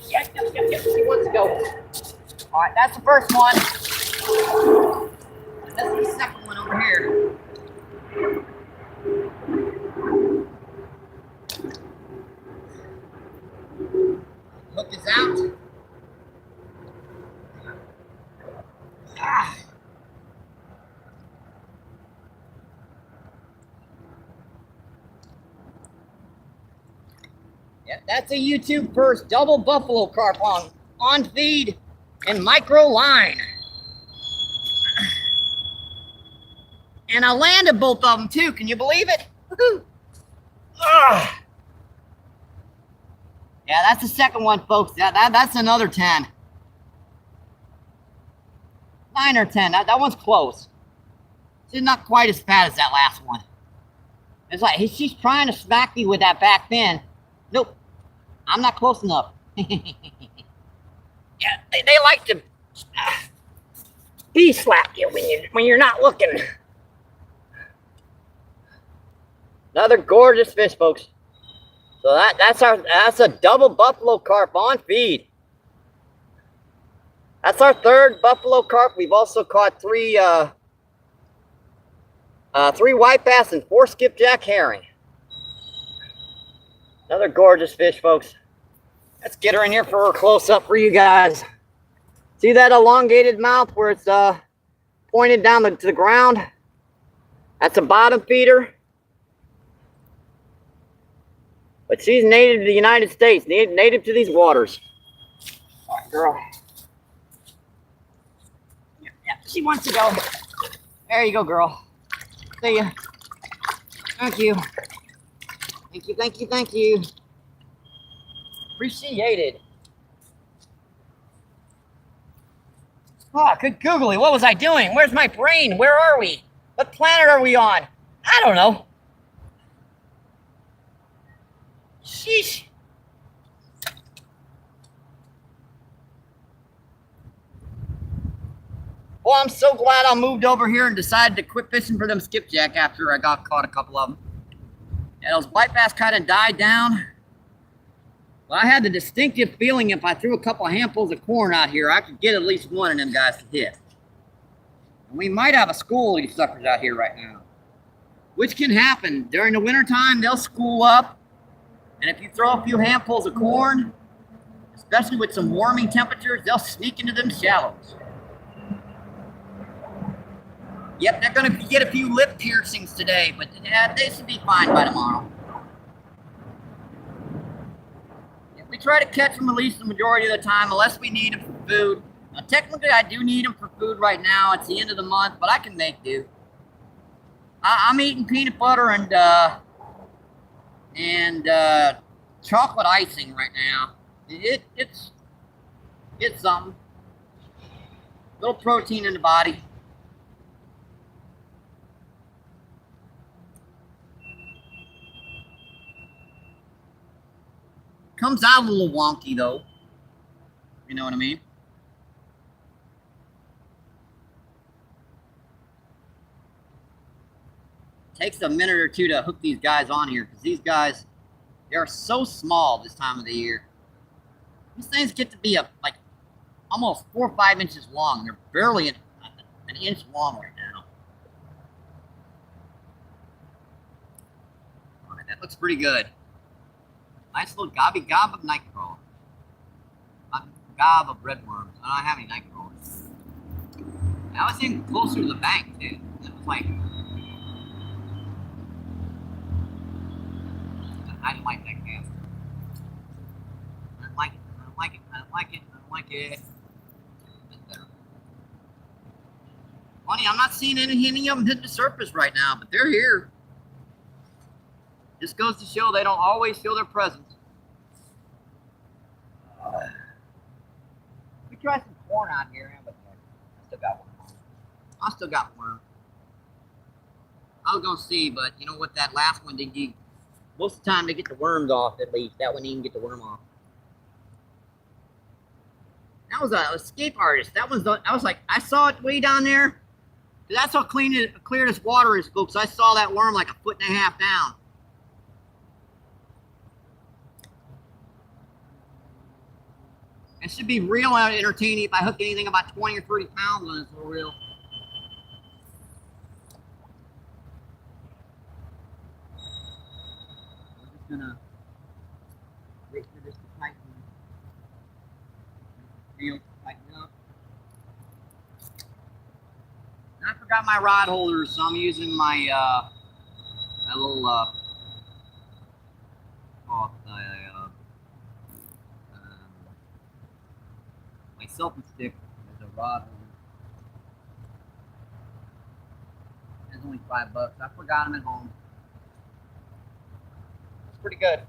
Yes, she wants to go. All right, that's the first one. This is the second one over here. Hook is out. Yeah, that's a YouTube first. Double buffalo carp on feed and micro line. And I landed both of them too. Can you believe it? Woohoo! Yeah, that's the second one, folks. That's another 10. 9 or 10. That one's close. She's not quite as fat as that last one. It's like she's trying to smack me with that back fin. Nope. I'm not close enough. Yeah, they like to slap you when you're not looking. Another gorgeous fish, folks. So that's a double buffalo carp on feed. That's our third buffalo carp. We've also caught three white bass and 4 skipjack herring. Another gorgeous fish, folks. Let's get her in here for a close-up for you guys. See that elongated mouth where it's pointed down to the ground? That's a bottom feeder. But she's native to the United States, native to these waters. All right, girl. Yeah, she wants to go. There you go, girl. See ya. Thank you. Thank you, thank you, thank you. Appreciated. Oh, good googly. What was I doing? Where's my brain? Where are we? What planet are we on? I don't know. Sheesh. Well, I'm so glad I moved over here and decided to quit fishing for them skipjack after I got caught a couple of them. Yeah, those bite bass kind of died down. Well, I had the distinctive feeling if I threw a couple of handfuls of corn out here, I could get at least one of them guys to hit. And we might have a school of these suckers out here right now. Which can happen. During the wintertime, they'll school up. And if you throw a few handfuls of corn, especially with some warming temperatures, they'll sneak into them shallows. Yep, they're going to get a few lip piercings today, but they should be fine by tomorrow. We try to catch them at least the majority of the time, unless we need them for food. Now, technically, I do need them for food right now. It's the end of the month, but I can make do. I'm eating peanut butter and chocolate icing right now. It's something. A little protein in the body. Comes out a little wonky though. You know what I mean? Takes a minute or two to hook these guys on here because these guys, they're so small this time of the year. These things get to be like almost 4 or 5 inches long. They're barely an inch long right now. All right, that looks pretty good. Nice little gobby gob of night crawler. Gob of redworms. I don't have any night crawlers. I was in closer to the bank too. It was like I don't like that cast. I don't like it. I don't like it. I don't like it. I don't like it. Funny, I'm not seeing any of them hit the surface right now, but they're here. This goes to show they don't always show their presence. We tried some corn out here, but I still got one. I still got one. I was gonna see, but you know what? That last one did you? Most of the time they get the worms off at least. That one didn't get the worm off. That was a escape artist. That was I was like, I saw it way down there. That's how clear this water is, folks. I saw that worm like 1.5 feet down. It should be real entertaining if I hook anything about 20 or 30 pounds on this little reel. We're just gonna wait for this to tighten. Reel to tighten up. And I forgot my rod holder, so I'm using my my little my selfie stick as a rod holder. It's only $5. I forgot them at home. It's pretty good.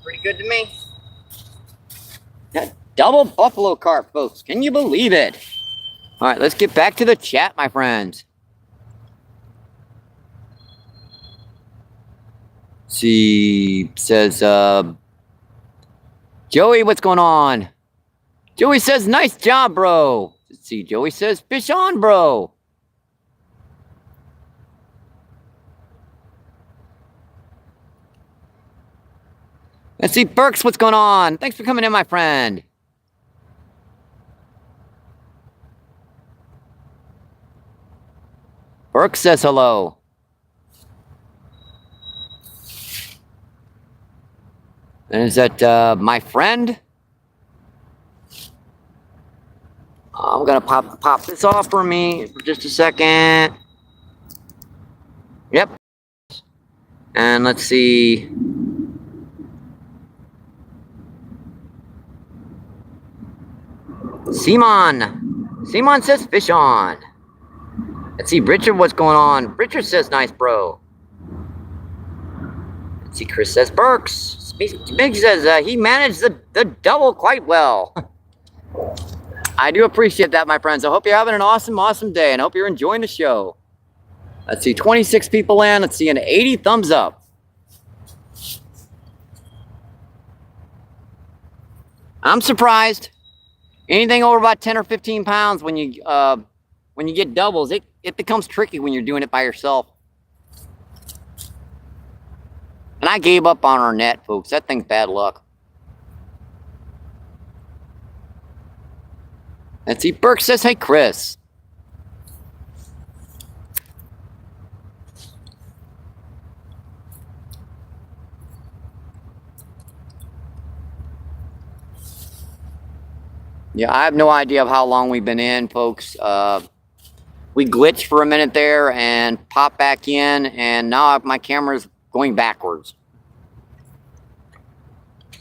Pretty good to me. That double buffalo carp, folks. Can you believe it? All right, let's get back to the chat, my friends. See, says Joey, what's going on? Joey says, nice job, bro. Let's see, Joey says, fish on, bro. Let's see, Burks, what's going on? Thanks for coming in, my friend. Burks says hello. And is that my friend? I'm gonna pop this off for me for just a second. Yep. And let's see. Simon says fish on. Let's see, Richard, what's going on? Richard says nice, bro. Let's see, Chris says Burks. Big says he managed the double quite well. I do appreciate that, my friends. I hope you're having an awesome day, and I hope you're enjoying the show. Let's see, 26 people in. Let's see, an 80 thumbs up. I'm surprised. Anything over about 10 or 15 pounds when you get doubles, it becomes tricky when you're doing it by yourself. And I gave up on our net, folks. That thing's bad luck. Let's see. Burke says, hey, Chris. Yeah, I have no idea of how long we've been in, folks. We glitched for a minute there and popped back in, and now my camera's going backwards.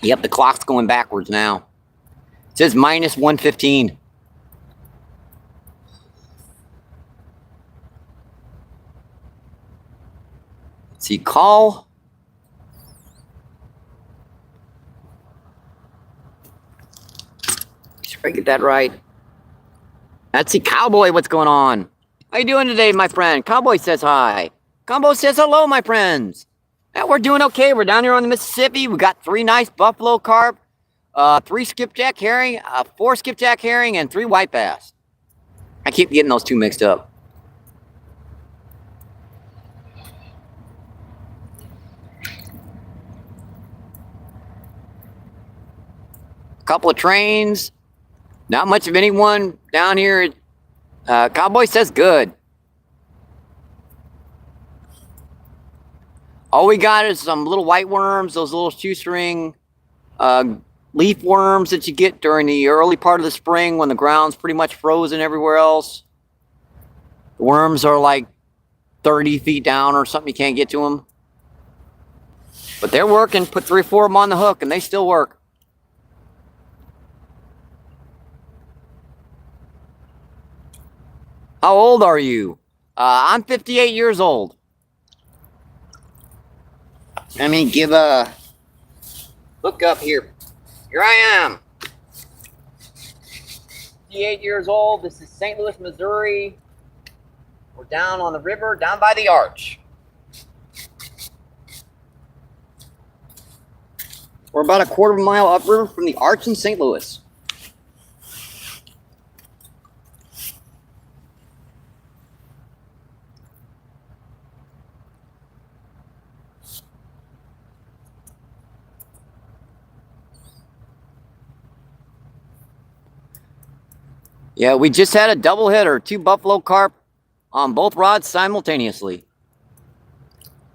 Yep, the clock's going backwards now. It says minus 115. Let's see, call. If I get that right. Let's see, Cowboy, what's going on? How you doing today, my friend? Cowboy says hi. Combo says hello, my friends. Yeah, we're doing okay. We're down here on the Mississippi. We got 3 nice buffalo carp, 3 skipjack herring, 4 skipjack herring, and 3 white bass. I keep getting those 2 mixed up. A couple of trains. Not much of anyone down here. Cowboy says good. All we got is some little white worms, those little shoestring leaf worms that you get during the early part of the spring when the ground's pretty much frozen everywhere else. The worms are like 30 feet down or something. You can't get to them. But they're working. Put 3 or 4 of them on the hook and they still work. How old are you? I'm 58 years old. Let me give a look up here. Here I am. 58 years old. This is St. Louis, Missouri. We're down on the river, down by the arch. We're about a quarter of a mile upriver from the arch in St. Louis. Yeah, we just had a double hitter, 2 buffalo carp on both rods simultaneously.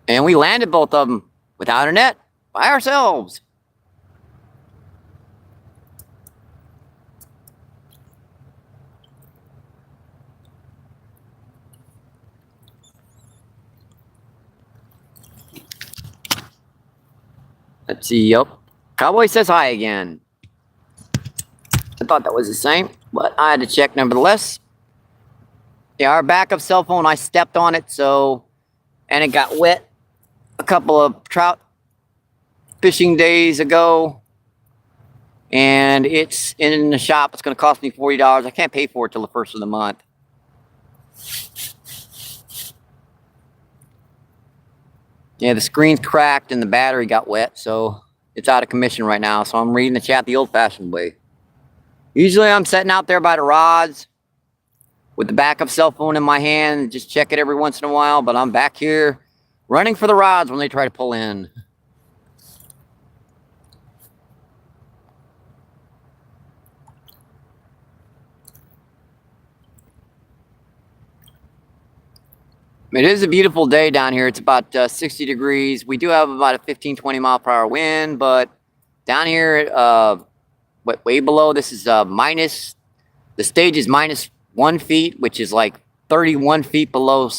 And we landed both of them without a net, by ourselves. Let's see, yep. Cowboy says hi again. I thought that was the same, but I had to check nevertheless. Yeah, our backup cell phone, I stepped on it, and it got wet a couple of trout fishing days ago. And it's in the shop. It's going to cost me $40. I can't pay for it till the first of the month. Yeah, the screen's cracked and the battery got wet, so it's out of commission right now. So I'm reading the chat the old-fashioned way. Usually I'm sitting out there by the rods with the backup cell phone in my hand and just check it every once in a while, but I'm back here running for the rods when they try to pull in. It is a beautiful day down here. It's about 60 degrees. We do have about a 15-20 mile per hour wind, but down here, way below, this is minus, the stage is minus 1 feet, which is like 31 feet below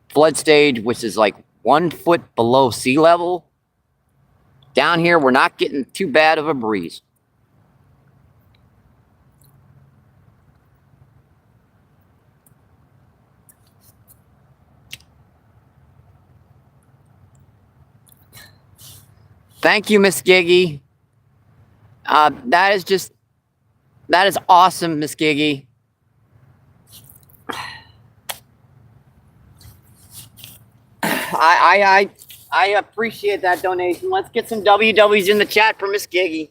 flood stage, which is like 1 foot below sea level. Down here, we're not getting too bad of a breeze. Thank you, Miss Giggy. That is awesome, Miss Giggy. I appreciate that donation. Let's get some WWs in the chat for Miss Giggy.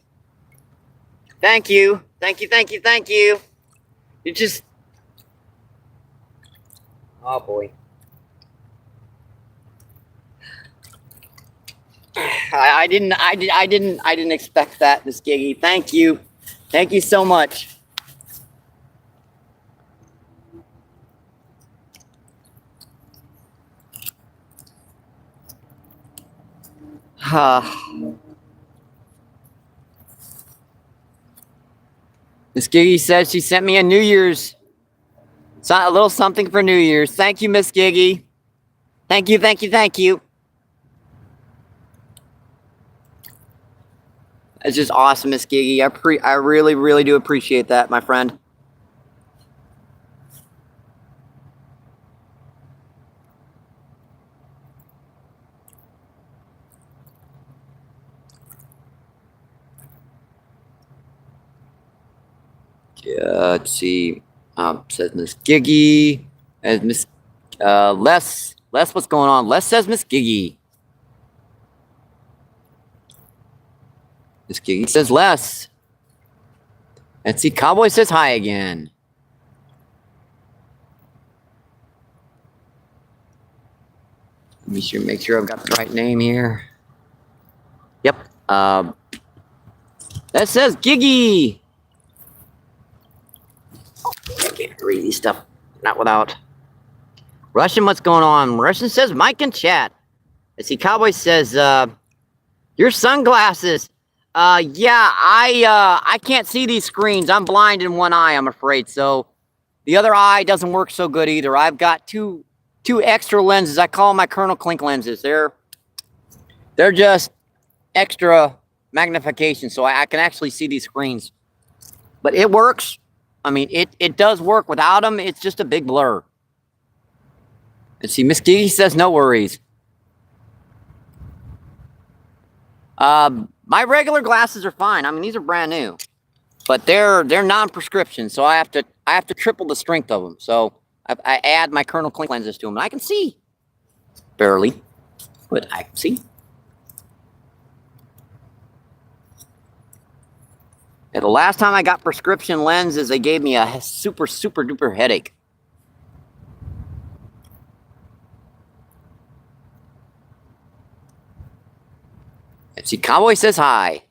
Thank you. Thank you, thank you, thank you. You just... Oh, boy. I didn't expect that, Miss Giggy. Thank you. Thank you so much. Miss Giggy said she sent me a New Year's. A little something for New Year's. Thank you, Miss Giggy. Thank you, thank you, thank you. It's just awesome, Miss Giggy. I really, really do appreciate that, my friend. Let's see. Says Miss Giggy. As Miss Les, what's going on? Les says Miss Giggy. Miss Giggy says Les. Let's see. Cowboy says hi again. Let me make sure I've got the right name here. Yep. That says Giggy. I can't read these stuff. Not without. Russian, what's going on? Russian says Mike in chat. Let's see. Cowboy says, your sunglasses. Yeah, I can't see these screens. I'm blind in one eye, I'm afraid. So the other eye doesn't work so good either. I've got two extra lenses. I call them my Colonel Klink lenses. They're just extra magnification, so I can actually see these screens. But it works. I mean, it does work. Without them, it's just a big blur. Let's see, Miss Giggy says no worries. My regular glasses are fine. I mean, these are brand new, but they're non-prescription, so I have to triple the strength of them. So I add my Colonel Klink lenses to them, and I can see barely, but I can see. Yeah, the last time I got prescription lenses, they gave me a super duper headache. Let's see, Cowboy says hi.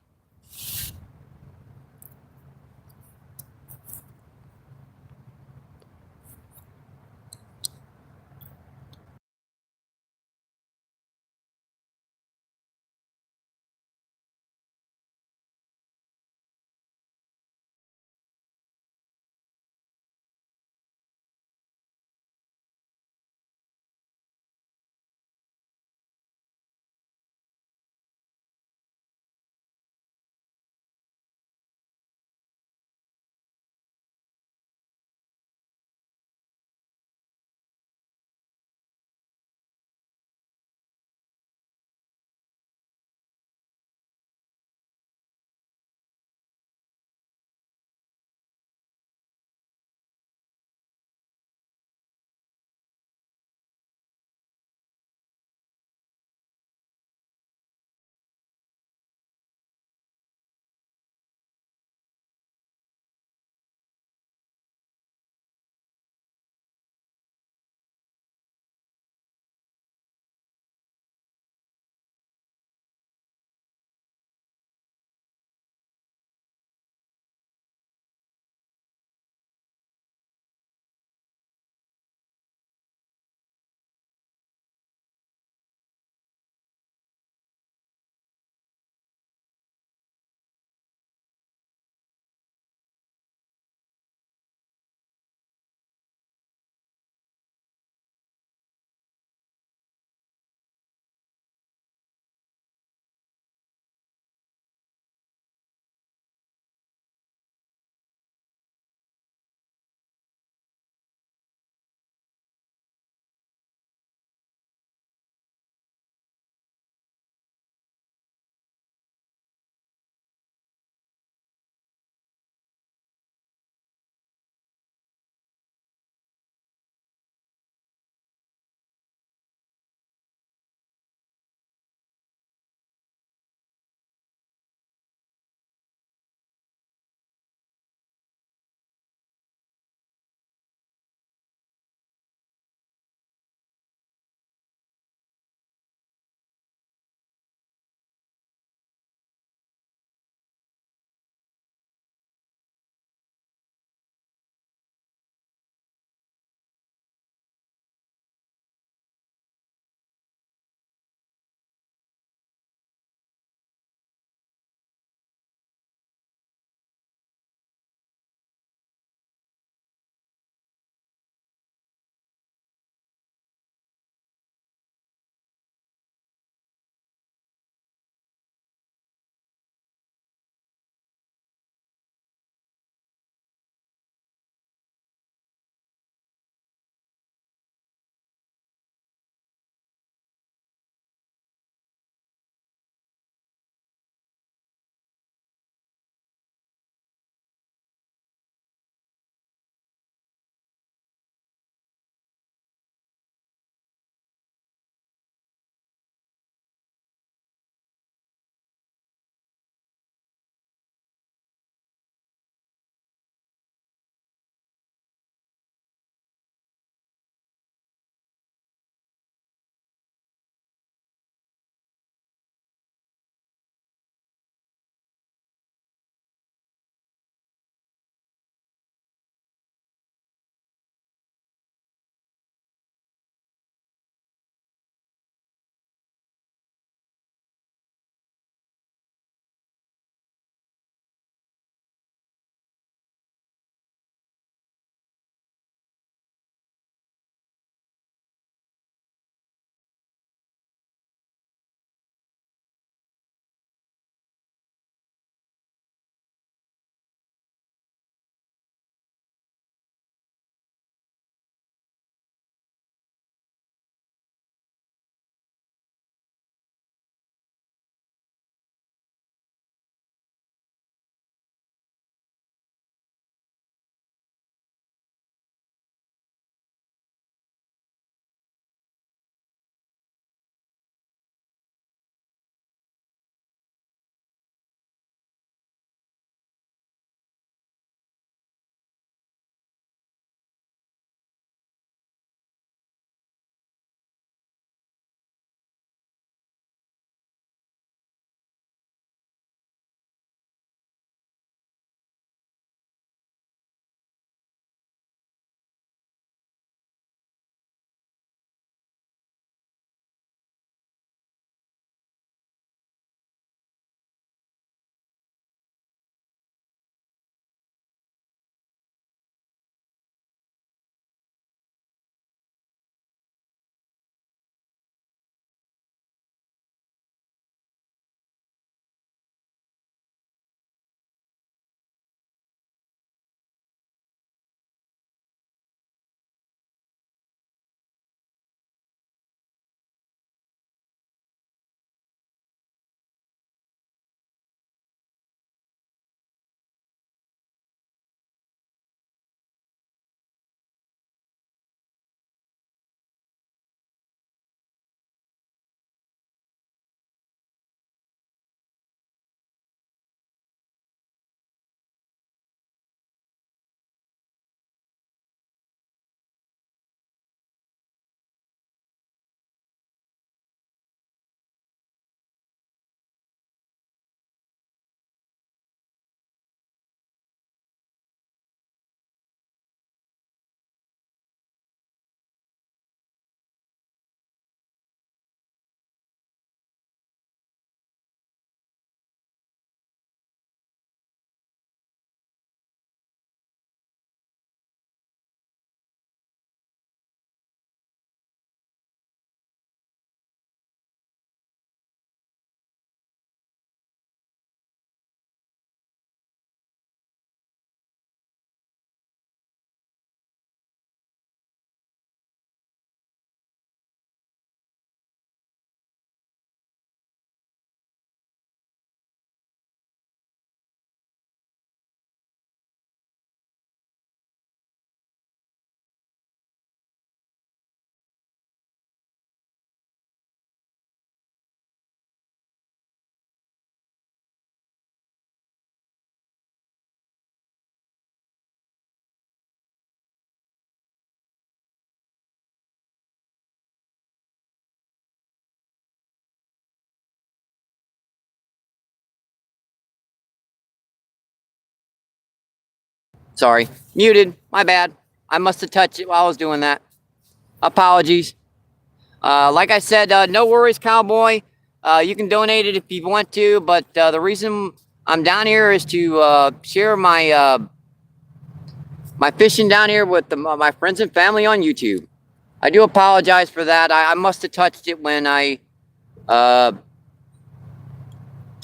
Sorry, muted. My bad. I must have touched it while I was doing that. Apologies. Like I said, no worries, cowboy. You can donate it if you want to, but the reason I'm down here is to share my my fishing down here with my friends and family on YouTube. I do apologize for that. I must have touched it when I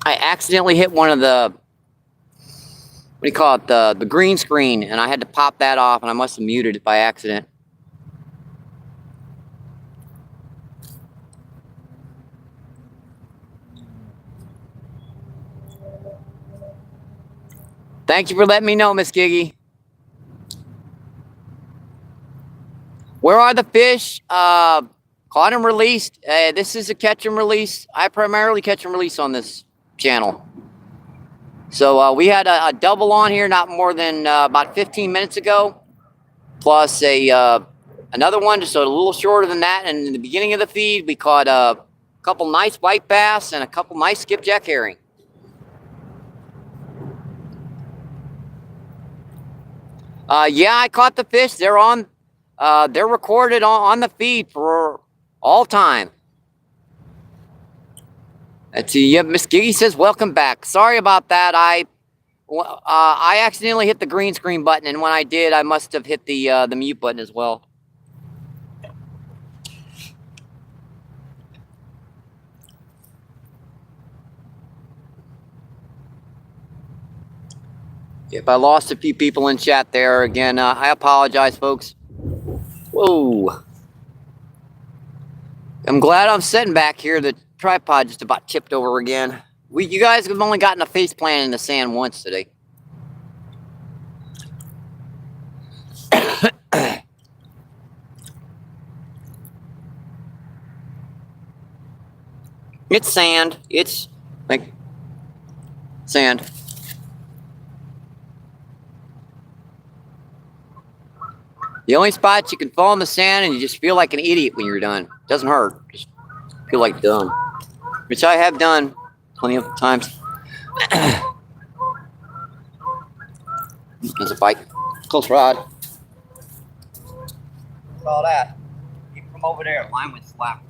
accidentally hit one of the, what do you call it, the green screen, and I had to pop that off, and I must have muted it by accident. Thank you for letting me know, Miss Giggy. Where are the fish? Caught and released. This is a catch and release. I primarily catch and release on this channel. So we had a double on here not more than about 15 minutes ago, plus another one just a little shorter than that. And in the beginning of the feed, we caught a couple nice white bass and a couple nice skipjack herring. Yeah, I caught the fish. They're on. They're recorded on the feed for all time. Let's see. Yep, Miss Giggy says welcome back. Sorry about that. I accidentally hit the green screen button, and when I did, I must have hit the mute button as well. If I lost a few people in chat there, again, I apologize, folks. Whoa. I'm glad I'm sitting back here. The tripod just about tipped over again. You guys have only gotten a face plant in the sand once today. It's sand. It's like sand. The only spot you can fall in the sand and you just feel like an idiot when you're done. Doesn't hurt. Just feel like dumb. Which I have done plenty of times. There's a bite. Close rod. What's all that? Keep from over there. Line went slack.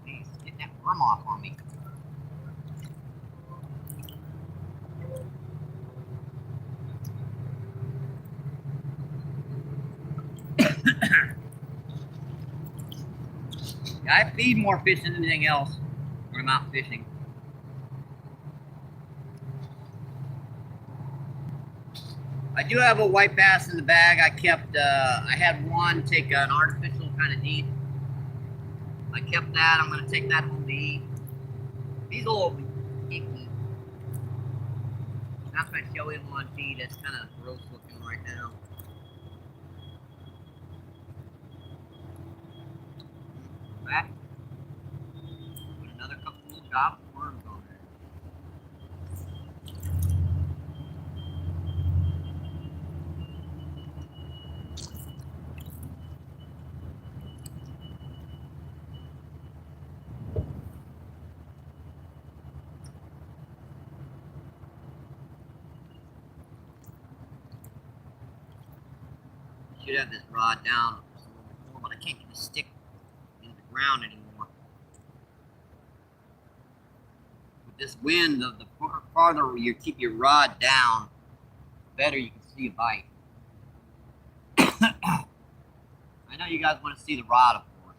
Please, get that worm off on me. I feed more fish than anything else when I'm out fishing. I do have a white bass in the bag. I had one take an artificial kind of deep. I kept that. I'm going to take that home to eat. He's a little icky. Not going to show him on feed. It's kind of gross looking right now. Back. Put another couple little drops of worms on there. Should have this rod down just a little bit more, but I can't get the stick in the ground anymore. With this wind, the farther you keep your rod down, the better you can see a bite. I know you guys want to see the rod, of course.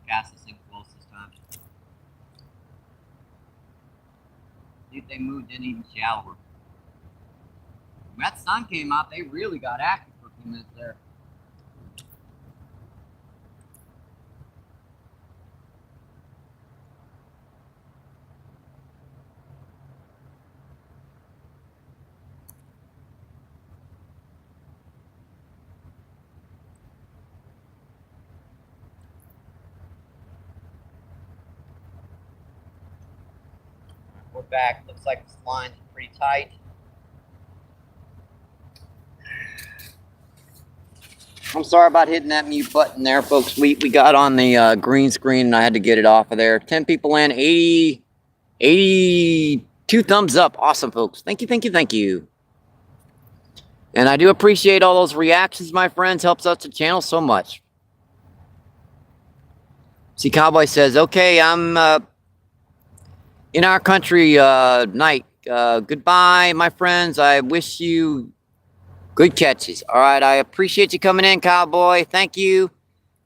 Cast this thing close this time. See if they moved in even shallower. When that sun came out, they really got active for a few minutes there. We're back. Looks like this line's pretty tight. I'm sorry about hitting that mute button there, folks. We got on the green screen and I had to get it off of there. 10 people in, 82 thumbs up. Awesome, folks. Thank you, thank you, thank you. And I do appreciate all those reactions, my friends. Helps us the channel so much. See, Cowboy says, okay, I'm in our country night. Goodbye, my friends. I wish you good catches. All right, I appreciate you coming in, Cowboy. Thank you.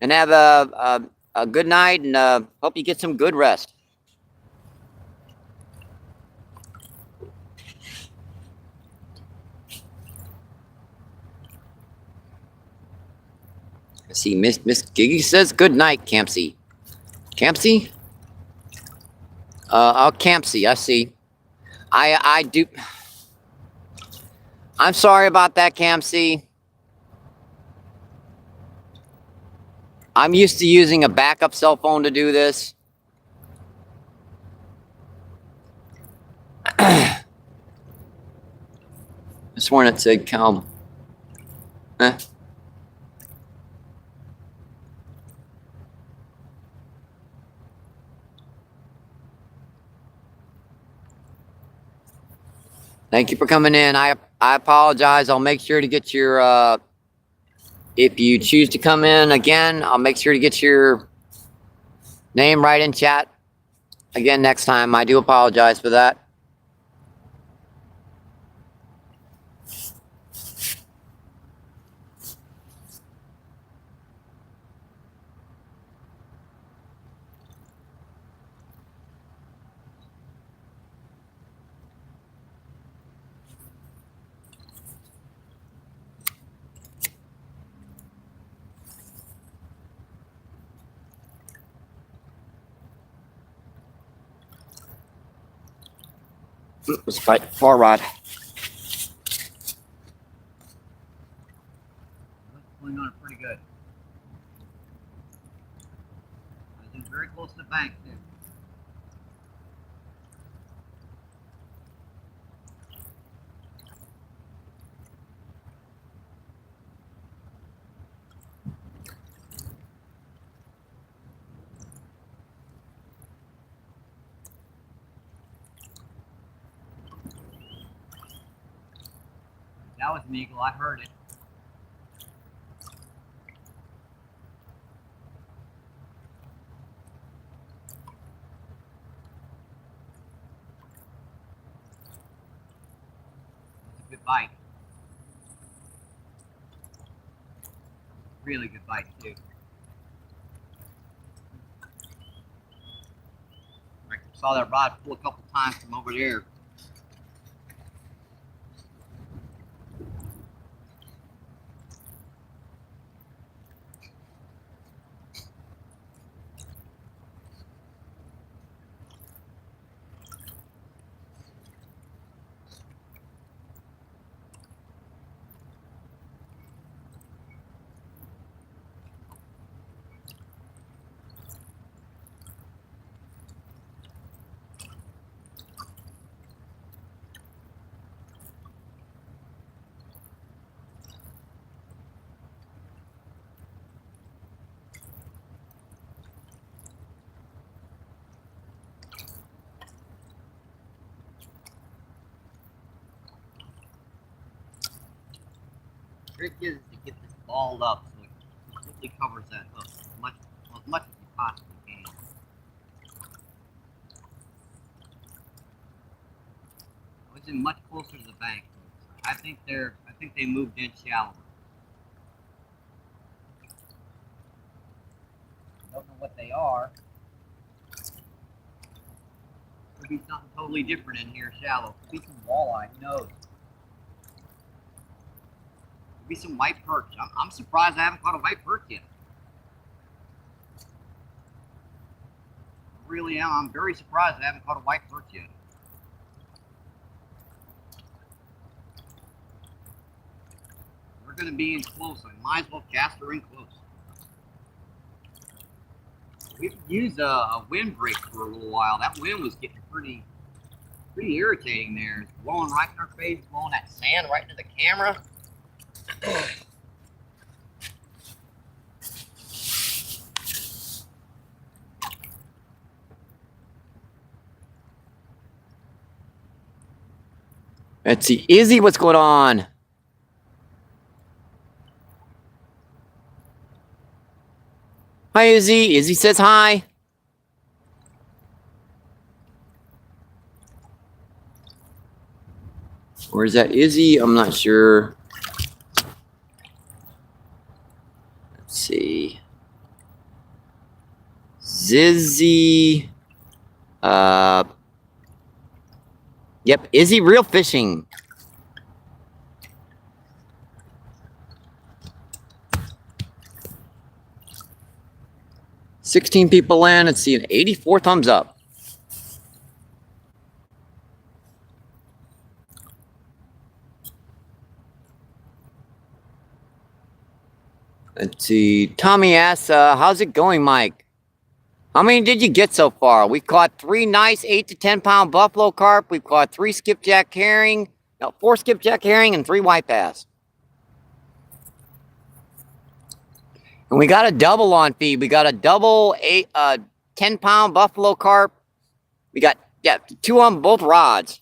And have a good night, and hope you get some good rest. I see Miss Giggy says good night, Campsy. Campsy? Oh, Campsy, I see. I do. I'm sorry about that, Campsy. I'm used to using a backup cell phone to do this. This one it said calm. Thank you for coming in. I apologize. I'll make sure to get your if you choose to come in again, I'll make sure to get your name right in chat again next time. I do apologize for that. Let's fight far rod. Pulling on it pretty good. I was very close to the bank too. That was an eagle. I heard it. That's a good bite. Really good bite too. I saw that rod pull a couple times from over there. Trick is to get this balled up so it completely covers that hook as much as you possibly can. I was in much closer to the bank, folks. I think they moved in shallower. Don't know what they are. Could be something totally different in here shallow. Could be some walleye, who knows? Be some white perch. I'm surprised I haven't caught a white perch yet. I really am. I'm very surprised I haven't caught a white perch yet. We're going to be in close. I might as well cast her in close. We've used a windbreak for a little while. That wind was getting pretty Pretty irritating there. It's blowing right in our face, blowing that sand right into the camera. Let's see. Izzy, what's going on? Hi, Izzy. Izzy says hi. Where's that Izzy? I'm not sure. Let's see. Zizzy. Yep, Izzy Real Fishing. $16 people in. Let's see, an 84 thumbs up. Let's see. Tommy asks, how's it going, Mike? How many did you get so far? We caught 3 nice 8 to 10 pound buffalo carp. We've caught 3 skipjack herring. No, 4 skipjack herring and 3 white bass. And we got a double on feed. We got a double 10 pound buffalo carp. We got 2 on both rods.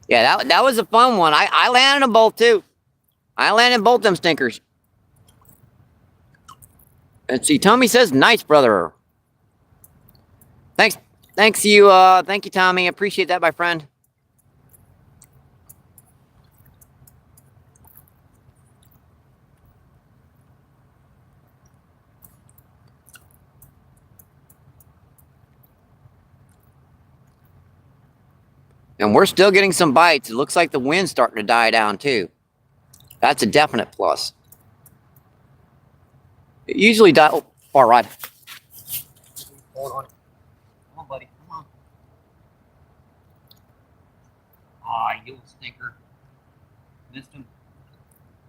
Yeah, that was a fun one. I landed them both too. I landed both them stinkers. Let's see. Tommy says, nice, brother. Thanks. Thank you, Tommy. Appreciate that, my friend. And we're still getting some bites. It looks like the wind's starting to die down too. That's a definite plus. It usually dies. Oh, far right. Hold on. Come on, buddy. Come on. Ah, you little stinker. Missed him.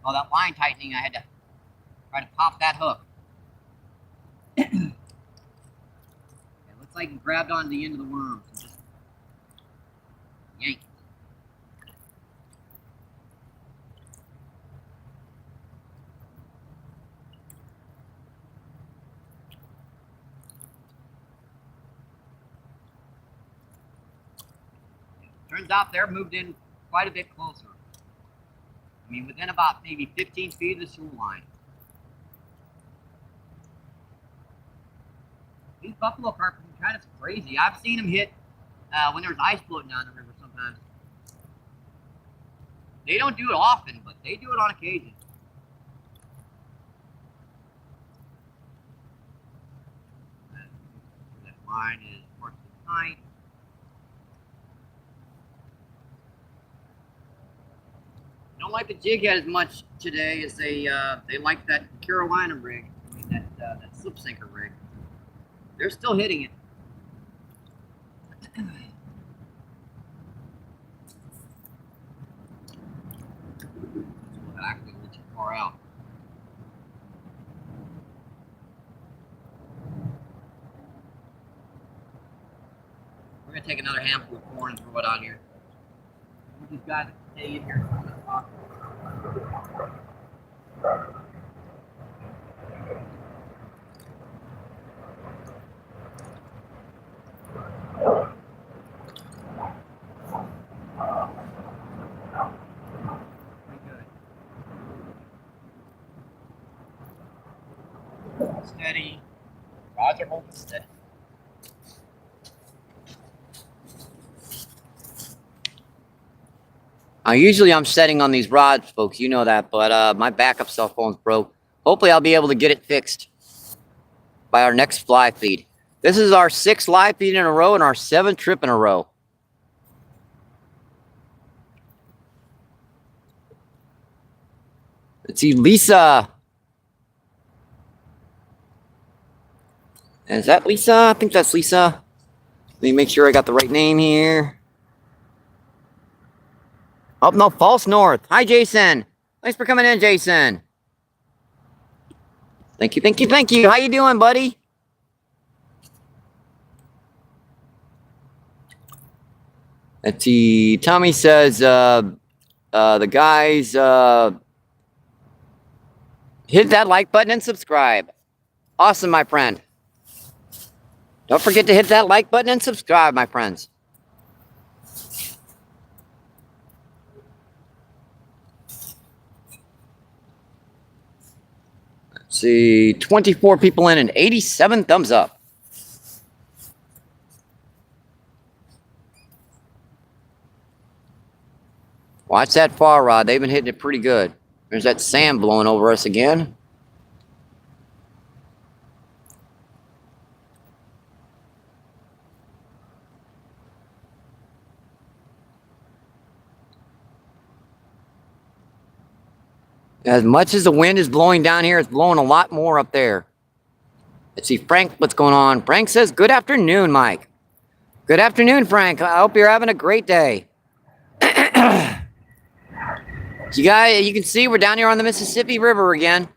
Oh, that line tightening. I had to try to pop that hook. It looks like he grabbed onto the end of the worm. So just yank. Turns out they're moved in quite a bit closer. I mean, within about maybe 15 feet of the shoreline. These buffalo carp are kind of crazy. I've seen them hit when there's ice floating down the river sometimes. They don't do it often, but they do it on occasion. That line is partially tight. Don't like the jig head as much today as they like that Carolina rig. I mean that slip sinker rig. They're still hitting it. Actually, a little too far out. We're gonna take another handful of corn and throw it out here. We just got to stay in here. Steady. Rods are holding steady. Usually I'm setting on these rods, folks. You know that, but my backup cell phone's broke. Hopefully I'll be able to get it fixed by our next fly feed. This is our 6th live feed in a row and our 7th trip in a row. Let's see, Lisa. Is that Lisa? I think that's Lisa. Let me make sure I got the right name here. Oh, no, false north. Hi, Jason. Thanks for coming in, Jason. Thank you. How you doing, buddy? Let's see. Tommy says the guys hit that like button and subscribe. Awesome, my friend. Don't forget to hit that like button and subscribe, my friends. Let's see. 24 people in and 87 thumbs up. Watch that far rod. They've been hitting it pretty good. There's that sand blowing over us again. As much as the wind is blowing down here, it's blowing a lot more up there. Let's see, Frank, what's going on? Frank says, good afternoon, Mike. Good afternoon, Frank. I hope you're having a great day. You guys, you can see we're down here on the Mississippi River again.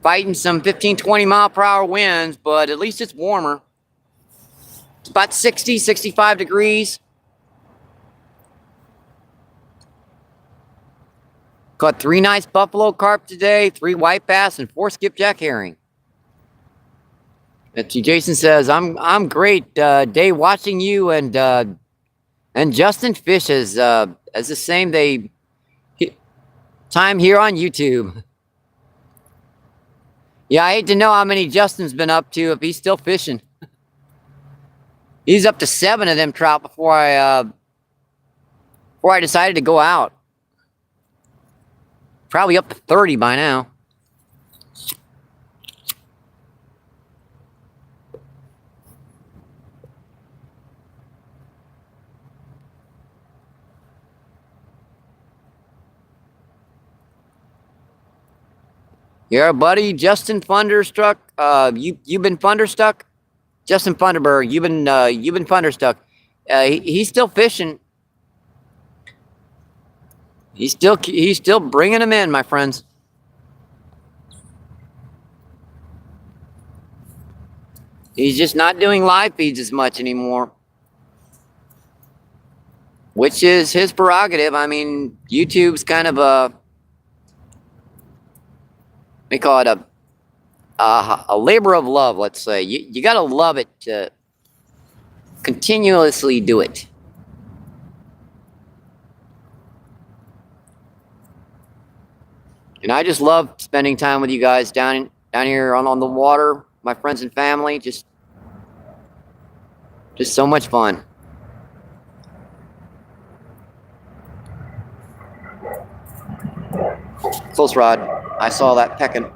Fighting some 15, 20 mile per hour winds, but at least it's warmer. It's about 60, 65 degrees. Caught 3 nice buffalo carp today, 3 white bass, and 4 skipjack herring. Let's see, Jason says, I'm great. Day watching you and Justin Fish as the same time here on YouTube. Yeah, I hate to know how many Justin's been up to if he's still fishing. He's up to 7 of them trout before I decided to go out. Probably up to 30 by now. Yeah, buddy, Justin Thunderstruck. You've been Thunderstruck, Justin Thunderberg. You've been Thunderstruck. He's still fishing. He's still bringing them in, my friends. He's just not doing live feeds as much anymore, which is his prerogative. I mean, YouTube's kind of we call it a labor of love, let's say. You gotta love it to continuously do it. And I just love spending time with you guys down here on the water, my friends and family. Just so much fun. Close rod. I saw that pecking.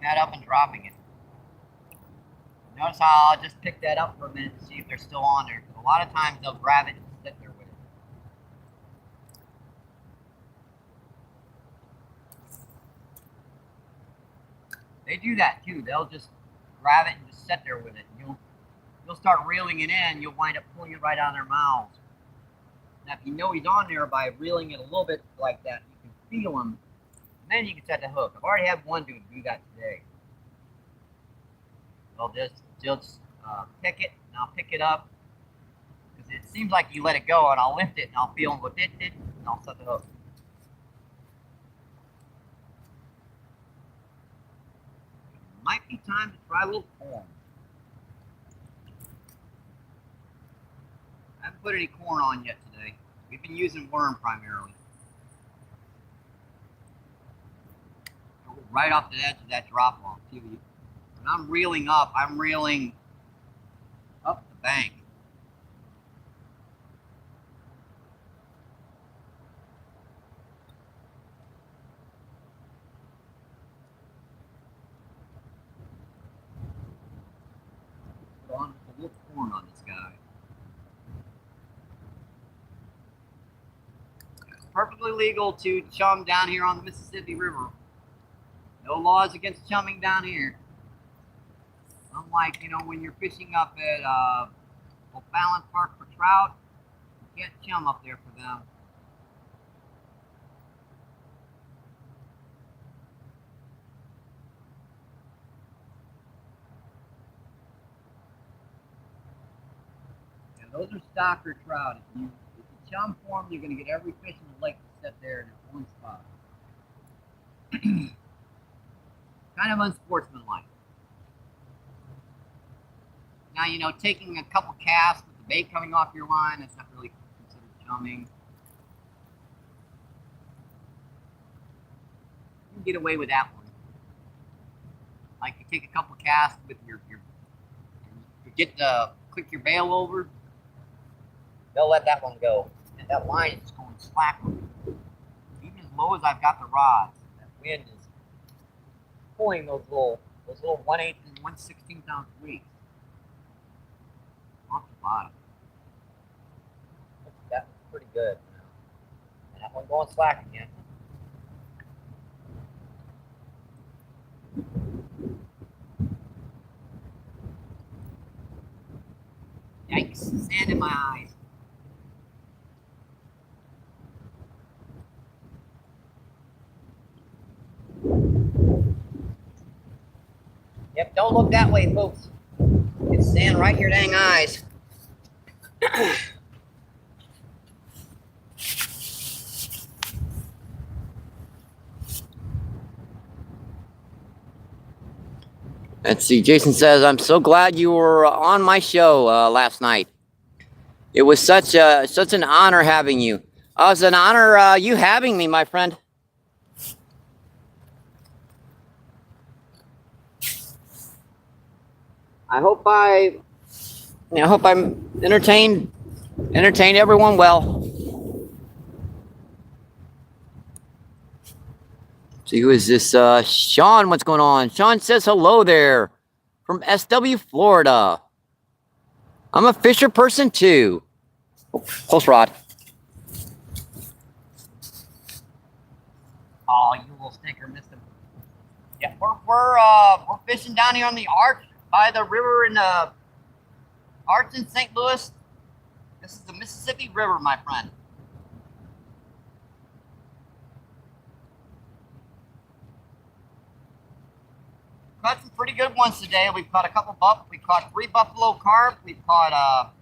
That up and dropping it. Notice how I'll just pick that up for a minute to see if they're still on there. Because a lot of times they'll grab it and sit there with it. They do that too. They'll just grab it and just sit there with it. You'll start reeling it in. You'll wind up pulling it right out of their mouths. Now, if you know he's on there by reeling it a little bit like that, you can feel him. And then you can set the hook. I've already had one dude do that today. They'll just pick it, and I'll pick it up. Because it seems like you let it go, and I'll lift it, and I'll feel him with it, and I'll set the hook. Might be time to try a little corn. I haven't put any corn on yet today. We've been using worm primarily. Right off the edge of that drop off too. When I'm reeling up, I'm reeling up the bank. perfectly legal to chum down here on the Mississippi River. No laws against chumming down here. Unlike, you know, when you're fishing up at O'Fallon Park for trout, you can't chum up there for them. Yeah, those are stocker trout. If you chum for them, you're going to get every fish in the lake to sit there in one spot. Kind of unsportsmanlike. Now, you know, taking a couple casts with the bait coming off your line, that's not really considered chumming. You can get away with that one. Like you take a couple casts with you click your bail over, they'll let that one go. And that line is just going slack. Even as low as I've got the rods, that wind is pulling those little 1/8 and 1/16 ounce weights off the bottom. That was pretty good. You know? And that one going slack again. Yikes, sand in my eyes. Yep, don't look that way, folks. It's sand right in your dang eyes. Let's see, Jason says, I'm so glad you were on my show last night. It was such an honor having you. Oh, it's an honor you having me, my friend. I hope I entertained everyone well. See, who is this? Sean, what's going on? Sean says hello there from SW, Florida. I'm a fisher person too. Oh, close rod. Oh, you little stinker, missed him. Yeah, we're fishing down here on the Arch by the river in Arch in St. Louis. This is the Mississippi River, my friend. Caught some pretty good ones today. We've caught a couple we caught 3 buffalo carp. We've caught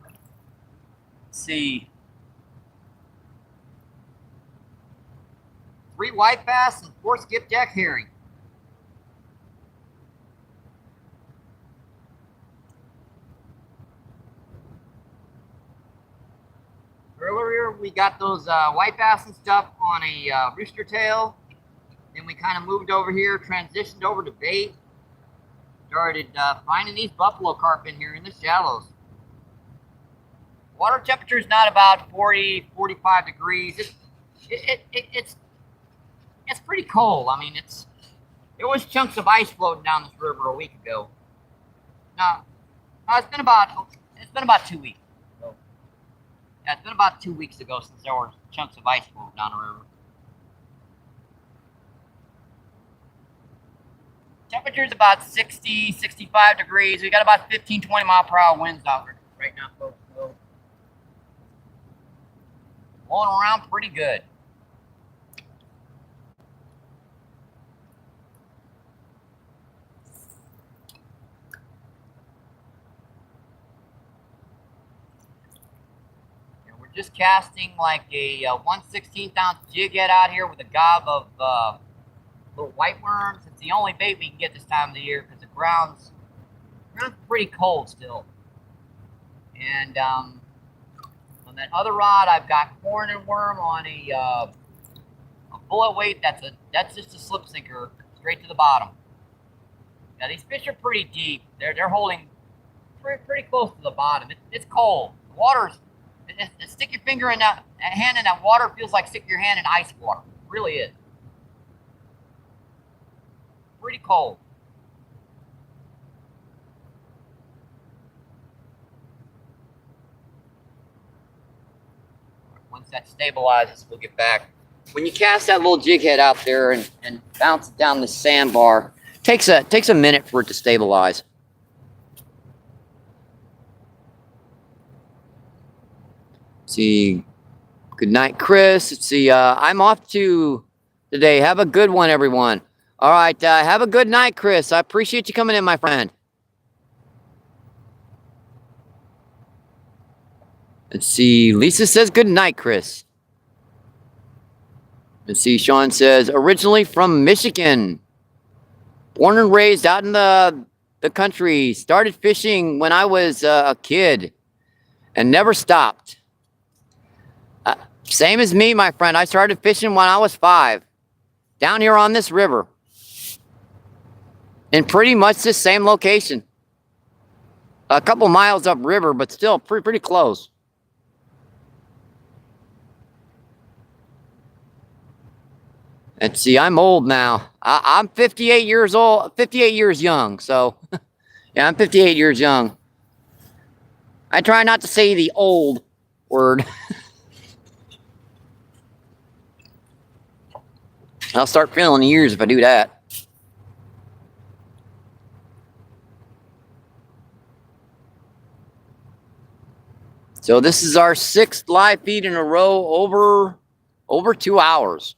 let's see, 3 white bass and 4 skipjack herring. Earlier we got those white bass and stuff on a rooster tail. Then we kind of moved over here, transitioned over to bait. Started finding these buffalo carp in here in the shallows. Water temperature is not about 40, 45 degrees. It's pretty cold. I mean, there was chunks of ice floating down this river a week ago. No, it's been about 2 weeks. So, yeah, it's been about 2 weeks ago since there were chunks of ice floating down the river. Temperature's about 60, 65 degrees. We got about 15, 20 mile per hour winds out right now, folks. So, blowing around pretty good. And we're just casting like a 1/16 ounce jig head out here with a gob of little white worms. It's the only bait we can get this time of the year because the ground's pretty cold still. And on that other rod, I've got corn and worm on a bullet weight. That's just a slip sinker straight to the bottom. Now these fish are pretty deep. They're holding pretty close to the bottom. It's cold. The water's stick your finger in that hand in that water feels like sticking your hand in ice water. It really is. Pretty cold. Once that stabilizes, we'll get back. When you cast that little jig head out there and bounce it down the sandbar, takes a minute for it to stabilize. See, good night, Chris. Let's see, I'm off today. Have a good one, everyone. All right, have a good night, Chris. I appreciate you coming in, my friend. Let's see, Lisa says good night, Chris. Let's see, Sean says, originally from Michigan. Born and raised out in the country. Started fishing when I was a kid and never stopped. Same as me, my friend. I started fishing when I was 5. Down here on this river. In pretty much the same location. A couple miles upriver, but still pretty close. Let's see, I'm old now. I'm 58 years old, 58 years young. So, yeah, I'm 58 years young. I try not to say the old word. I'll start feeling the years if I do that. So this is our 6th live feed in a row over 2 hours.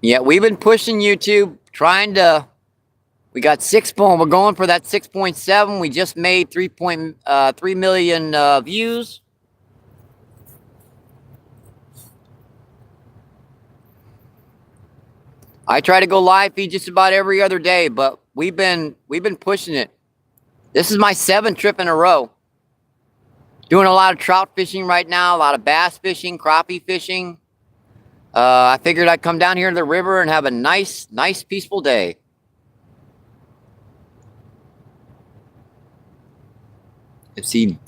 Yeah, we've been pushing YouTube, trying to. We got 6. We're going for that 6.7. We just made 3.3 million views. I try to go live feed just about every other day, but we've been pushing it. This is my 7th trip in a row. Doing a lot of trout fishing right now, a lot of bass fishing, crappie fishing. I figured I'd come down here to the river and have a nice, peaceful day. Let's see.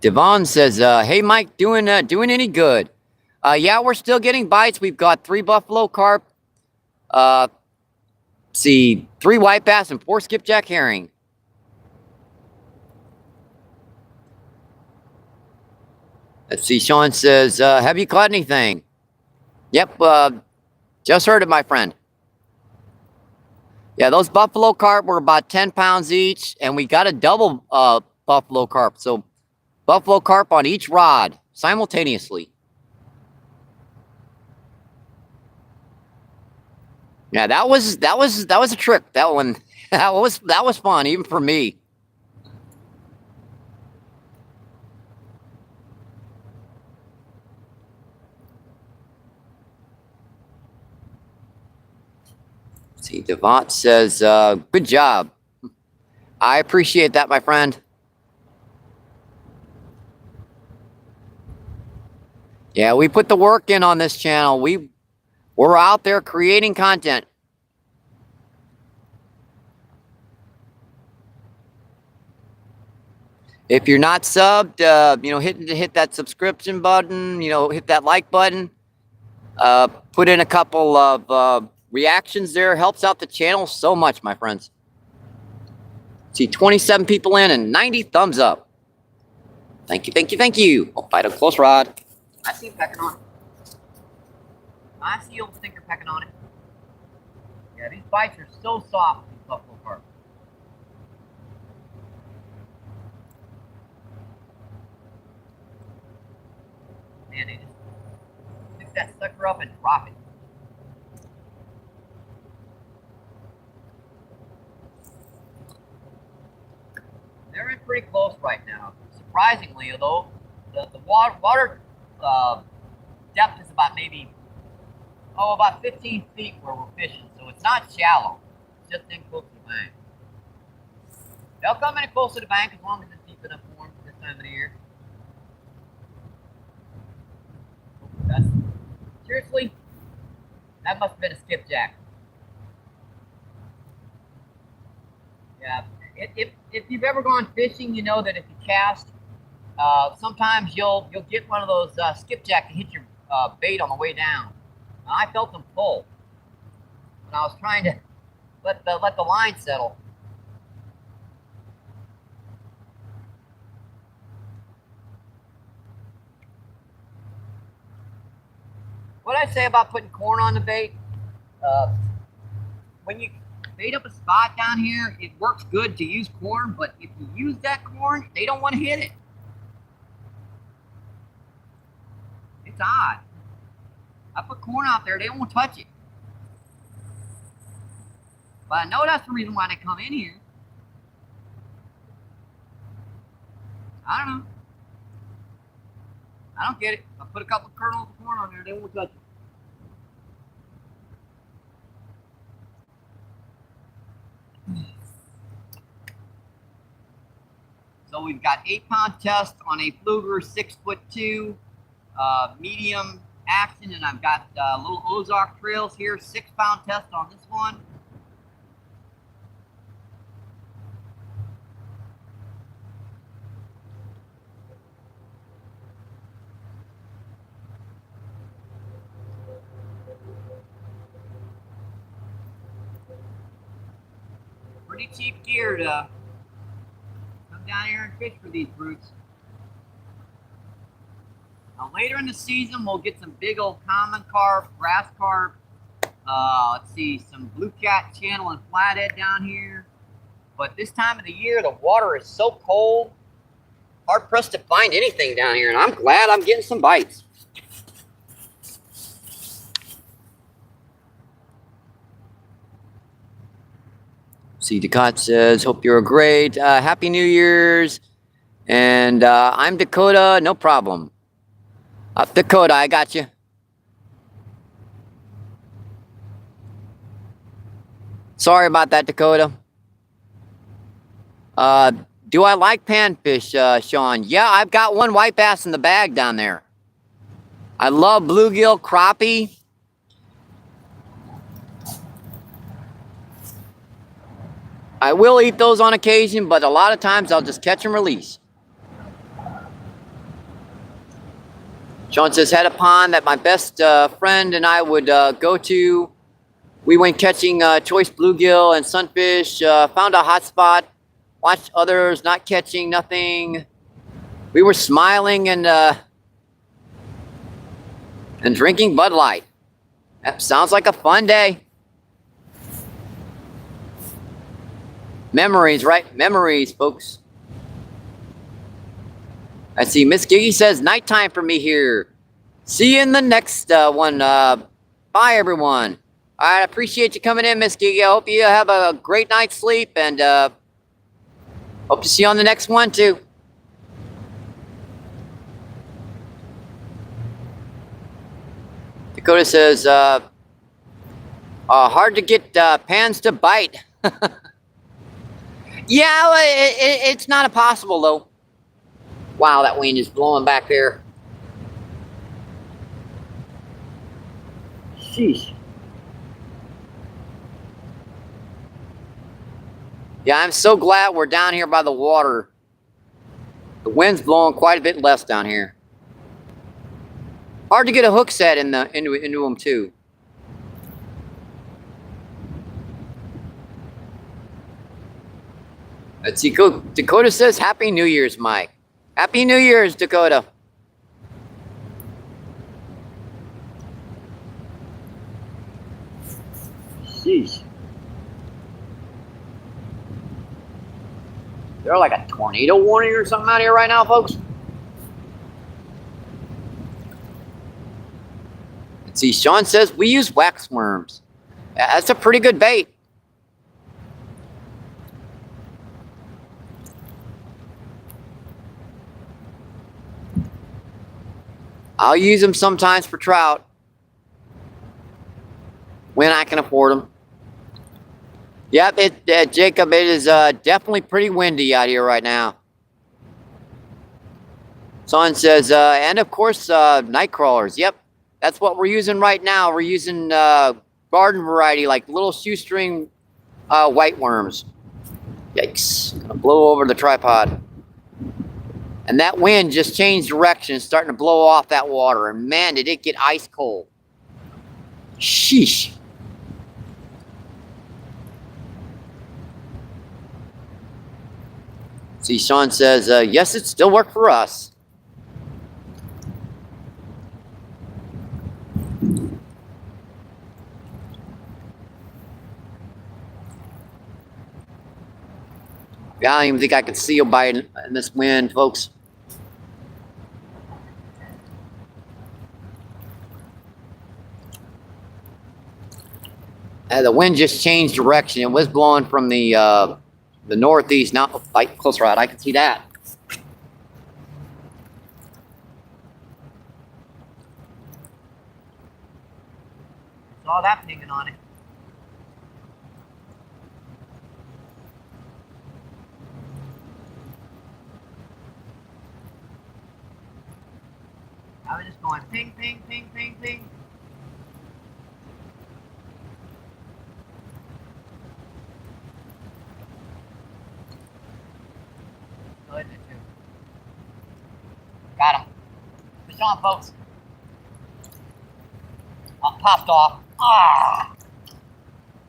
Devon says, "Hey Mike, doing any good?" Yeah, we're still getting bites. We've got 3 buffalo carp. See, 3 white bass and 4 skipjack herring. Let's see. Sean says, "Have you caught anything?" Yep, just heard it, my friend. Yeah, those buffalo carp were about 10 pounds each, and we got a double buffalo carp. So buffalo carp on each rod simultaneously. Yeah, that was a trip. That one, that was fun, even for me. See, Devont says, good job. I appreciate that, my friend. Yeah, we put the work in on this channel. We're out there creating content. If you're not subbed, hit that subscription button, hit that like button. Put in a couple of reactions there. Helps out the channel so much, my friends. See, 27 people in and 90 thumbs up. Thank you, thank you, thank you. Oh, bite a close rod. I see him pecking on it. I see old stinker pecking on it. Yeah, these bites are so soft, these buffalo carp. Man, they just pick that sucker up and drop it. They're in pretty close right now. Surprisingly, though, the water depth is about about 15 feet where we're fishing, so it's not shallow. It's just in close to the bank. They'll come in close to the bank as long as it's deep enough for them this time of the year. Seriously, that must have been a skipjack. Yeah, if you've ever gone fishing, you know that if you cast, sometimes you'll get one of those skipjack to hit your bait on the way down. I felt them pull when I was trying to let the line settle. What I say about putting corn on the bait? When you bait up a spot down here, it works good to use corn, but if you use that corn, they don't want to hit it. It's odd. I put corn out there, they won't touch it. But I know that's the reason why they come in here. I don't know. I don't get it. I put a couple of kernels of corn on there, they won't touch it. So we've got 8-pound test on a Fluger 6'2", medium action, and I've got little Ozark trails here, 6-pound test on this one. Pretty cheap gear to come down here and fish for these brutes. Now later in the season, we'll get some big old common carp, grass carp. Let's see, some blue cat channel and flathead down here. But this time of the year, the water is so cold, hard pressed to find anything down here, and I'm glad I'm getting some bites. See, Dakota says, hope you're great. Happy New Year's. And I'm Dakota, no problem. Dakota, I got you. Sorry about that, Dakota. Do I like panfish, Sean? Yeah, I've got one white bass in the bag down there. I love bluegill, crappie. I will eat those on occasion, but a lot of times I'll just catch and release. Sean says, had a pond that my best friend and I would go to. We went catching choice bluegill and sunfish, found a hot spot, watched others not catching nothing. We were smiling and drinking Bud Light. That sounds like a fun day. Memories, right? Memories, folks. I see Miss Giggy says, nighttime for me here. See you in the next one. Bye, everyone. I appreciate you coming in, Miss Giggy. I hope you have a great night's sleep, and hope to see you on the next one, too. Dakota says, hard to get pans to bite. Yeah, it's not impossible, though. Wow, that wind is blowing back there. Sheesh. Yeah, I'm so glad we're down here by the water. The wind's blowing quite a bit less down here. Hard to get a hook set into them, too. Let's see, Dakota says, Happy New Year's, Mike. Happy New Year's, Dakota. Jeez. They're like a tornado warning or something out here right now, folks. Let's see, Sean says, we use wax worms. That's a pretty good bait. I'll use them sometimes for trout when I can afford them. Yep, Jacob, it is definitely pretty windy out here right now. Someone says, and of course, night crawlers. Yep, that's what we're using right now. We're using garden variety, like little shoestring white worms. Yikes, gonna blow over the tripod. And that wind just changed direction, starting to blow off that water. And man, did it get ice cold. Sheesh. See, Sean says, yes, it still worked for us. Yeah, I don't even think I can see a bite in this wind, folks. The wind just changed direction. It was blowing from the northeast. Now, like closer out, I can see that. Saw that pinging on it. I was just going ping, ping, ping, ping, ping. Got him. Push on, folks. Oh, popped off. Ah!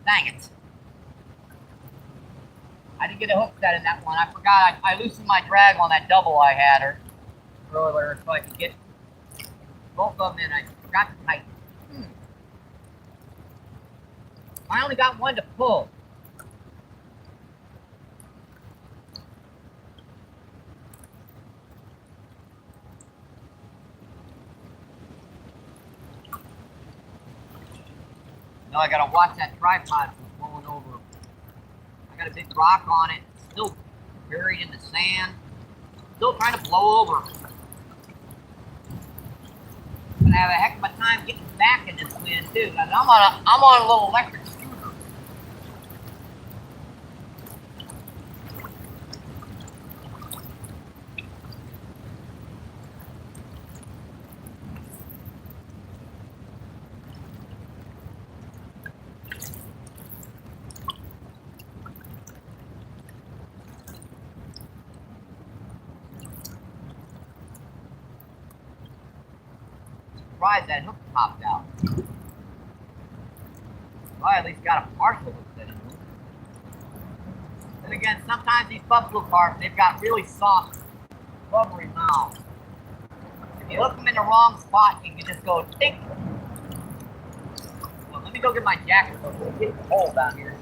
Dang it. I didn't get a hook set in that one. I forgot. I loosened my drag on that double I had earlier so I could get both of them in. I forgot to tighten. I only got one to pull. No, I gotta watch that tripod from blowing over. I got a big rock on it, still buried in the sand, still trying to blow over. I'm gonna have a heck of a time getting back in this wind too. I'm on a little electric scooter. Surprised that hook popped out. Well, I at least got a partial hook set in it. And again, sometimes these buffalo carp, they've got really soft, rubbery mouths. If you hook them in the wrong spot, you can just go tick. Well, let me go get my jacket so I can get the hole down here.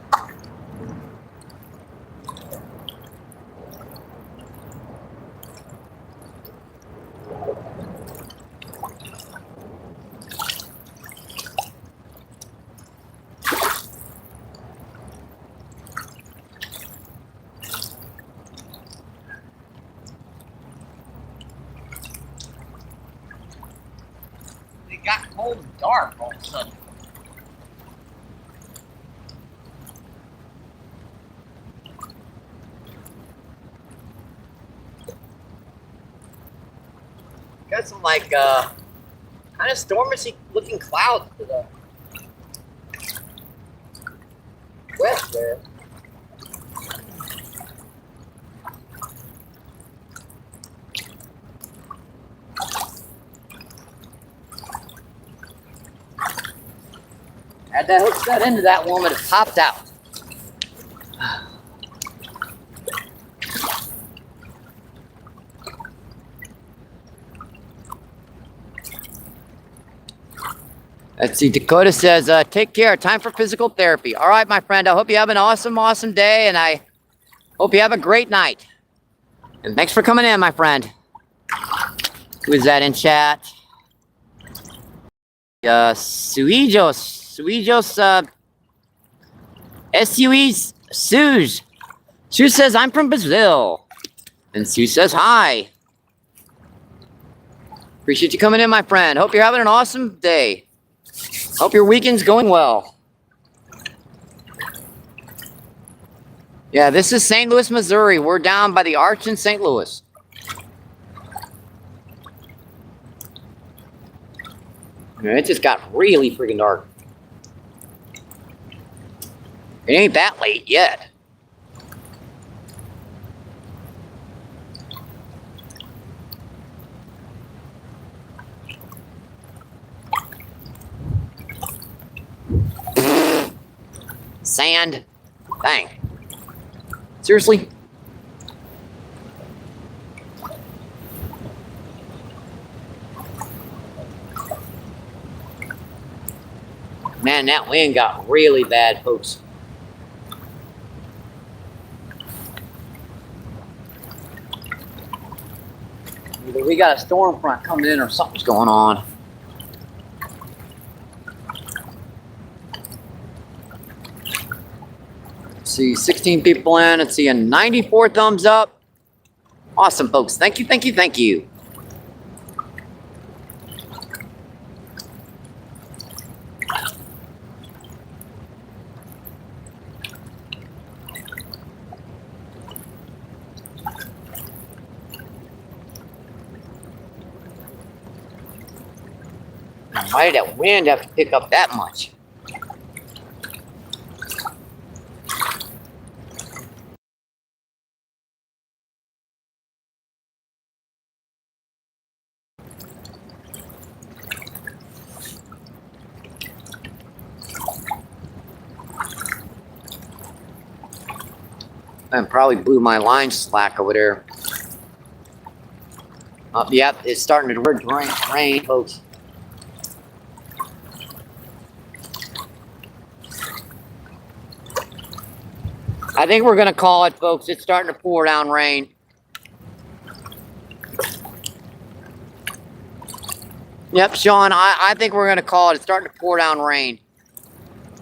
It got cold and dark all of a sudden. Got some like kind of stormy looking clouds to the west there. Had that hook set into that one, but it popped out. Let's see, Dakota says, take care, time for physical therapy. All right, my friend, I hope you have an awesome, awesome day, and I hope you have a great night. And thanks for coming in, my friend. Who is that in chat? Suijos, S-U-E's, Suze. Sue says, I'm from Brazil. And Sue says, hi. Appreciate you coming in, my friend. Hope you're having an awesome day. Hope your weekend's going well. Yeah, this is St. Louis, Missouri. We're down by the Arch in St. Louis. It just got really freaking dark. It ain't that late yet. Sand. Dang. Seriously? Man, that wind got really bad, folks. Either we got a storm front coming in or something's going on. See 16 people in and seeing 94 thumbs up. Awesome, folks. Thank you, thank you, thank you. Now, why did that wind have to pick up that much? And probably blew my line slack over there. Yep, it's starting to rain, folks. I think we're gonna call it, folks. It's starting to pour down rain. Yep, Sean, I think we're gonna call it. It's starting to pour down rain.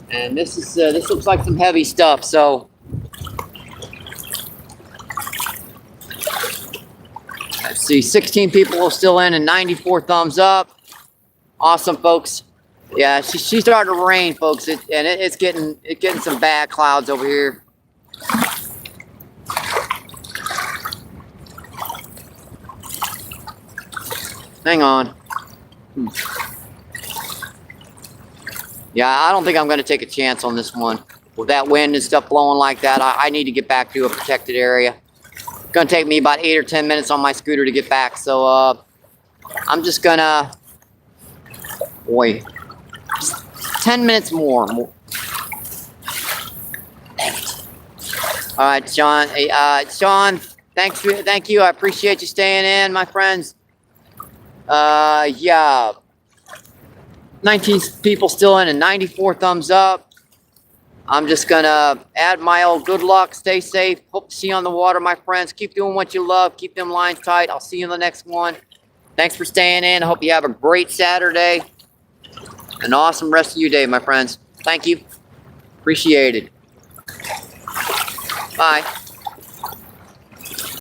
And this looks like some heavy stuff, so. Let's see, 16 people are still in and 94 thumbs up. Awesome, folks. Yeah, she's starting to rain, folks. It's getting some bad clouds over here. Hang on. Yeah, I don't think I'm going to take a chance on this one. With that wind and stuff blowing like that, I need to get back to a protected area. It's going to take me about 8 or 10 minutes on my scooter to get back. So, I'm just going to... Boy. 10 minutes more. Dang it. All right, Sean. Hey, Sean, thank you. I appreciate you staying in, my friends. Yeah. 19 people still in and 94 thumbs up. I'm just gonna add my old good luck. Stay safe. Hope to see you on the water, my friends. Keep doing what you love. Keep them lines tight. I'll see you in the next one. Thanks for staying in. I hope you have a great Saturday. An awesome rest of your day, my friends. Thank you. Appreciate it. Bye.